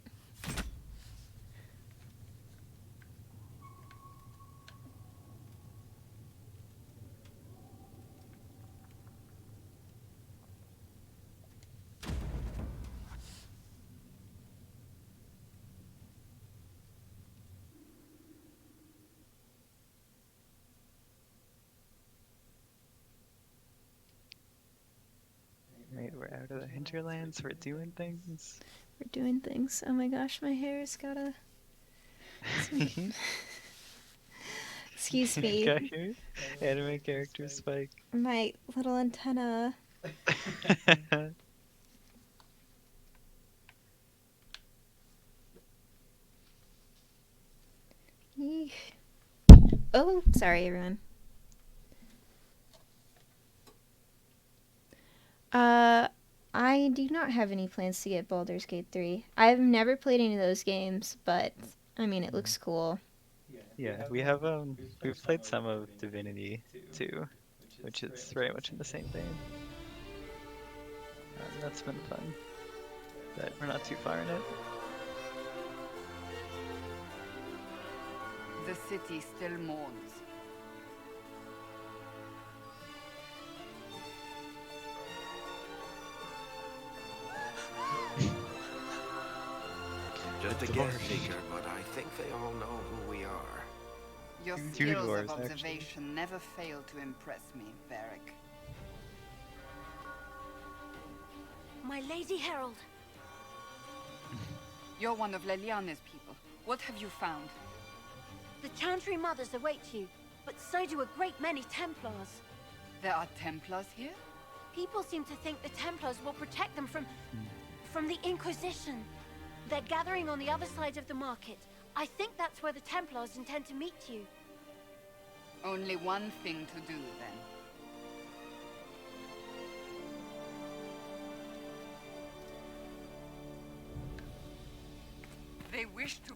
Speaker 2: Right, we're out of the hinterlands, we're doing things.
Speaker 1: We're doing things. Oh my gosh, my hair's got a... Excuse me.
Speaker 2: Got your anime character Spike.
Speaker 1: My little antenna. Eek. Oh, sorry everyone. I do not have any plans to get Baldur's Gate 3. I've never played any of those games, but I mean it looks cool.
Speaker 2: Yeah, we've played some of Divinity 2, which is very much in the same vein. That's been fun, but we're not too far in it.
Speaker 6: The city still mourns.
Speaker 8: Just a guess, Seeker, but I think they all know who we are.
Speaker 6: Your
Speaker 2: Two
Speaker 6: skills
Speaker 2: dwarves,
Speaker 6: of
Speaker 2: actually.
Speaker 6: observation never fail to impress me, Varric.
Speaker 13: My Lady Herald.
Speaker 6: You're one of Leliane's people. What have you found?
Speaker 13: The Chantry mothers await you, but so do a great many Templars.
Speaker 6: There are Templars here?
Speaker 13: People seem to think the Templars will protect them from the Inquisition. They're gathering on the other side of the market. I think that's where the Templars intend to meet you.
Speaker 6: Only one thing to do, then. They wish to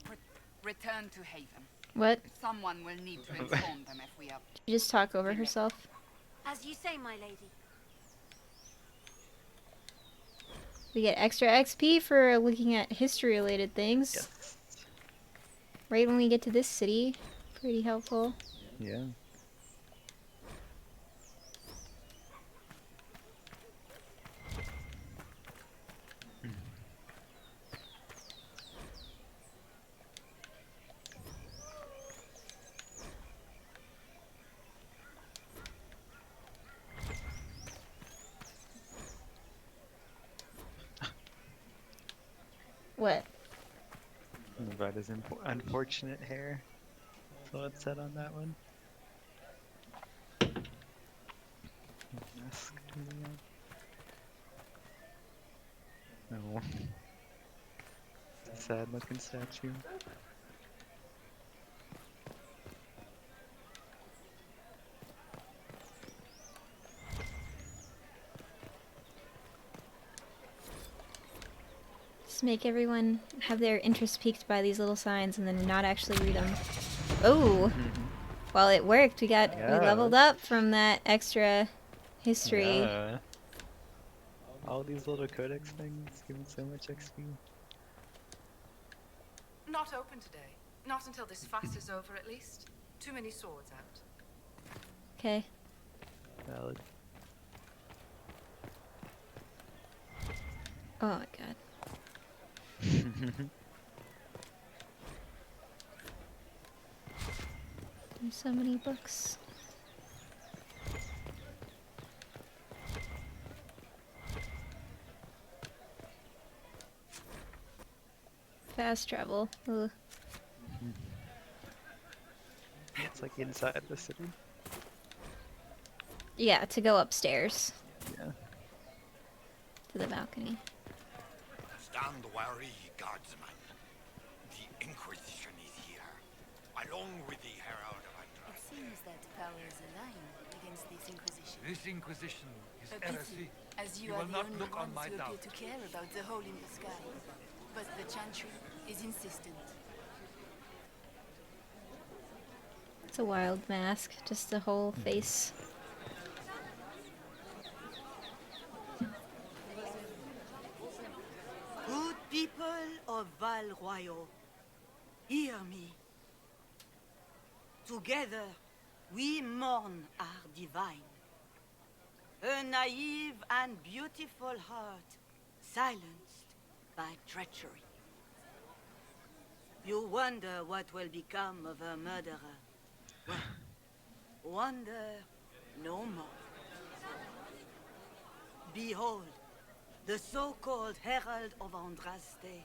Speaker 6: return to Haven.
Speaker 1: What?
Speaker 6: Someone will need to inform them if we are...
Speaker 1: Did you just talk over herself?
Speaker 13: As you say, my lady.
Speaker 1: We get extra XP for looking at history-related things.
Speaker 2: Yes.
Speaker 1: Right when we get to this city. Pretty helpful.
Speaker 2: Yeah.
Speaker 1: What?
Speaker 2: About his unfortunate hair. That's what it said on that one. Mask. No. It's a sad looking statue.
Speaker 1: Just make everyone have their interest piqued by these little signs and then not actually read them. Oh! Well, it worked. We leveled up from that extra history.
Speaker 2: Yeah. All these little codex things give me so much XP.
Speaker 6: Not open today. Not until this fast is over, at least. Too many swords out.
Speaker 1: Okay.
Speaker 2: Valid.
Speaker 1: Oh my god. There's so many books. Fast travel. Ugh.
Speaker 2: It's like inside the city.
Speaker 1: Yeah, to go upstairs.
Speaker 2: Yeah.
Speaker 1: To the balcony.
Speaker 3: Stand wary, guardsman. The Inquisition is here, along with the Herald of
Speaker 17: It seems that powers align against this Inquisition.
Speaker 11: This Inquisition is
Speaker 17: A
Speaker 11: heresy.
Speaker 17: pity, as you,
Speaker 11: You
Speaker 17: are
Speaker 11: will
Speaker 17: the
Speaker 11: not
Speaker 17: only
Speaker 11: look on
Speaker 17: ones
Speaker 11: my
Speaker 17: who appear
Speaker 11: doubt.
Speaker 17: to care about the hole in the sky. But the Chantry is insistent.
Speaker 1: It's a wild mask. Just the whole face.
Speaker 5: Good people of Val Royal, hear me. Together, we mourn our divine. A naive and beautiful heart, silenced by treachery. You wonder what will become of a murderer. Well, wonder no more. Behold, the so-called Herald of Andraste,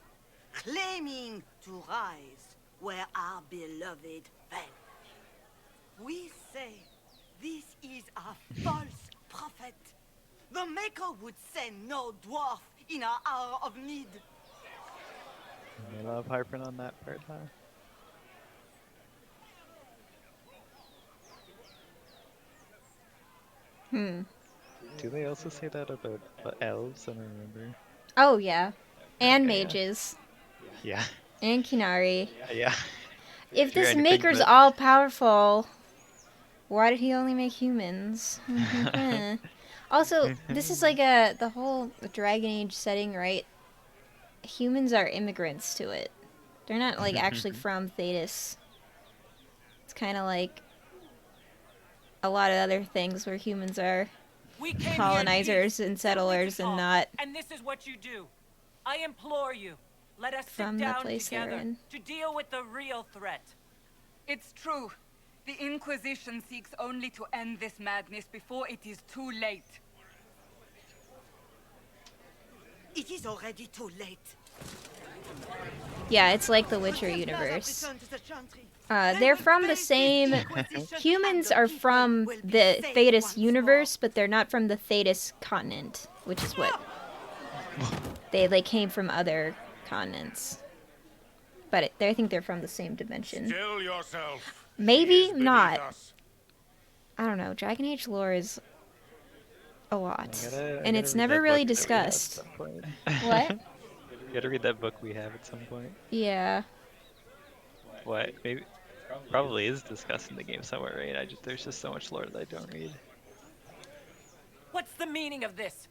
Speaker 5: claiming to rise where our beloved fell. We say this is a false prophet. The Maker would send no dwarf in our hour of need.
Speaker 2: I love harping on that part, huh? Do they also say that about elves? I don't remember.
Speaker 1: Oh, yeah. And
Speaker 2: Okay, yeah.
Speaker 1: mages.
Speaker 2: Yeah.
Speaker 1: And Kinari.
Speaker 2: Yeah.
Speaker 1: If this
Speaker 2: anything
Speaker 1: maker's
Speaker 2: but-
Speaker 1: all powerful, why did he only make humans? Also, this is like the whole Dragon Age setting, right? Humans are immigrants to it. They're not like actually from Thetis. It's kind of like a lot of other things where humans are
Speaker 4: We came
Speaker 1: colonizers
Speaker 4: here
Speaker 1: and settlers and not
Speaker 4: and this is what you do. I implore you, let us
Speaker 1: from
Speaker 4: sit
Speaker 1: the
Speaker 4: down
Speaker 1: place they're
Speaker 4: together
Speaker 1: in.
Speaker 4: to deal with the real threat.
Speaker 6: It's true. The Inquisition seeks only to end this madness before it is too late.
Speaker 5: It is already too late.
Speaker 1: Yeah, it's like the Witcher universe. They're from the same... Humans are from the Thetis universe, but they're not from the Thetis continent, which is what... They came from other continents. But I think they're from the same dimension.
Speaker 3: Still yourself.
Speaker 1: Maybe not. I don't know. Dragon Age lore is a lot. And it's never really discussed. What?
Speaker 2: You gotta read that book we have at some point.
Speaker 1: Yeah.
Speaker 2: What? Maybe. Probably is discussed in the game somewhere, right? There's just so much lore that I don't read.
Speaker 4: What's the meaning of this?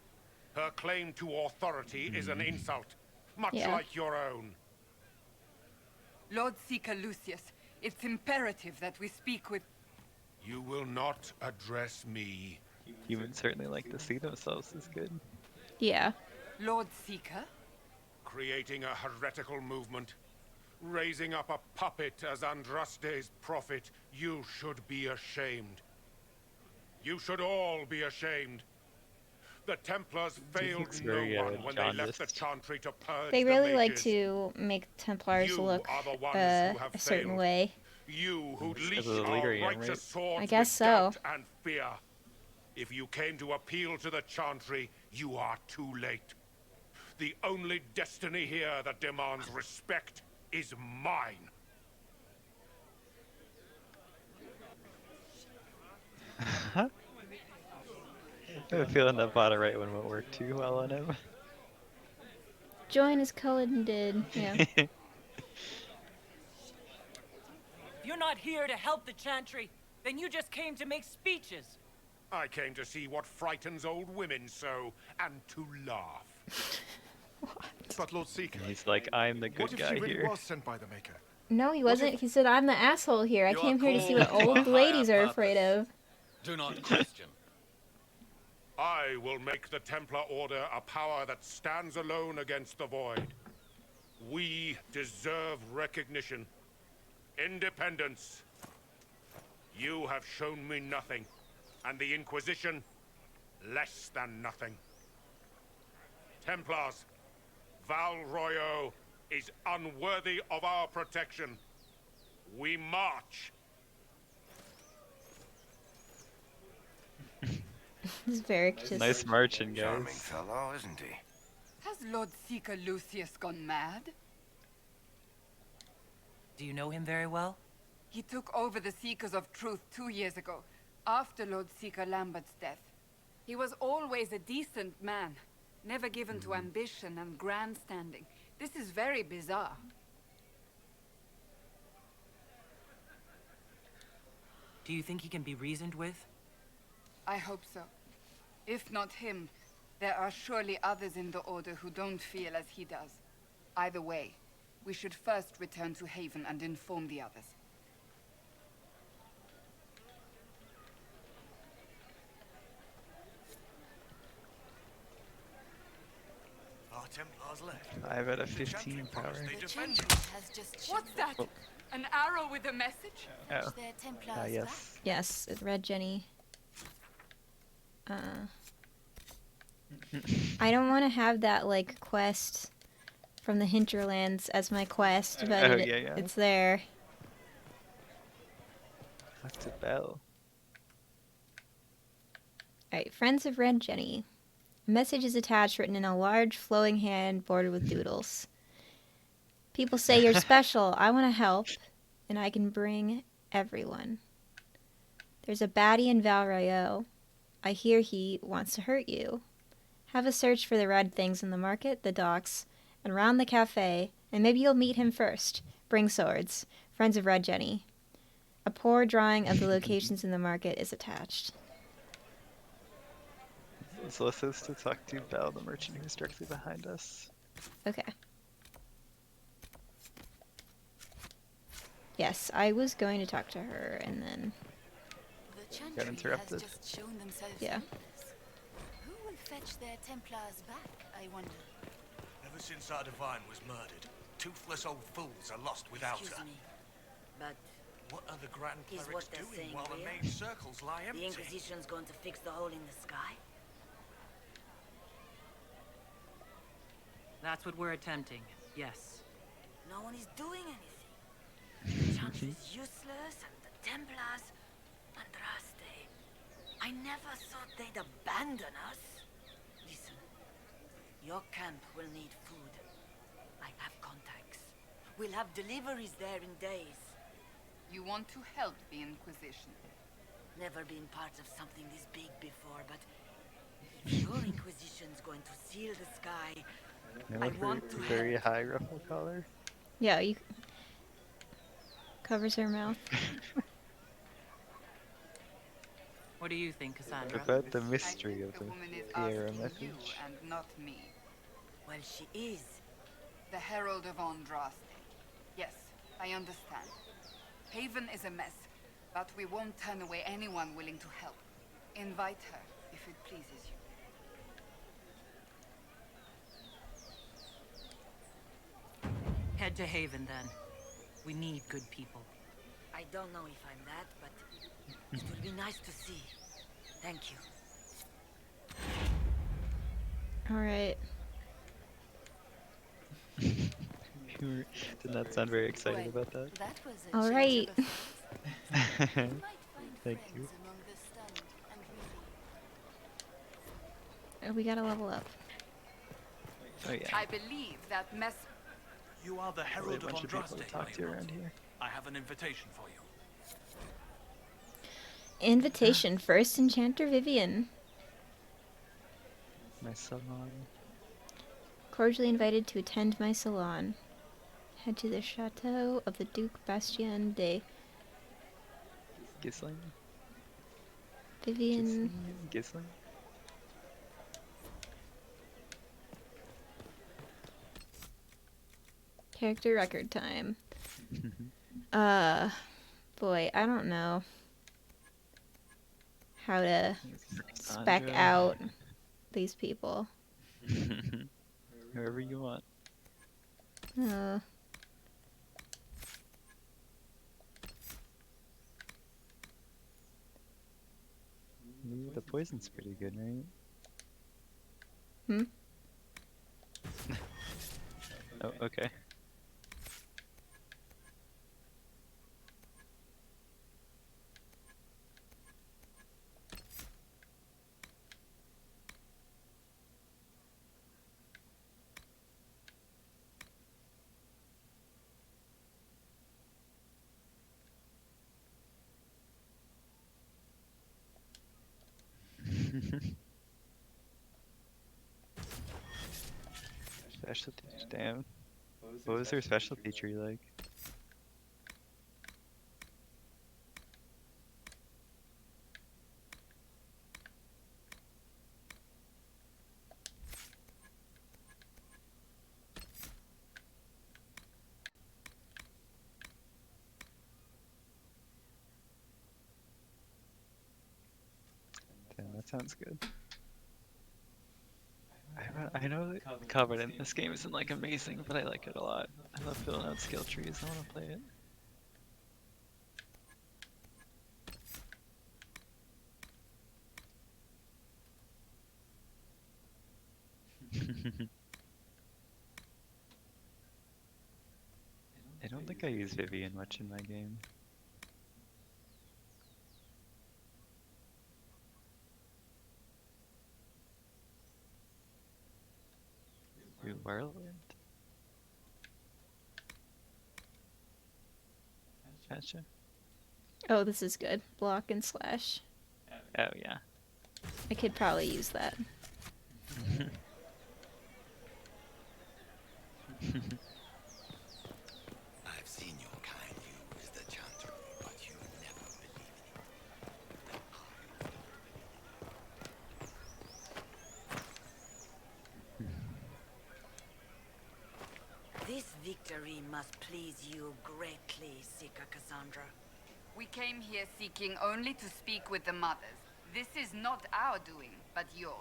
Speaker 3: Her claim to authority is an insult, much
Speaker 1: Yeah.
Speaker 3: like your own.
Speaker 6: Lord Seeker Lucius, it's imperative that we speak with...
Speaker 3: You will not address me.
Speaker 2: Humans certainly like to see themselves as good.
Speaker 1: Yeah.
Speaker 6: Lord Seeker?
Speaker 3: Creating a heretical movement. Raising up a puppet as Andraste's prophet. You should be ashamed. You should all be ashamed. The Templars failed
Speaker 2: looks
Speaker 3: no
Speaker 2: very,
Speaker 3: one when they left the
Speaker 2: jaundiced.
Speaker 3: Chantry to purge
Speaker 1: They
Speaker 3: the
Speaker 1: really like
Speaker 3: mages.
Speaker 1: to make Templars
Speaker 3: You
Speaker 1: look
Speaker 3: are the ones
Speaker 1: a
Speaker 3: who have
Speaker 1: certain
Speaker 3: failed.
Speaker 1: way.
Speaker 3: You who
Speaker 2: It's 'cause
Speaker 3: leash
Speaker 2: of the
Speaker 3: our
Speaker 2: leader again,
Speaker 3: righteous
Speaker 2: right?
Speaker 3: swords
Speaker 1: I guess
Speaker 3: with
Speaker 1: so.
Speaker 3: doubt and fear. If you came to appeal to the Chantry, you are too late. The only destiny here that demands respect is mine.
Speaker 2: I have a feeling that bottom right one won't work too well on him.
Speaker 1: Join as Cullen did. Yeah.
Speaker 18: If you're not here to help the Chantry, then you just came to make speeches.
Speaker 3: I came to see what frightens old women so, and to laugh.
Speaker 19: But Lord Seeker,
Speaker 2: He's like, I'm the
Speaker 19: what
Speaker 2: good
Speaker 19: if
Speaker 2: guy
Speaker 19: she really
Speaker 2: here.
Speaker 19: was sent by the Maker?
Speaker 1: No, he
Speaker 19: What
Speaker 1: wasn't.
Speaker 19: if-
Speaker 1: He said, I'm the asshole here. I
Speaker 12: You
Speaker 1: came
Speaker 12: are
Speaker 1: here to see what
Speaker 12: called to a
Speaker 1: old ladies
Speaker 12: higher
Speaker 1: are afraid of.
Speaker 12: Do not question.
Speaker 3: I will make the Templar Order a power that stands alone against the Void. We deserve recognition. Independence. You have shown me nothing, and the Inquisition, less than nothing. Templars, Val Royo is unworthy of our protection. We march.
Speaker 1: This Varric just...
Speaker 2: Nice marching,
Speaker 8: Charming
Speaker 2: guys.
Speaker 8: fellow, isn't he?
Speaker 6: Has Lord Seeker Lucius gone mad?
Speaker 18: Do you know him very well?
Speaker 6: He took over the Seekers of Truth 2 years ago, after Lord Seeker Lambert's death. He was always a decent man, never given to ambition and grandstanding. This is very bizarre.
Speaker 18: Do you think he can be reasoned with?
Speaker 6: I hope so. If not him, there are surely others in the Order who don't feel as he does. Either way, we should first return to Haven and inform the others.
Speaker 12: Our Templars left.
Speaker 2: 5 out of 15 power.
Speaker 6: What's that? An arrow with a message?
Speaker 2: Oh. Yes.
Speaker 1: Yes, it read Jenny. I don't want to have that, like, quest from the Hinterlands as my quest, but
Speaker 2: Oh, yeah.
Speaker 1: it's there.
Speaker 2: What's a bell?
Speaker 1: Alright, Friends of Red Jenny. A message is attached, written in a large, flowing hand bordered with doodles. People say you're special. I want to help, and I can bring everyone. There's a baddie in Valrayo. I hear he wants to hurt you. Have a search for the red things in the market, the docks, and round the cafe, and maybe you'll meet him first. Bring swords. Friends of Red Jenny. A poor drawing of the locations in the market is attached.
Speaker 2: Celeste is to talk to Val, the merchant who's directly behind us.
Speaker 1: Okay. Yes, I was going to talk to her, and then...
Speaker 2: Got interrupted.
Speaker 1: Yeah.
Speaker 13: Who will fetch their Templars back, I wonder?
Speaker 12: Ever since our Divine was murdered, toothless old fools are lost without
Speaker 5: Excuse
Speaker 12: her.
Speaker 5: me, but
Speaker 12: What are the Grand
Speaker 5: is
Speaker 12: Clerics
Speaker 5: what they're
Speaker 12: doing
Speaker 5: saying
Speaker 12: while the
Speaker 5: real?
Speaker 12: mage circles lie empty?
Speaker 5: The Inquisition's going to fix the hole in the sky?
Speaker 18: That's what we're attempting, yes.
Speaker 5: No one is doing anything. The Chantry is useless, and the Templars... Andraste. I never thought they'd abandon us. Listen, your camp will need food. I have contacts. We'll have deliveries there in days.
Speaker 6: You want to help the Inquisition?
Speaker 5: Never been part of something this big before, but if your Inquisition's going to seal the sky,
Speaker 2: No,
Speaker 5: I
Speaker 2: her
Speaker 5: want to
Speaker 2: very
Speaker 5: help.
Speaker 2: high ruffle collar.
Speaker 1: Yeah, you... Covers her mouth.
Speaker 18: What do you think, Cassandra?
Speaker 2: About the mystery of the
Speaker 6: woman is
Speaker 2: Sierra
Speaker 6: asking you
Speaker 2: message.
Speaker 6: and not me.
Speaker 5: Well, she is.
Speaker 6: The Herald of Andraste. Yes, I understand. Haven is a mess, but we won't turn away anyone willing to help. Invite her, if it pleases you.
Speaker 18: Head to Haven, then. We need good people.
Speaker 5: I don't know if I'm that, but it will be nice to see. Thank you.
Speaker 1: Alright.
Speaker 2: You did not sound very excited about that.
Speaker 9: That was a
Speaker 1: Alright.
Speaker 9: change of affairs. You might find
Speaker 2: Thank
Speaker 9: friends
Speaker 2: you.
Speaker 9: among the stunned and weary.
Speaker 1: Oh, we gotta level up.
Speaker 2: Oh yeah.
Speaker 6: I believe that mess.
Speaker 12: You are the
Speaker 2: Probably a
Speaker 12: Herald of
Speaker 2: bunch of people to
Speaker 12: Andraste,
Speaker 2: talk
Speaker 12: are
Speaker 2: to
Speaker 12: you not?
Speaker 2: around here.
Speaker 12: I have an invitation for you.
Speaker 1: Invitation, first Enchanter Vivian.
Speaker 2: My salon.
Speaker 1: Cordially invited to attend my salon. Head to the chateau of the Duke Bastien de
Speaker 2: Gisling.
Speaker 1: Vivian.
Speaker 2: Gisling.
Speaker 1: Character record time. Boy, I don't know how to spec
Speaker 2: Sandra.
Speaker 1: out these people.
Speaker 2: Whoever you want. Ooh, the poison's pretty good, right?
Speaker 1: Hmm?
Speaker 2: Oh, okay. Special teacher, damn. What was her specialty tree like? Damn, that sounds good. I know that Covenant in this game isn't like amazing, but I like it a lot. I love filling out skill trees. I want to play it. I don't think I use Vivian much in my game. Ooh, Whirlwind. Gotcha.
Speaker 1: Oh, this is good. Block and slash.
Speaker 2: Oh yeah.
Speaker 1: I could probably use that.
Speaker 8: I've seen your kind use the chantry, but you never believe
Speaker 5: This victory must please you greatly, Seeker Cassandra.
Speaker 6: We came here seeking only to speak with the mothers. This is not our doing, but yours.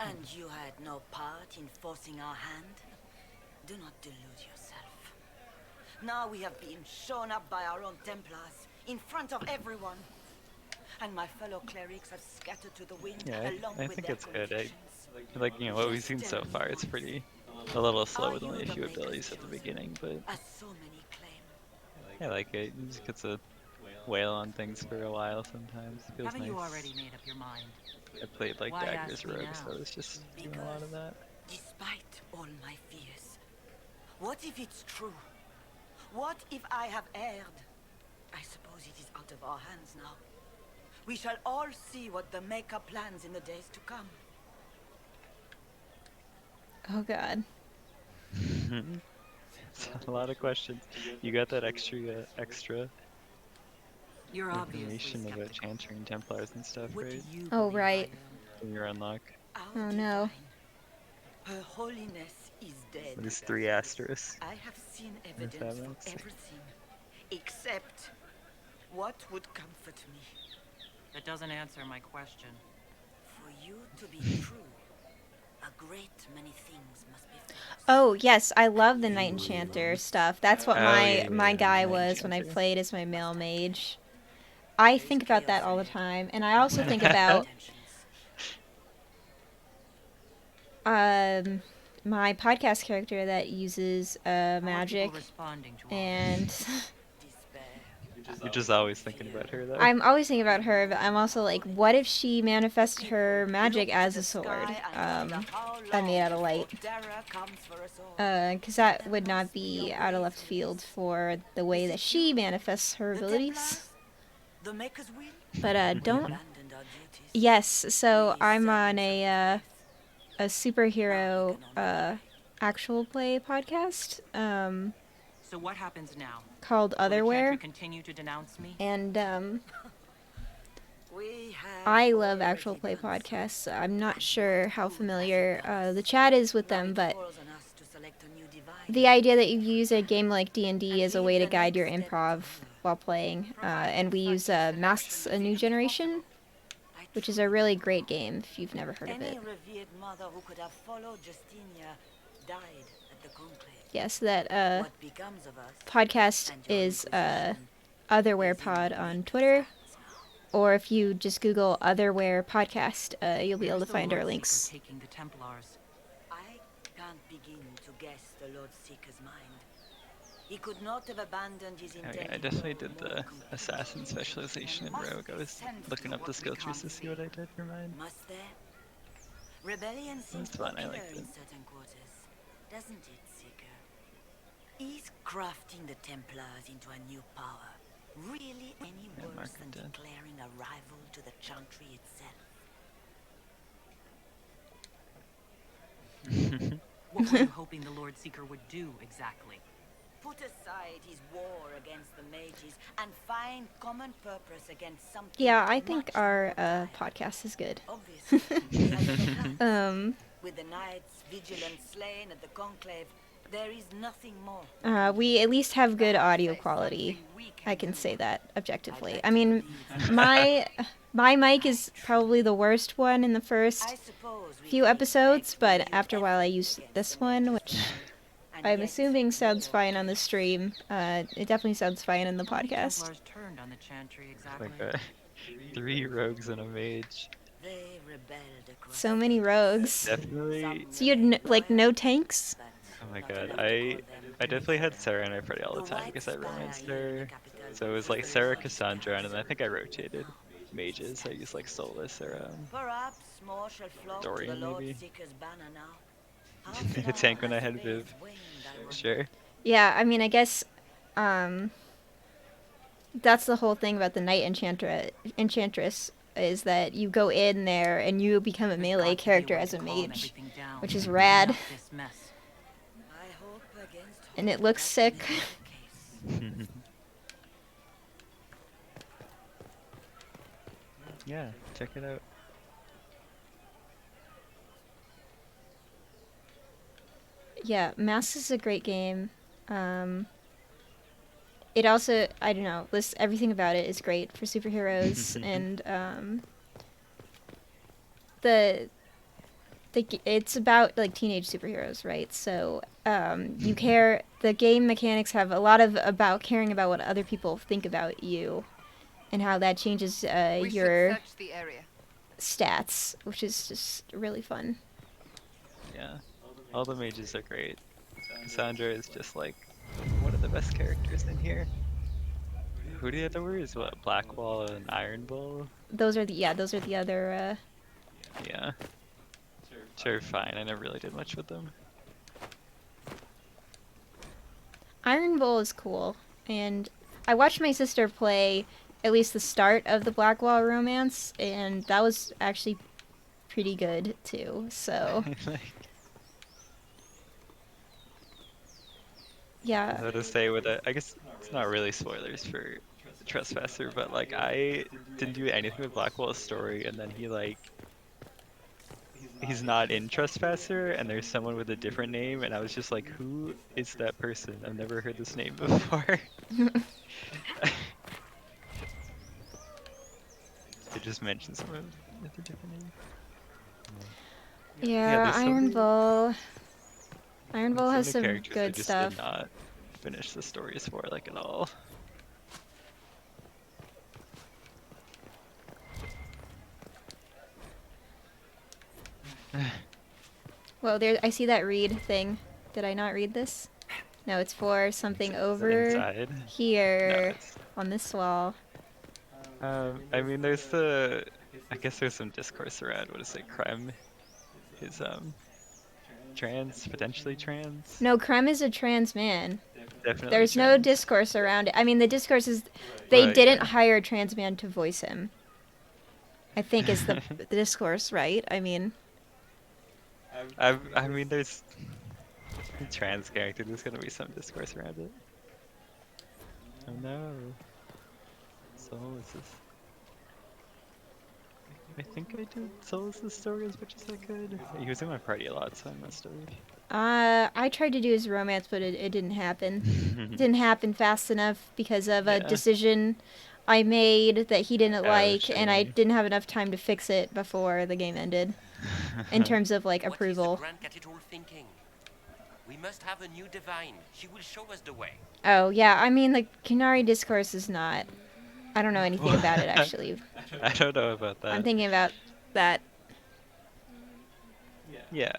Speaker 5: And you had no part in forcing our hand? Do not delude yourself. Now we have been shown up by our own Templars, in front of everyone. And my fellow clerics have scattered to the wind
Speaker 2: Yeah,
Speaker 5: along
Speaker 2: I
Speaker 5: with
Speaker 2: think
Speaker 5: their
Speaker 2: it's good.
Speaker 5: convictions.
Speaker 2: Like, you know, what we've seen so far, it's pretty a little slow
Speaker 5: Are
Speaker 2: with
Speaker 5: you
Speaker 2: only a
Speaker 5: the
Speaker 2: few
Speaker 5: Maker's
Speaker 2: abilities at the
Speaker 5: chosen,
Speaker 2: beginning, but
Speaker 5: as so many claim?
Speaker 2: I like it. It just gets a wail on things for a while sometimes. It feels
Speaker 4: Haven't
Speaker 2: nice.
Speaker 4: you already made up your mind?
Speaker 2: I played like
Speaker 4: Why
Speaker 2: Daggers
Speaker 4: ask me
Speaker 2: Rogue,
Speaker 4: now?
Speaker 2: so it's just doing a lot of that.
Speaker 5: Despite all my fears, what if it's true? What if I have erred? I suppose it is out of our hands now. We shall all see what the Maker plans in the days to come.
Speaker 1: Oh god.
Speaker 2: It's a lot of questions. You got that extra
Speaker 4: You're
Speaker 2: information about Chantry and Templars and stuff, right?
Speaker 1: Oh, right.
Speaker 2: In your unlock.
Speaker 1: Oh no.
Speaker 5: Her Holiness is dead.
Speaker 2: There's 3 asterisks.
Speaker 5: I have seen
Speaker 2: If
Speaker 5: evidence
Speaker 2: that
Speaker 5: for
Speaker 2: makes-
Speaker 5: everything, except what would comfort me.
Speaker 4: That doesn't answer my question.
Speaker 5: For you to be true, a great many things must be false.
Speaker 1: Oh yes, I love the Knight Enchanter stuff. That's what
Speaker 2: Oh,
Speaker 1: my
Speaker 2: yeah,
Speaker 1: my
Speaker 2: yeah,
Speaker 1: guy
Speaker 2: Knight
Speaker 1: was when I
Speaker 2: Enchanter.
Speaker 1: played as my male mage. I think about that all the time, and I also think about um, my podcast character that uses
Speaker 4: How are
Speaker 1: magic,
Speaker 4: people responding to all
Speaker 1: and
Speaker 2: You're just always thinking about her, though.
Speaker 1: I'm always thinking about her, but I'm also like, what if she manifested her magic as a sword, that made out of light? Because that would not be out of left field for the way that she manifests her abilities. But don't. Yes, so I'm on a superhero actual play podcast
Speaker 4: So what happens now?
Speaker 1: called
Speaker 4: Will the Chantry
Speaker 1: Otherwhere,
Speaker 4: continue to denounce me?
Speaker 1: and I love actual play podcasts. I'm not sure how familiar the chat is with them, but the idea that you use a game like D&D as a way to guide your improv while playing, and we use Masks: A New Generation, which is a really great game if you've never heard of it.
Speaker 5: Any revered mother who could have followed Justinia died at the conclave.
Speaker 1: Yes, that
Speaker 5: What becomes of us
Speaker 1: podcast
Speaker 5: and your
Speaker 1: is
Speaker 5: Inquisition
Speaker 1: Otherware Pod on Twitter, or if you just Google Otherware Podcast, you'll be able to find our links.
Speaker 4: Taking the Templars.
Speaker 5: I can't begin to guess the Lord Seeker's mind. He could not have abandoned his
Speaker 2: Oh,
Speaker 5: intent.
Speaker 2: yeah, I definitely did the assassin specialization in Rogue. I was looking up the skill trees to see what I did for mine.
Speaker 5: Must there? Rebellion seems
Speaker 2: It's fun, I
Speaker 5: popular
Speaker 2: liked it.
Speaker 5: in certain quarters, doesn't it, Seeker? Is crafting the Templars into a new power really any worse than declaring a rival to the Chantry itself?
Speaker 4: What were you hoping the Lord Seeker would do exactly?
Speaker 5: Put aside his war against the mages and find common purpose against something.
Speaker 1: Yeah, I think our podcast is good.
Speaker 5: Obviously, he has other plans. With the knights vigilant slain at the conclave, there is nothing more.
Speaker 1: We at least have good audio quality. I can say that objectively. I mean, my mic is probably the worst one in the first few episodes, but after a while I use this one, which I'm assuming sounds fine on the stream. It definitely sounds fine in the podcast.
Speaker 4: Templars turned on the Chantry exactly.
Speaker 2: Like 3 rogues and a mage.
Speaker 5: They rebelled across
Speaker 1: So many rogues.
Speaker 2: Definitely.
Speaker 1: So you had like no tanks?
Speaker 2: Oh my god, I definitely had Sarah in my party all the time because I romanced her. So it was like Sarah, Cassandra, and then I think I rotated mages. I used like Solus or
Speaker 5: Perhaps more shall flock to the
Speaker 2: Dorian
Speaker 5: Lord
Speaker 2: maybe.
Speaker 5: Seeker's banner now.
Speaker 2: A tank when I had Viv. Sure.
Speaker 1: Yeah, I mean, I guess that's the whole thing about the Knight Enchantress is that you go in there and you become a melee character as a mage, which is rad. And it looks sick.
Speaker 2: Yeah, check it out.
Speaker 1: Yeah, Masks is a great game. It also, I don't know, everything about it is great for superheroes, and it's about like teenage superheroes, right? So you care. The game mechanics have a lot of about caring about what other people think about you, and how that changes your stats, which is just really fun.
Speaker 2: Yeah, all the mages are great. Cassandra is just like one of the best characters in here. Who do the other words? What, Blackwall and Iron Bull?
Speaker 1: Those are the other.
Speaker 2: Yeah. Sure, fine. I never really did much with them.
Speaker 1: Iron Bull is cool, and I watched my sister play at least the start of the Blackwall romance, and that was actually pretty good too. So. Yeah.
Speaker 2: I was to say with it, I guess it's not really spoilers for Trespasser, but like I didn't do anything with Blackwell's story, and then he's not in Trespasser, and there's someone with a different name, and I was just like, who is that person? I've never heard this name before. They just mentioned someone with a different name.
Speaker 1: Yeah, Iron Bull. Iron Bull has some
Speaker 2: characters
Speaker 1: good
Speaker 2: I just
Speaker 1: stuff.
Speaker 2: did not finish the stories for like at all.
Speaker 1: Well, there. I see that read thing. Did I not read this? No, it's for something
Speaker 2: Is it
Speaker 1: over
Speaker 2: inside? No,
Speaker 1: here
Speaker 2: it's.
Speaker 1: on this wall.
Speaker 2: I mean, there's the. I guess there's some discourse around what is it? Creme is trans, potentially trans.
Speaker 1: No, Krem is a trans man.
Speaker 2: Definitely
Speaker 1: There's no
Speaker 2: trans.
Speaker 1: discourse around it. I mean, the discourse is they
Speaker 2: Well,
Speaker 1: didn't
Speaker 2: yeah.
Speaker 1: hire a trans man to voice him. I think is the discourse, right? I mean,
Speaker 2: I mean, there's a trans character. There's gonna be some discourse around it. Oh no. Solus is. I think I did Solus' story as much as I could. He was in my party a lot, so I must have.
Speaker 1: I tried to do his romance, but it didn't happen. It didn't happen fast enough because of a
Speaker 2: Yeah.
Speaker 1: decision I made that he didn't
Speaker 2: Oh,
Speaker 1: like, and I
Speaker 2: shame.
Speaker 1: didn't have enough time to fix it before the game ended. In terms of like approval.
Speaker 20: Grand Cathedral thinking? We must have a new divine. She will show us the way.
Speaker 1: Oh yeah, I mean the Canary discourse is not. I don't know anything about it actually.
Speaker 2: I don't know about that.
Speaker 1: I'm thinking about that.
Speaker 2: Yeah.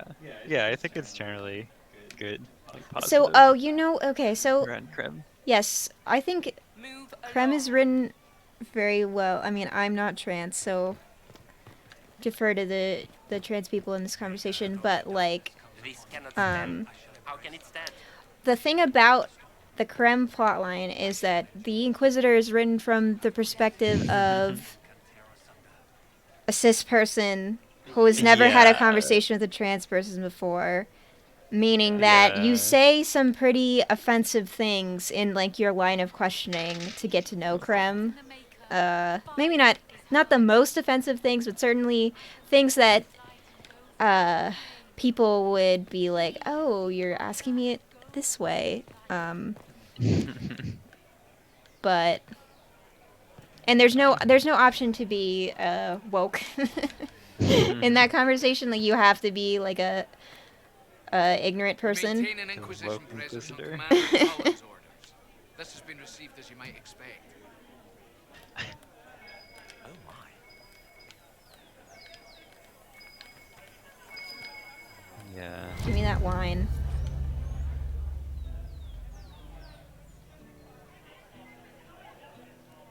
Speaker 2: Yeah, I think it's generally good. Like, positive.
Speaker 1: So, oh, you know, okay, so
Speaker 2: Around Krem.
Speaker 1: yes, I think Krem is written very well. I mean, I'm not trans, so defer to the trans people in this conversation, but like
Speaker 20: This cannot stand. How can it stand?
Speaker 1: the thing about the Krem plotline is that the Inquisitor is written from the perspective of a cis person who has never had a conversation with a trans person before, meaning that you say some pretty offensive things in like your line of questioning to get to know Krem. Maybe not the most offensive things, but certainly things that people would be like, "Oh, you're asking me it this way." But and there's no option to be woke in that conversation. Like you have to be like a ignorant person.
Speaker 21: Maintain an Inquisition presence on
Speaker 2: Inquisitor.
Speaker 21: Commander Cullen's orders. This has been received as you might expect.
Speaker 20: Oh my.
Speaker 2: Yeah.
Speaker 1: Give me that wine.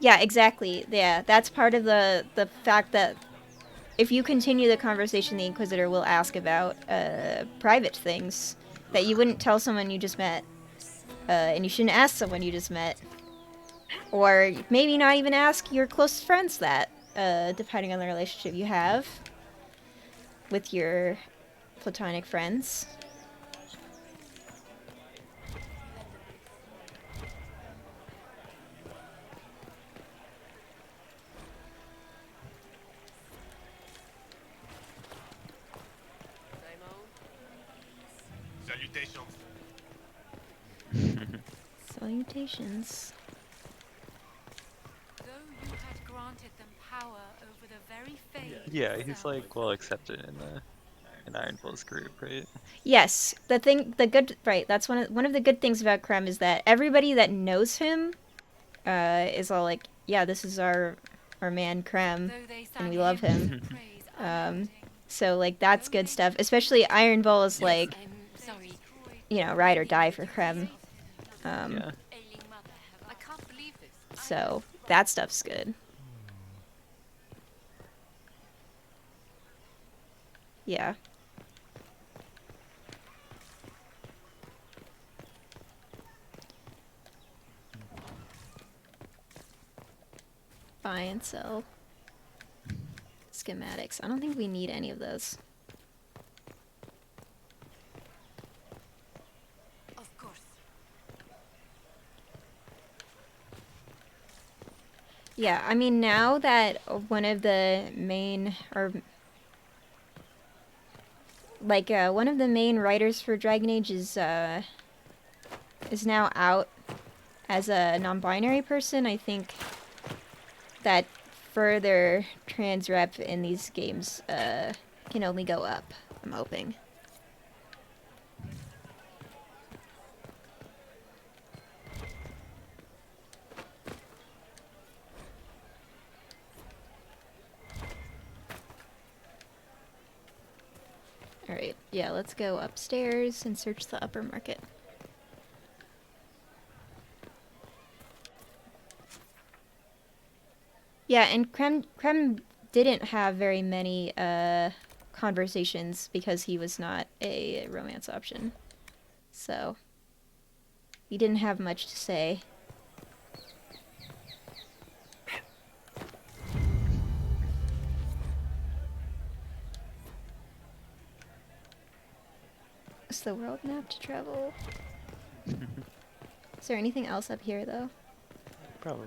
Speaker 1: Yeah, exactly. Yeah, that's part of the fact that if you continue the conversation, the Inquisitor will ask about private things that you wouldn't tell someone you just met, and you shouldn't ask someone you just met, or maybe not even ask your closest friends that, depending on the relationship you have with your platonic friends.
Speaker 3: Salutations.
Speaker 1: Salutations.
Speaker 17: Though you had granted them power over the very fate
Speaker 2: Yeah, he's like well accepted in Iron Bull's group, right?
Speaker 1: Yes, right. That's one of the good things about Krem is that everybody that knows him, is all like, yeah, this is our man Krem, and we love him. So like that's good stuff. Especially Iron Bull is like, you know, ride or die for Krem.
Speaker 2: Yeah.
Speaker 1: So that stuff's good. Yeah. Buy and sell. Schematics. I don't think we need any of those.
Speaker 5: Of course.
Speaker 1: Yeah, I mean, now that one of the main, or like one of the main writers for Dragon Age is now out as a non-binary person, I think that further trans rep in these games can only go up, I'm hoping. Alright, Alright, yeah, let's go upstairs and search the upper market. Yeah, and Krem didn't have very many conversations because he was not a romance option. So, he didn't have much to say. Is the world map to travel? Is there anything else up here, though?
Speaker 2: Probably.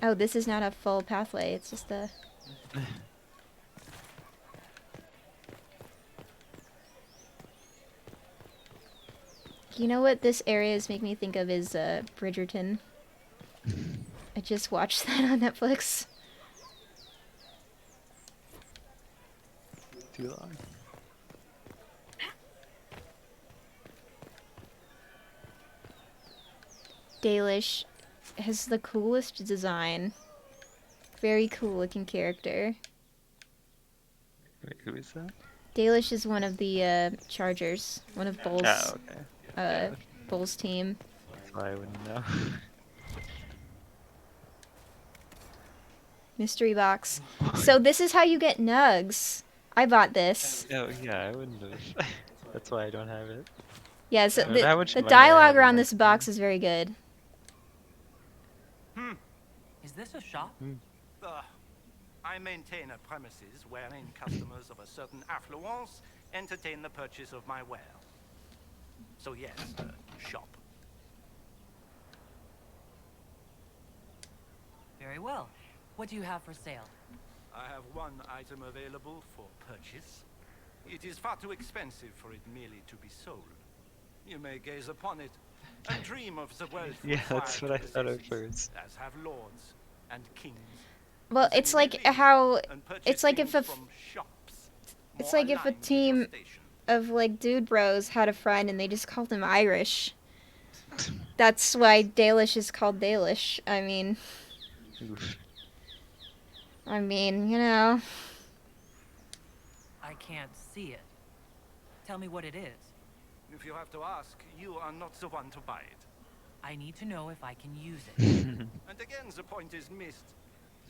Speaker 1: Oh, this is not a full pathway, it's just a... You know what this area is making me think of is Bridgerton. I just watched that on Netflix.
Speaker 2: Too long.
Speaker 1: Dalish has the coolest design. Very cool looking character.
Speaker 2: Wait, who is that?
Speaker 1: Dalish is one of the Chargers. One of Bull's,
Speaker 2: Oh, okay. Yeah.
Speaker 1: Bull's team.
Speaker 2: That's why I wouldn't know.
Speaker 1: Mystery box. So this is how you get nugs. I bought this.
Speaker 2: Oh, yeah, I wouldn't have. That's why I don't have it.
Speaker 1: Yeah, so
Speaker 2: How much
Speaker 1: the
Speaker 2: money I
Speaker 1: dialogue
Speaker 2: have
Speaker 1: around
Speaker 2: in
Speaker 1: this box is very good.
Speaker 18: Is this a shop?
Speaker 11: I maintain a premises wherein customers of a certain affluence entertain the purchase of my ware. So yes, shop.
Speaker 18: Very well. What do you have for sale?
Speaker 11: I have one item available for purchase. It is far too expensive for it merely to be sold. You may gaze upon it and dream of the wealth.
Speaker 2: Yeah, that's what I thought at first.
Speaker 11: As have lords and kings.
Speaker 1: Well, it's like how it's like if a team of like dude bros had a friend and they just called him Irish. That's why Dalish is called Dalish. I mean, you know.
Speaker 18: I can't see it. Tell me what it is.
Speaker 11: If you have to ask, you are not the one to buy it.
Speaker 18: I need to know if I can use it.
Speaker 11: And again, the point is missed.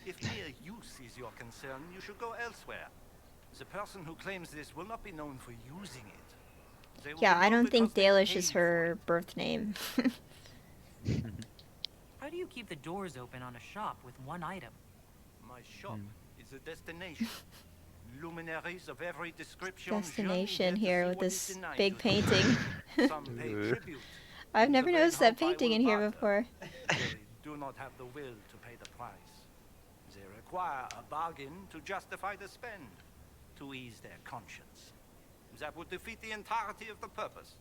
Speaker 11: If mere use is your concern, you should go elsewhere. The person who claims this will not be known for using it.
Speaker 1: Yeah, I don't think Dalish is her birth name.
Speaker 18: How do you keep the doors open on a shop with one item?
Speaker 11: My shop is a destination. Luminaries of every description.
Speaker 1: Destination here with this big painting. I've never noticed that painting in here before.
Speaker 11: They do not have the will to pay the price. They require a bargain to justify the spend, to ease their conscience. That would defeat the entirety of the purpose.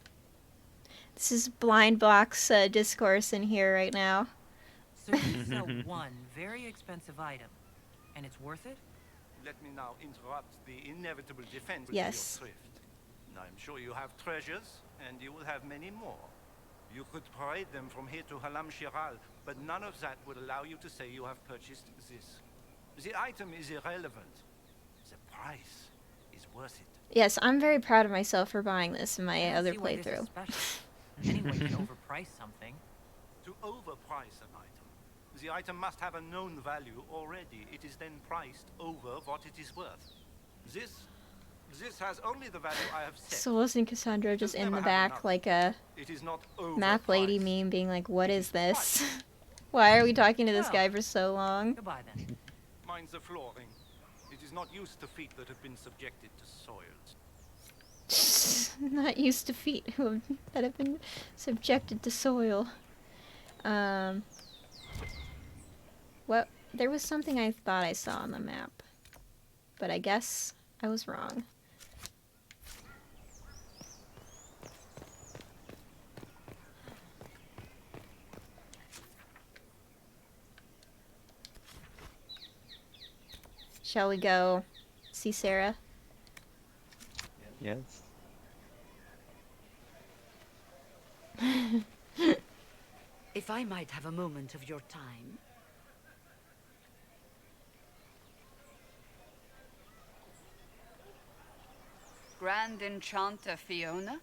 Speaker 1: This is Blind Block's discourse in here right now.
Speaker 18: So you sell one very expensive item, and it's worth it?
Speaker 11: Let me now interrupt the inevitable defense of
Speaker 1: Yes.
Speaker 11: your thrift. I'm sure you have treasures, and you will have many more. You could parade them from here to Halam Shiral, but none of that would allow you to say you have purchased this. The item is irrelevant. The price is worth it.
Speaker 1: Yes, I'm very proud of myself for buying this in my other
Speaker 18: See why this is
Speaker 1: playthrough.
Speaker 18: special. Anyone can overprice something.
Speaker 11: To overprice an item, the item must have a known value already. It is then priced over what it is worth. This has only the value I have set.
Speaker 1: Souls and Cassandra just in the back like a
Speaker 11: It is not
Speaker 1: math lady meme being like, what is this? Why are we talking to this guy for so long?
Speaker 18: Goodbye then.
Speaker 11: Mind the flooring. It is not used to feet that have been subjected to soils.
Speaker 1: Not used to feet that have been subjected to soil. What? There was something I thought I saw on the map, but I guess I was wrong. Shall we go see Sarah?
Speaker 2: Yes.
Speaker 10: If I might have a moment of your time.
Speaker 6: Grand Enchanter Fiona?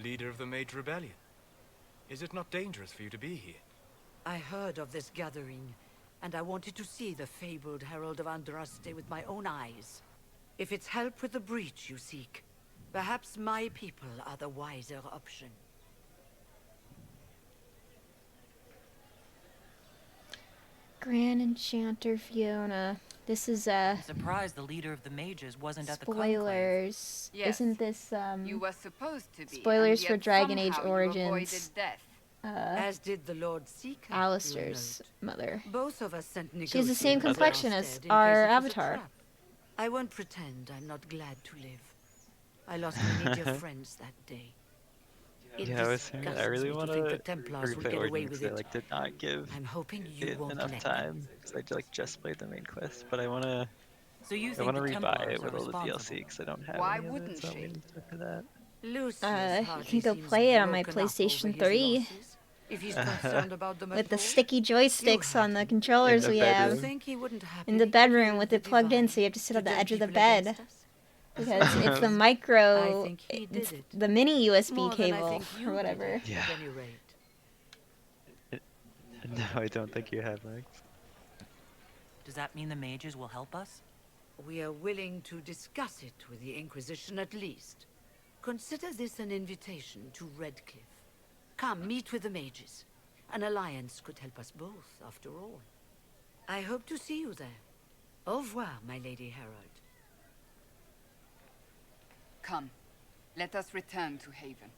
Speaker 14: Leader of the Mage Rebellion. Is it not dangerous for you to be here?
Speaker 10: I heard of this gathering, and I wanted to see the fabled Herald of Andraste with my own eyes. If it's help with the breach you seek, perhaps my people are the wiser option.
Speaker 1: Grand Enchanter Fiona. This is
Speaker 4: I'm surprised the leader of the mages wasn't at the conclave.
Speaker 1: spoilers.
Speaker 6: Yes.
Speaker 1: Isn't this
Speaker 6: You were supposed to be.
Speaker 1: spoilers
Speaker 6: and
Speaker 1: for
Speaker 6: yet
Speaker 1: Dragon Age
Speaker 6: somehow you
Speaker 1: Origins?
Speaker 6: avoided death.
Speaker 10: As did the Lord Seeker.
Speaker 1: Alistair's mother.
Speaker 10: Both of us sent
Speaker 1: She has the same
Speaker 10: negotiators
Speaker 1: complexion
Speaker 10: to
Speaker 1: as
Speaker 10: Andraste in
Speaker 1: our
Speaker 10: case it was a
Speaker 1: avatar.
Speaker 10: trap. I won't pretend I'm not glad to live. I lost many dear friends that day. It
Speaker 2: Yeah, I was saying I
Speaker 10: disgusts
Speaker 2: really
Speaker 10: me
Speaker 2: want
Speaker 10: think
Speaker 2: to
Speaker 10: the Templars will
Speaker 2: replay
Speaker 10: get away
Speaker 2: Origins
Speaker 10: with
Speaker 2: because I
Speaker 10: it.
Speaker 2: like did not give
Speaker 10: I'm hoping you
Speaker 2: it
Speaker 10: won't
Speaker 2: enough
Speaker 10: let them.
Speaker 2: time because I like just played the main quest, but I wanna
Speaker 4: So you
Speaker 2: I
Speaker 4: think
Speaker 2: wanna
Speaker 4: the
Speaker 2: rebuy
Speaker 4: Templars
Speaker 2: it with
Speaker 4: are
Speaker 2: all the DLC
Speaker 4: responsible?
Speaker 2: because I don't have
Speaker 6: Why
Speaker 2: any of
Speaker 6: wouldn't
Speaker 2: it, so I'm
Speaker 6: she?
Speaker 2: waiting for that.
Speaker 1: You can go play it on my PlayStation 3
Speaker 10: If he's concerned about them
Speaker 1: with the
Speaker 10: at all,
Speaker 1: sticky joysticks on the controllers
Speaker 2: In the
Speaker 1: we have.
Speaker 2: bedroom.
Speaker 10: think he wouldn't
Speaker 1: In the
Speaker 10: happily
Speaker 1: bedroom with
Speaker 10: kill
Speaker 1: it
Speaker 10: the
Speaker 1: plugged in,
Speaker 10: divine
Speaker 1: so you have to sit
Speaker 10: to
Speaker 1: on the
Speaker 10: turn
Speaker 1: edge of the
Speaker 10: people
Speaker 1: bed.
Speaker 10: against us?
Speaker 1: Because it's the
Speaker 10: I
Speaker 1: micro,
Speaker 10: think he did
Speaker 1: it's
Speaker 10: it.
Speaker 1: the mini USB
Speaker 10: More than I
Speaker 1: cable
Speaker 10: think you
Speaker 1: or
Speaker 10: did
Speaker 1: whatever.
Speaker 10: it,
Speaker 2: Yeah.
Speaker 10: At any rate.
Speaker 2: No, I don't think you have, Max.
Speaker 4: Does that mean the mages will help us?
Speaker 10: We are willing to discuss it with the Inquisition at least. Consider this an invitation to Redcliffe. Come, meet with the mages. An alliance could help us both, after all. I hope to see you there. Au revoir, my Lady Herald.
Speaker 6: Come, let us return to Haven.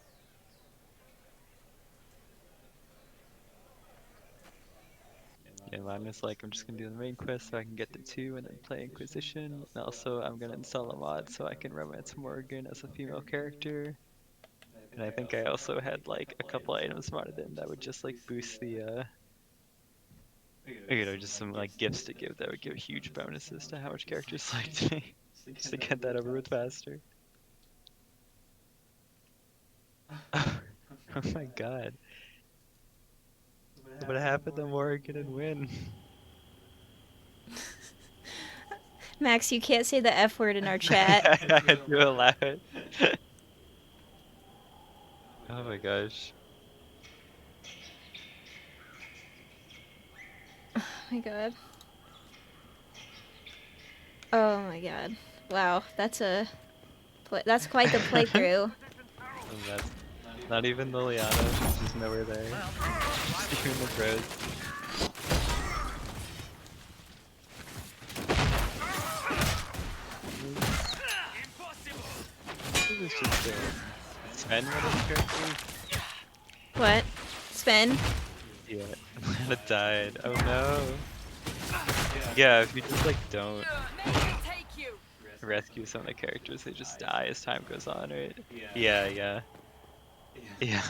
Speaker 2: Yeah, mine is like I'm just gonna do the main quest so I can get to 2 and then play Inquisition. And also I'm gonna install a mod so I can romance Morgan as a female character. And I think I also had like a couple items modded in that would just like boost the just some like gifts to give that would give huge bonuses to how much characters liked me. Just to get that over with faster. Oh my god. What happened to Morgan and win?
Speaker 1: Max, you can't say the F word in our chat.
Speaker 2: I had to allow it. Oh my gosh.
Speaker 1: Oh my god. Oh my god. Wow, that's quite the playthrough.
Speaker 2: And that's not even Liliana, she's just nowhere there. Just even the pros. This is just Sven, one of the characters?
Speaker 1: What? Sven?
Speaker 2: Yeah, Lana died. Oh no. Yeah, if you just like don't rescue some of the characters, they just die as time goes on, right? Yeah, yeah. Yeah,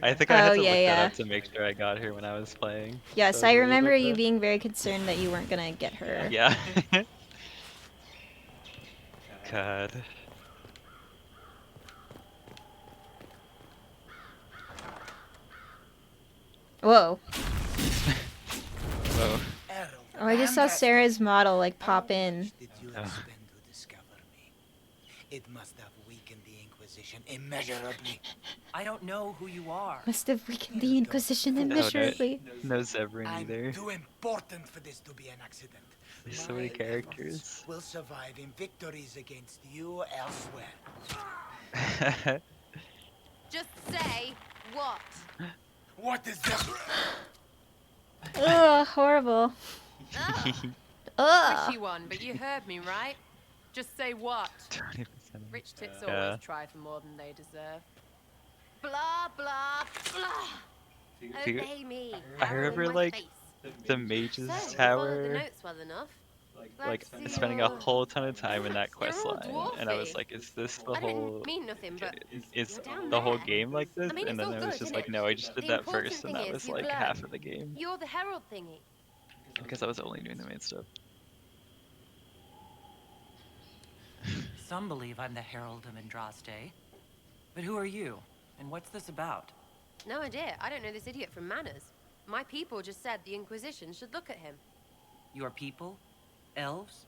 Speaker 2: I think I had to look that up to make sure I got her when I was playing.
Speaker 1: Yes,
Speaker 2: So
Speaker 1: I
Speaker 2: was worried
Speaker 1: remember
Speaker 2: about
Speaker 1: you
Speaker 2: that.
Speaker 1: being very concerned that you weren't gonna get her.
Speaker 2: Yeah. God.
Speaker 1: Whoa.
Speaker 2: Whoa.
Speaker 1: Oh, I just saw Sarah's model like pop in.
Speaker 2: Oh.
Speaker 22: It must have weakened the Inquisition immeasurably.
Speaker 18: I don't know who you are.
Speaker 1: Must have weakened the Inquisition
Speaker 2: Oh,
Speaker 1: immeasurably.
Speaker 2: No Zebrin
Speaker 22: I'm
Speaker 2: either.
Speaker 22: too important for this to be an accident.
Speaker 2: There's so many characters.
Speaker 22: Will survive in victories against you elsewhere.
Speaker 17: Just say what?
Speaker 22: What is that?
Speaker 1: Ugh, horrible. Ugh.
Speaker 23: Tricky one, but you heard me, right? Just say what?
Speaker 2: 20%.
Speaker 23: Rich tits
Speaker 2: Yeah.
Speaker 23: always try for more than they deserve. Blah, blah, blah.
Speaker 2: Dude,
Speaker 23: Obey me.
Speaker 2: I
Speaker 23: arrow in
Speaker 2: remember
Speaker 23: my
Speaker 2: like
Speaker 23: face.
Speaker 2: the Mage's
Speaker 23: So, you followed the
Speaker 2: Tower,
Speaker 23: notes well enough.
Speaker 2: like
Speaker 23: Glad to see
Speaker 2: spending a
Speaker 23: you're-
Speaker 2: whole ton of time in that
Speaker 23: You're
Speaker 2: quest
Speaker 23: all
Speaker 2: line, and I was
Speaker 23: dwarfy.
Speaker 2: like, is this the
Speaker 23: I didn't
Speaker 2: whole,
Speaker 23: mean nothing, but
Speaker 2: is
Speaker 23: you're down
Speaker 2: the whole
Speaker 23: there.
Speaker 2: game like this?
Speaker 23: I mean,
Speaker 2: And
Speaker 23: it's
Speaker 2: then
Speaker 23: all
Speaker 2: it was
Speaker 23: good,
Speaker 2: just
Speaker 23: isn't
Speaker 2: like,
Speaker 23: it?
Speaker 2: no, I just did
Speaker 23: The
Speaker 2: that
Speaker 23: important
Speaker 2: first, and
Speaker 23: thing
Speaker 2: that
Speaker 23: is
Speaker 2: was
Speaker 23: you've
Speaker 2: like
Speaker 23: learned.
Speaker 2: half of the game,
Speaker 23: You're the herald thingy.
Speaker 2: because I was only doing the main stuff.
Speaker 4: Some believe I'm the Herald of Andraste. But who are you? And what's this about?
Speaker 23: No idea. I don't know this idiot from Manners. My people just said the Inquisition should look at him.
Speaker 4: Your people? Elves?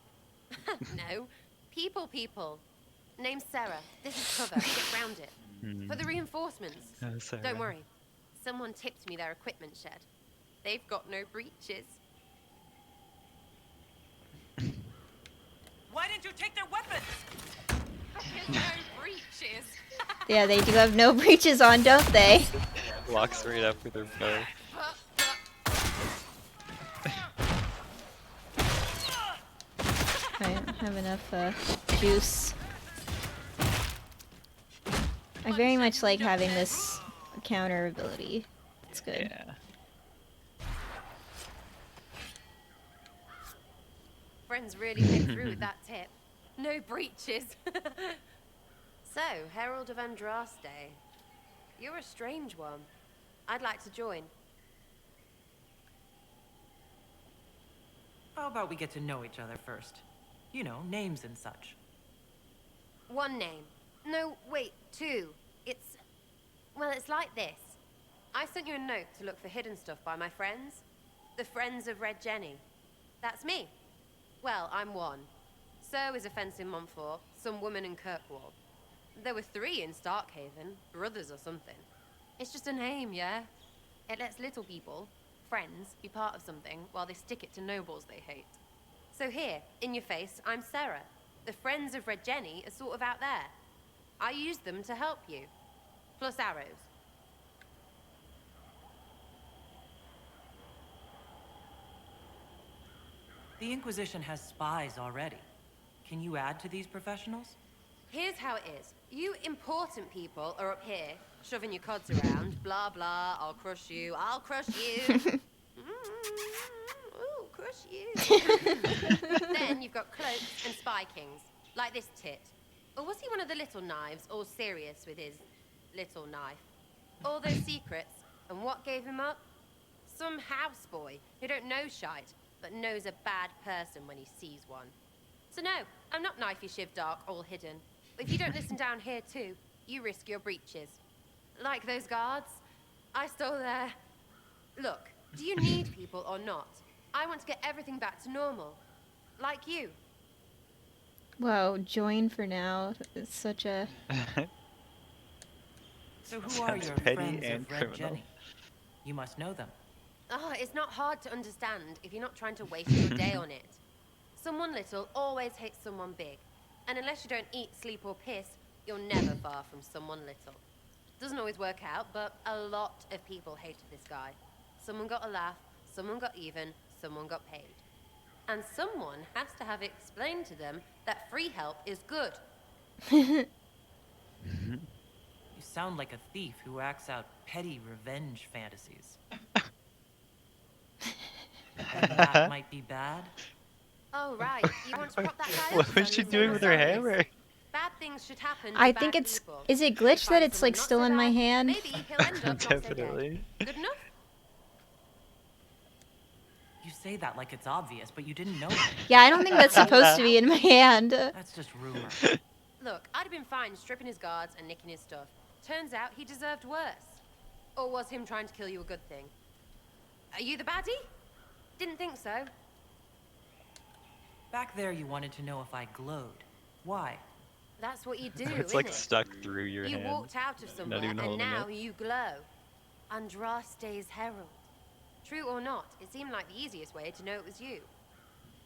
Speaker 23: No. People.
Speaker 17: Name's Sarah. This is cover. Get round it. For the reinforcements.
Speaker 2: Sarah.
Speaker 17: Don't worry. Someone tipped me their equipment shed. They've got no breaches.
Speaker 18: Why didn't you take their weapons?
Speaker 17: No breaches.
Speaker 1: Yeah, they do have no breaches on, don't they?
Speaker 2: Walks right up with her bow.
Speaker 1: I don't have enough juice. I very much like having this counter ability. It's good.
Speaker 2: Yeah.
Speaker 17: Friends really came through with that tip. No breaches. So, Herald of Andraste. You're a strange one. I'd like to join.
Speaker 4: How about we get to know each other first? You know, names and such.
Speaker 17: One name. No, wait, two. Well, it's like this. I sent you a note to look for hidden stuff by my friends. The Friends of Red Jenny. That's me. Well, I'm one. So is a fence in Montfort, some woman in Kirkwall. There were 3 in Starkhaven, brothers or something. It's just a name, yeah? It lets little people, friends, be part of something while they stick it to nobles they hate. So here, in your face, I'm Sarah. The Friends of Red Jenny are sort of out there. I use them to help you. Plus arrows.
Speaker 4: The Inquisition has spies already. Can you add to these professionals?
Speaker 17: Here's how it is. You important people are up here, shoving your cods around. Blah, blah, I'll crush you, I'll crush you. Ooh, crush you. Then you've got cloaks and spy kings, like this tit. Or was he one of the little knives, all serious with his little knife? All those secrets, and what gave him up? Some houseboy who don't know shite, but knows a bad person when he sees one. So no, I'm not knifey shiv dark, all hidden. If you don't listen down here too, you risk your breeches. Like those guards, I stole their... Look, do you need people or not? I want to get everything back to normal. Like you.
Speaker 1: Whoa, join for now. It's such a...
Speaker 4: So who are
Speaker 2: Sounds
Speaker 4: your
Speaker 2: petty
Speaker 4: friends
Speaker 2: and
Speaker 4: of Red
Speaker 2: criminal.
Speaker 4: Jenny? You must know them.
Speaker 17: Oh, it's not hard to understand if you're not trying to waste your day on it. Someone little always hates someone big. And unless you don't eat, sleep, or piss, you're never far from someone little. Doesn't always work out, but a lot of people hated this guy. Someone got a laugh, someone got even, someone got paid. And someone has to have explained to them that free help is good.
Speaker 4: You sound like a thief who acts out petty revenge fantasies. And that might be bad.
Speaker 17: Oh, right. You want to prop that guy
Speaker 2: What
Speaker 17: up?
Speaker 2: was she doing with her hammer?
Speaker 17: Bad things should happen to
Speaker 1: I
Speaker 17: bad
Speaker 1: think it's...
Speaker 17: people.
Speaker 1: Is it glitched that it's like still in my hand?
Speaker 17: Maybe he'll end up not so dead.
Speaker 2: Definitely.
Speaker 17: Good enough?
Speaker 4: You say that like it's obvious, but you didn't know it.
Speaker 1: Yeah, I don't think that's supposed to be in my hand.
Speaker 4: That's just rumor.
Speaker 17: Look, I'd have been fine stripping his guards and nicking his stuff. Turns out he deserved worse. Or was him trying to kill you a good thing? Are you the baddie? Didn't think so.
Speaker 4: Back there, you wanted to know if I glowed. Why?
Speaker 17: That's what you do,
Speaker 2: It's
Speaker 17: isn't
Speaker 2: like
Speaker 17: it?
Speaker 2: stuck through your
Speaker 17: You
Speaker 2: hand.
Speaker 17: walked out of somewhere
Speaker 2: Not even
Speaker 17: and
Speaker 2: holding
Speaker 17: now
Speaker 2: it.
Speaker 17: you glow. Andraste's herald. True or not, it seemed like the easiest way to know it was you.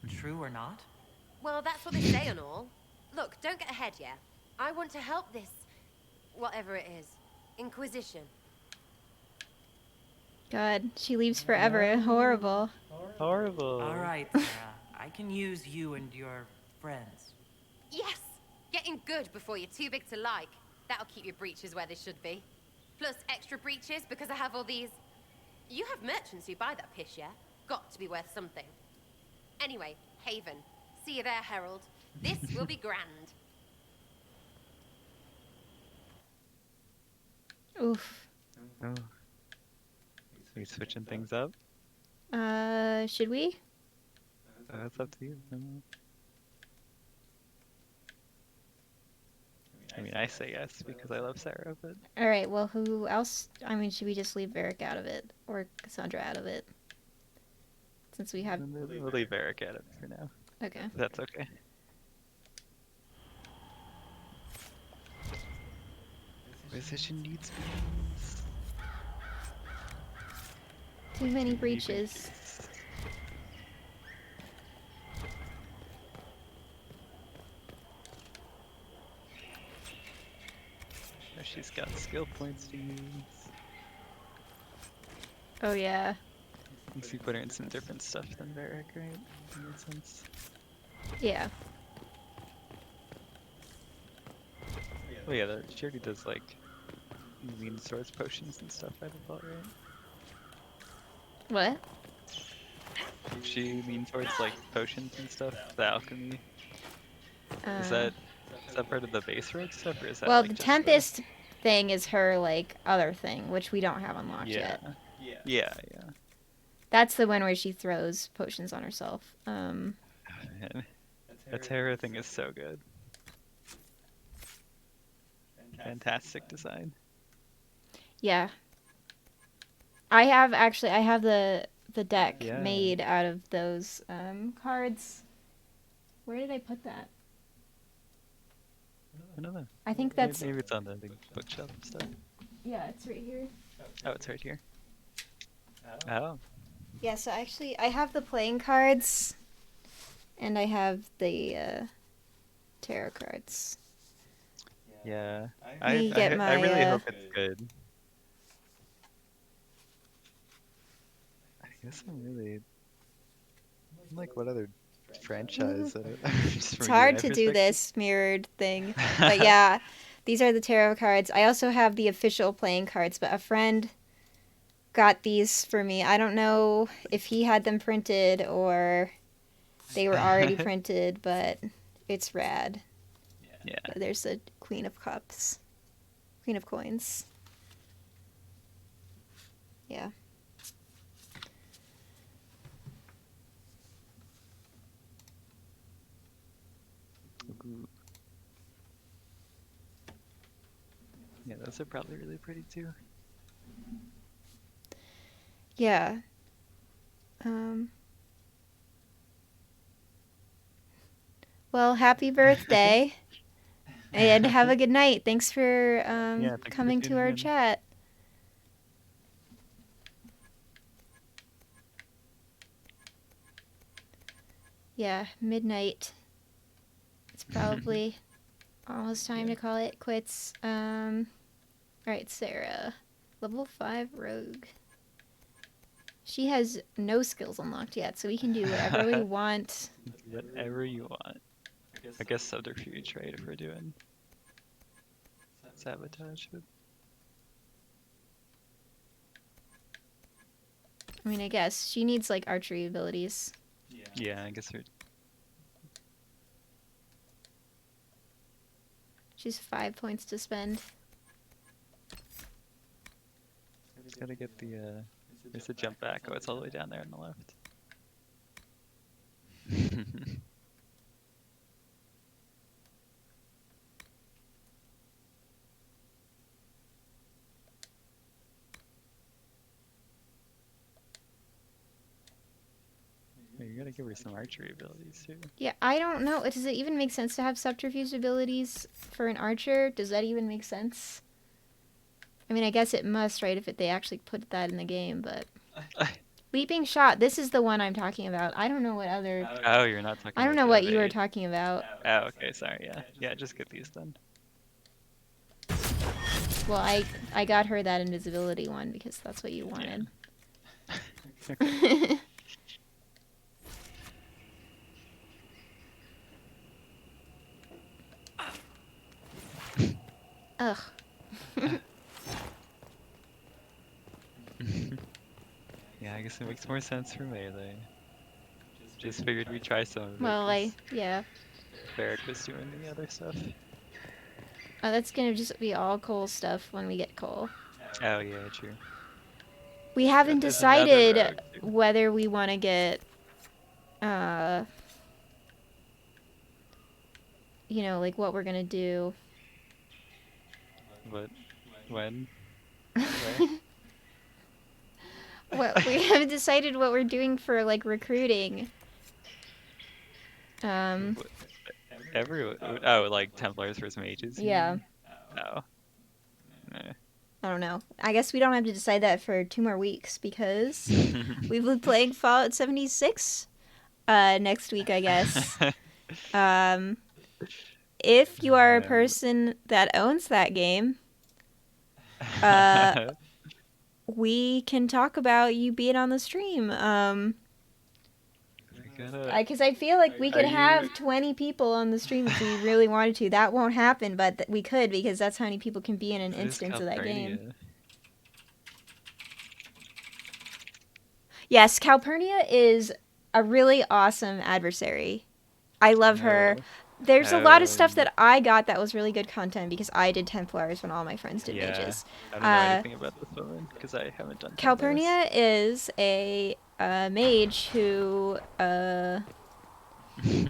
Speaker 4: True or not?
Speaker 17: Well, that's what they say and all. Look, don't get ahead yet. I want to help this... whatever it is. Inquisition.
Speaker 1: God, she leaves forever. Horrible.
Speaker 2: Horrible.
Speaker 4: All right, Sarah. I can use you and your friends.
Speaker 17: Yes! Getting good before you're too big to like. That'll keep your breeches where they should be. Plus extra breeches because I have all these... You have merchants who buy that piss, yeah? Got to be worth something. Anyway, Haven. See you there, Herald. This will be grand.
Speaker 1: Oof.
Speaker 2: Oh. Are we switching things up?
Speaker 1: Should we?
Speaker 2: That's up to you. I mean, I say yes because I love Sarah, but
Speaker 1: Alright, well, who else? I mean, should we just leave Varric out of it? Or Cassandra out of it? Since we have...
Speaker 2: we'll leave Varric at it for now.
Speaker 1: Okay.
Speaker 2: That's okay. Inquisition needs beans.
Speaker 1: Too many breaches.
Speaker 2: Oh, she's got skill points to use.
Speaker 1: Oh yeah.
Speaker 2: Makes you put her in some different stuff than Varric, right? That makes sense.
Speaker 1: Yeah.
Speaker 2: Well, yeah, she already does like lean swords, potions, and stuff by default, right?
Speaker 1: What?
Speaker 2: She lean towards like potions and stuff, the alchemy. Is
Speaker 1: Uh,
Speaker 2: that part of the base rogue stuff, or is that
Speaker 1: well,
Speaker 2: like
Speaker 1: the
Speaker 2: just
Speaker 1: Tempest thing is her like other thing, which we don't have unlocked
Speaker 2: yeah,
Speaker 1: yet.
Speaker 2: yeah, yeah.
Speaker 1: That's the one where she throws potions on herself.
Speaker 2: Man, that Terra thing is so good. Fantastic design.
Speaker 1: Yeah. I have the deck
Speaker 2: Yeah.
Speaker 1: made out of those cards. Where did I put that?
Speaker 2: I don't know.
Speaker 1: I think that's
Speaker 2: maybe it's on the big bookshelf and stuff.
Speaker 1: Yeah, it's right here.
Speaker 2: Oh, it's right here. Oh.
Speaker 1: Yeah, so actually I have the playing cards and I have the tarot cards.
Speaker 2: Yeah.
Speaker 1: Let me get
Speaker 2: I
Speaker 1: my,
Speaker 2: really hope it's good. I guess I'm like, what other franchise?
Speaker 1: It's hard to do this mirrored thing. But yeah, these are the tarot cards. I also have the official playing cards, but a friend got these for me. I don't know if he had them printed or they were already printed, but it's rad.
Speaker 2: Yeah.
Speaker 1: There's the Queen of Cups. Queen of Coins. Yeah.
Speaker 2: Ooh. Yeah, those are probably really pretty too.
Speaker 1: Yeah. Well, happy birthday. And have a good night. Thanks for
Speaker 2: Thanks for
Speaker 1: coming to
Speaker 2: tuning
Speaker 1: our
Speaker 2: in.
Speaker 1: chat. Yeah, midnight. It's probably almost time to call it quits. Alright, Sarah. Level 5 rogue. She has no skills unlocked yet, so we can do whatever we want.
Speaker 2: Whatever you want. I guess subterfuge, right, if we're doing sabotage.
Speaker 1: I mean, I guess. She needs, like, archery abilities.
Speaker 2: Yeah, I guess we're...
Speaker 1: She's 5 points to spend.
Speaker 2: Just gotta get the, there's a jump back. Oh, it's all the way down there on the left. You gotta give her some archery abilities too.
Speaker 1: Yeah, I don't know. Does it even make sense to have subterfuge abilities for an archer? Does that even make sense? I mean, I guess it must, right, if they actually put that in the game, but... Leaping shot, this is the one I'm talking about. I don't know what other...
Speaker 2: Oh, you're not talking about
Speaker 1: I don't know
Speaker 2: the
Speaker 1: what
Speaker 2: other
Speaker 1: you were
Speaker 2: 8.
Speaker 1: talking about.
Speaker 2: Oh, okay, sorry, yeah. Yeah, just get these then.
Speaker 1: Well, I got her that invisibility one because that's what you wanted. Ugh.
Speaker 2: Yeah, I guess it makes more sense for melee. Just figured we'd try some of it.
Speaker 1: Well, yeah.
Speaker 2: Barrack was doing the other stuff.
Speaker 1: Oh, that's gonna just be all coal stuff when we get coal.
Speaker 2: Oh, yeah, true.
Speaker 1: We haven't
Speaker 2: There's another
Speaker 1: decided
Speaker 2: rogue, too.
Speaker 1: whether we want to get, you know, like what we're gonna do.
Speaker 2: What? When?
Speaker 1: What we haven't decided what we're doing for like recruiting.
Speaker 2: Oh, like Templars versus mages? You
Speaker 1: Yeah.
Speaker 2: mean? Oh.
Speaker 1: I don't know. I guess we don't have to decide that for 2 more weeks because we've been playing Fallout 76 next week, I guess. If you are a person that owns that game, we can talk about you being on the stream. Because I feel like we could have 20 people on the stream if we really wanted to. That won't happen, but we could because that's how many people can be in an instance of that game. Yes, Calpurnia is a really awesome adversary. I love her. There's a lot of stuff that I got that was really good content because I did Templars when all my friends did mages.
Speaker 2: I don't know anything about this woman because I haven't done Templars.
Speaker 1: Calpurnia is a mage who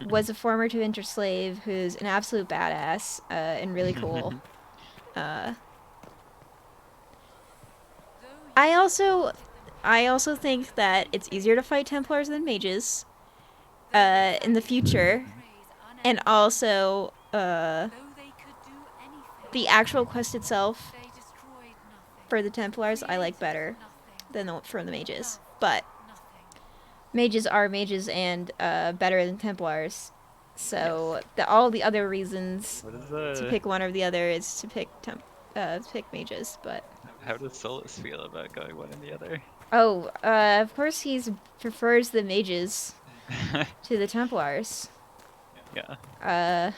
Speaker 1: was a former Tevinter slave who's an absolute badass and really cool. I also think that it's easier to fight Templars than mages in the future, and also the actual quest itself for the Templars I like better than from the mages, but mages are mages and better than Templars, so all the other reasons to pick one or the other is to pick mages. But
Speaker 2: how does Solus feel about going one and the other?
Speaker 1: Oh, of course he prefers the mages to the Templars.
Speaker 2: Yeah.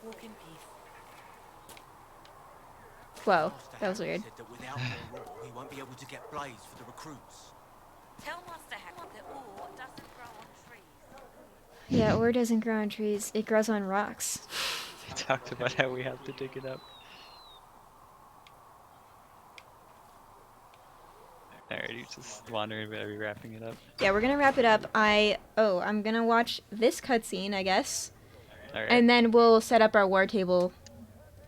Speaker 21: Walk in peace.
Speaker 1: Whoa, that was weird.
Speaker 21: Said that without more ore, he won't be able to get blades for the recruits.
Speaker 13: Tell Master Hack that ore doesn't grow on trees.
Speaker 1: Yeah, ore doesn't grow on trees. It grows on rocks.
Speaker 2: We talked about how we have to dig it up. Alright, you just wandering, but are we wrapping it up?
Speaker 1: Yeah, we're gonna wrap it up. I'm gonna watch this cutscene, I guess.
Speaker 2: Alright.
Speaker 1: And then we'll set up our war table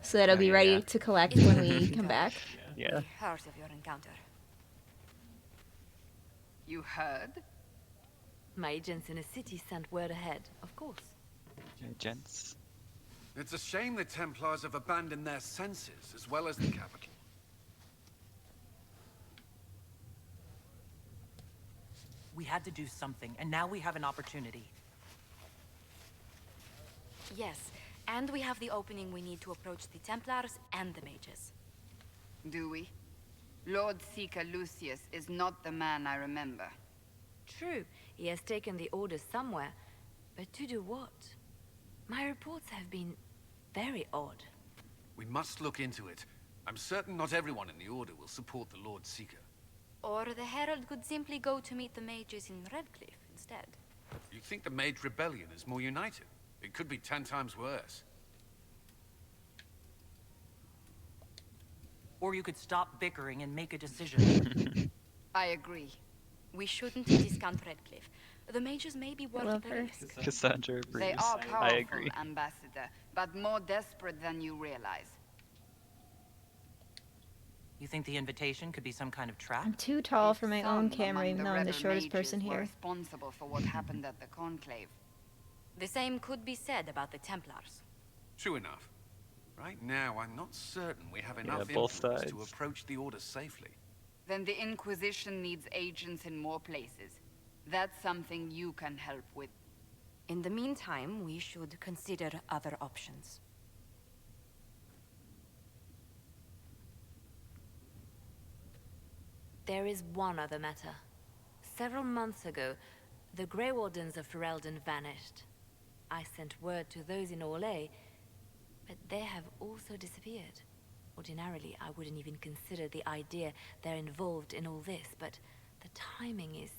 Speaker 1: so that it'll be ready to collect when we come back.
Speaker 2: Yeah.
Speaker 13: Heard of your encounter.
Speaker 6: You heard?
Speaker 9: My agents in a city sent word ahead, of course.
Speaker 2: Gents.
Speaker 8: It's a shame the Templars have abandoned their senses as well as the capital.
Speaker 18: We had to do something, and now we have an opportunity.
Speaker 13: Yes, and we have the opening we need to approach the Templars and the mages.
Speaker 6: Do we? Lord Seeker Lucius is not the man I remember.
Speaker 9: True, he has taken the orders somewhere, but to do what? My reports have been very odd.
Speaker 8: We must look into it. I'm certain not everyone in the Order will support the Lord Seeker.
Speaker 13: Or the Herald could simply go to meet the mages in Redcliffe instead.
Speaker 8: You think the Mage Rebellion is more united? It could be 10 times worse.
Speaker 18: Or you could stop bickering and make a decision.
Speaker 6: I agree.
Speaker 13: We shouldn't discount Redcliffe. The mages may be worth the risk.
Speaker 2: Cassandra agrees.
Speaker 6: They are powerful,
Speaker 2: I agree.
Speaker 6: Ambassador, but more desperate than you realize.
Speaker 18: You think the invitation could be some kind of trap?
Speaker 1: I'm too tall for my own
Speaker 6: Some
Speaker 1: camera,
Speaker 6: among
Speaker 1: even though I'm the
Speaker 6: rebel
Speaker 1: shortest
Speaker 6: mages
Speaker 1: person
Speaker 6: were
Speaker 1: here.
Speaker 6: responsible for what happened at the Conclave.
Speaker 13: The same could be said about the Templars.
Speaker 8: True enough. Right now, I'm not certain we have enough
Speaker 2: both
Speaker 8: influence to
Speaker 2: sides.
Speaker 8: approach the Order safely.
Speaker 6: Then the Inquisition needs agents in more places. That's something you can help with.
Speaker 13: In the meantime, we should consider other options.
Speaker 9: There is one other matter. Several months ago, the Grey Wardens of Ferelden vanished. I sent word to those in Orlais, but they have also disappeared. Ordinarily, I wouldn't even consider the idea they're involved in all this, but the timing is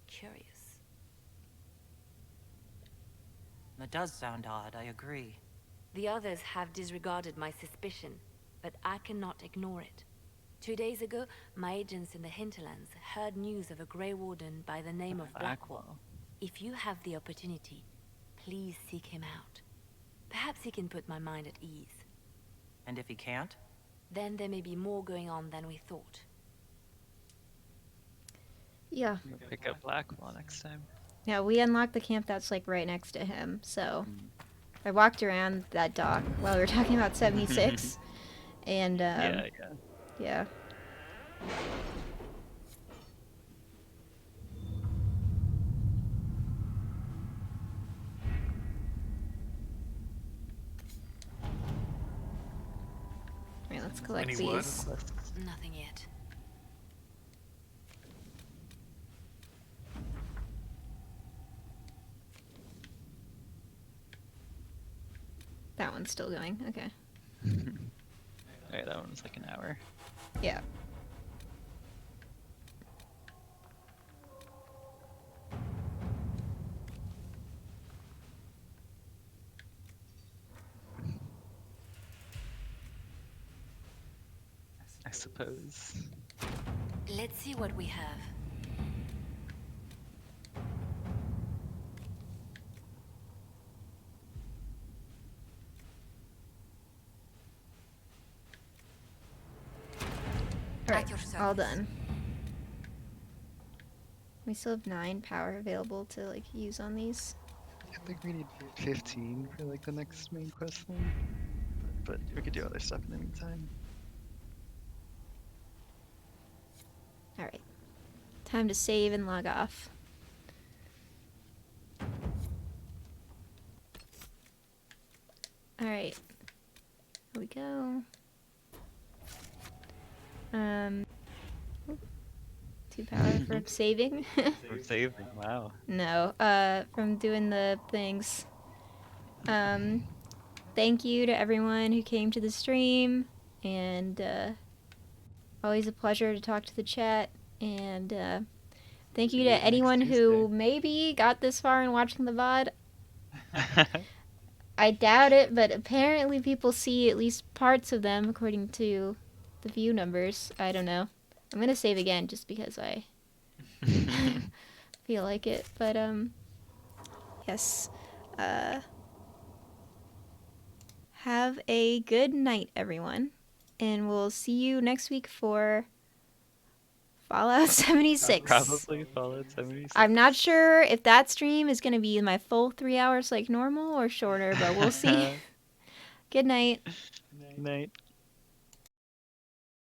Speaker 9: curious.
Speaker 18: That does sound odd, I agree.
Speaker 9: The others have disregarded my suspicion, but I cannot ignore it. 2 days ago, my agents in the hinterlands heard news of a Grey Warden by the name of Blackwall. If you have the opportunity, please seek him out. Perhaps he can put my mind at ease.
Speaker 18: And if he can't?
Speaker 9: Then there may be more going on than we thought.
Speaker 1: Yeah.
Speaker 2: We'll pick up Blackwall next time.
Speaker 1: Yeah, we unlocked the camp that's like right next to him, so I walked around that dock while we were talking about 76. And
Speaker 2: Yeah.
Speaker 1: yeah. Alright, let's collect
Speaker 19: Any
Speaker 1: these.
Speaker 19: word?
Speaker 9: Nothing yet.
Speaker 1: That one's still going. Okay.
Speaker 2: Alright, that one was like an hour.
Speaker 1: Yeah.
Speaker 2: I suppose.
Speaker 9: Let's see what we have.
Speaker 1: Alright, all done. We still have 9 power available to like use on these.
Speaker 2: I think we need 15 for like the next main quest line. But we could do other stuff in the meantime.
Speaker 1: Alright. Time to save and log off. Alright. Here we go. 2 power for saving.
Speaker 2: For saving, wow.
Speaker 1: No, from doing the things. Thank you to everyone who came to the stream, and always a pleasure to talk to the chat, and thank you to anyone who maybe got this far in watching the VOD. I doubt it, but apparently people see at least parts of them according to the view numbers. I don't know. I'm gonna save again just because I feel like it, but yes. Have a good night, everyone, and we'll see you next week for Fallout 76.
Speaker 2: Probably Fallout 76.
Speaker 1: I'm not sure if that stream is gonna be my full 3 hours like normal or shorter, but we'll see. Good night.
Speaker 2: Good night.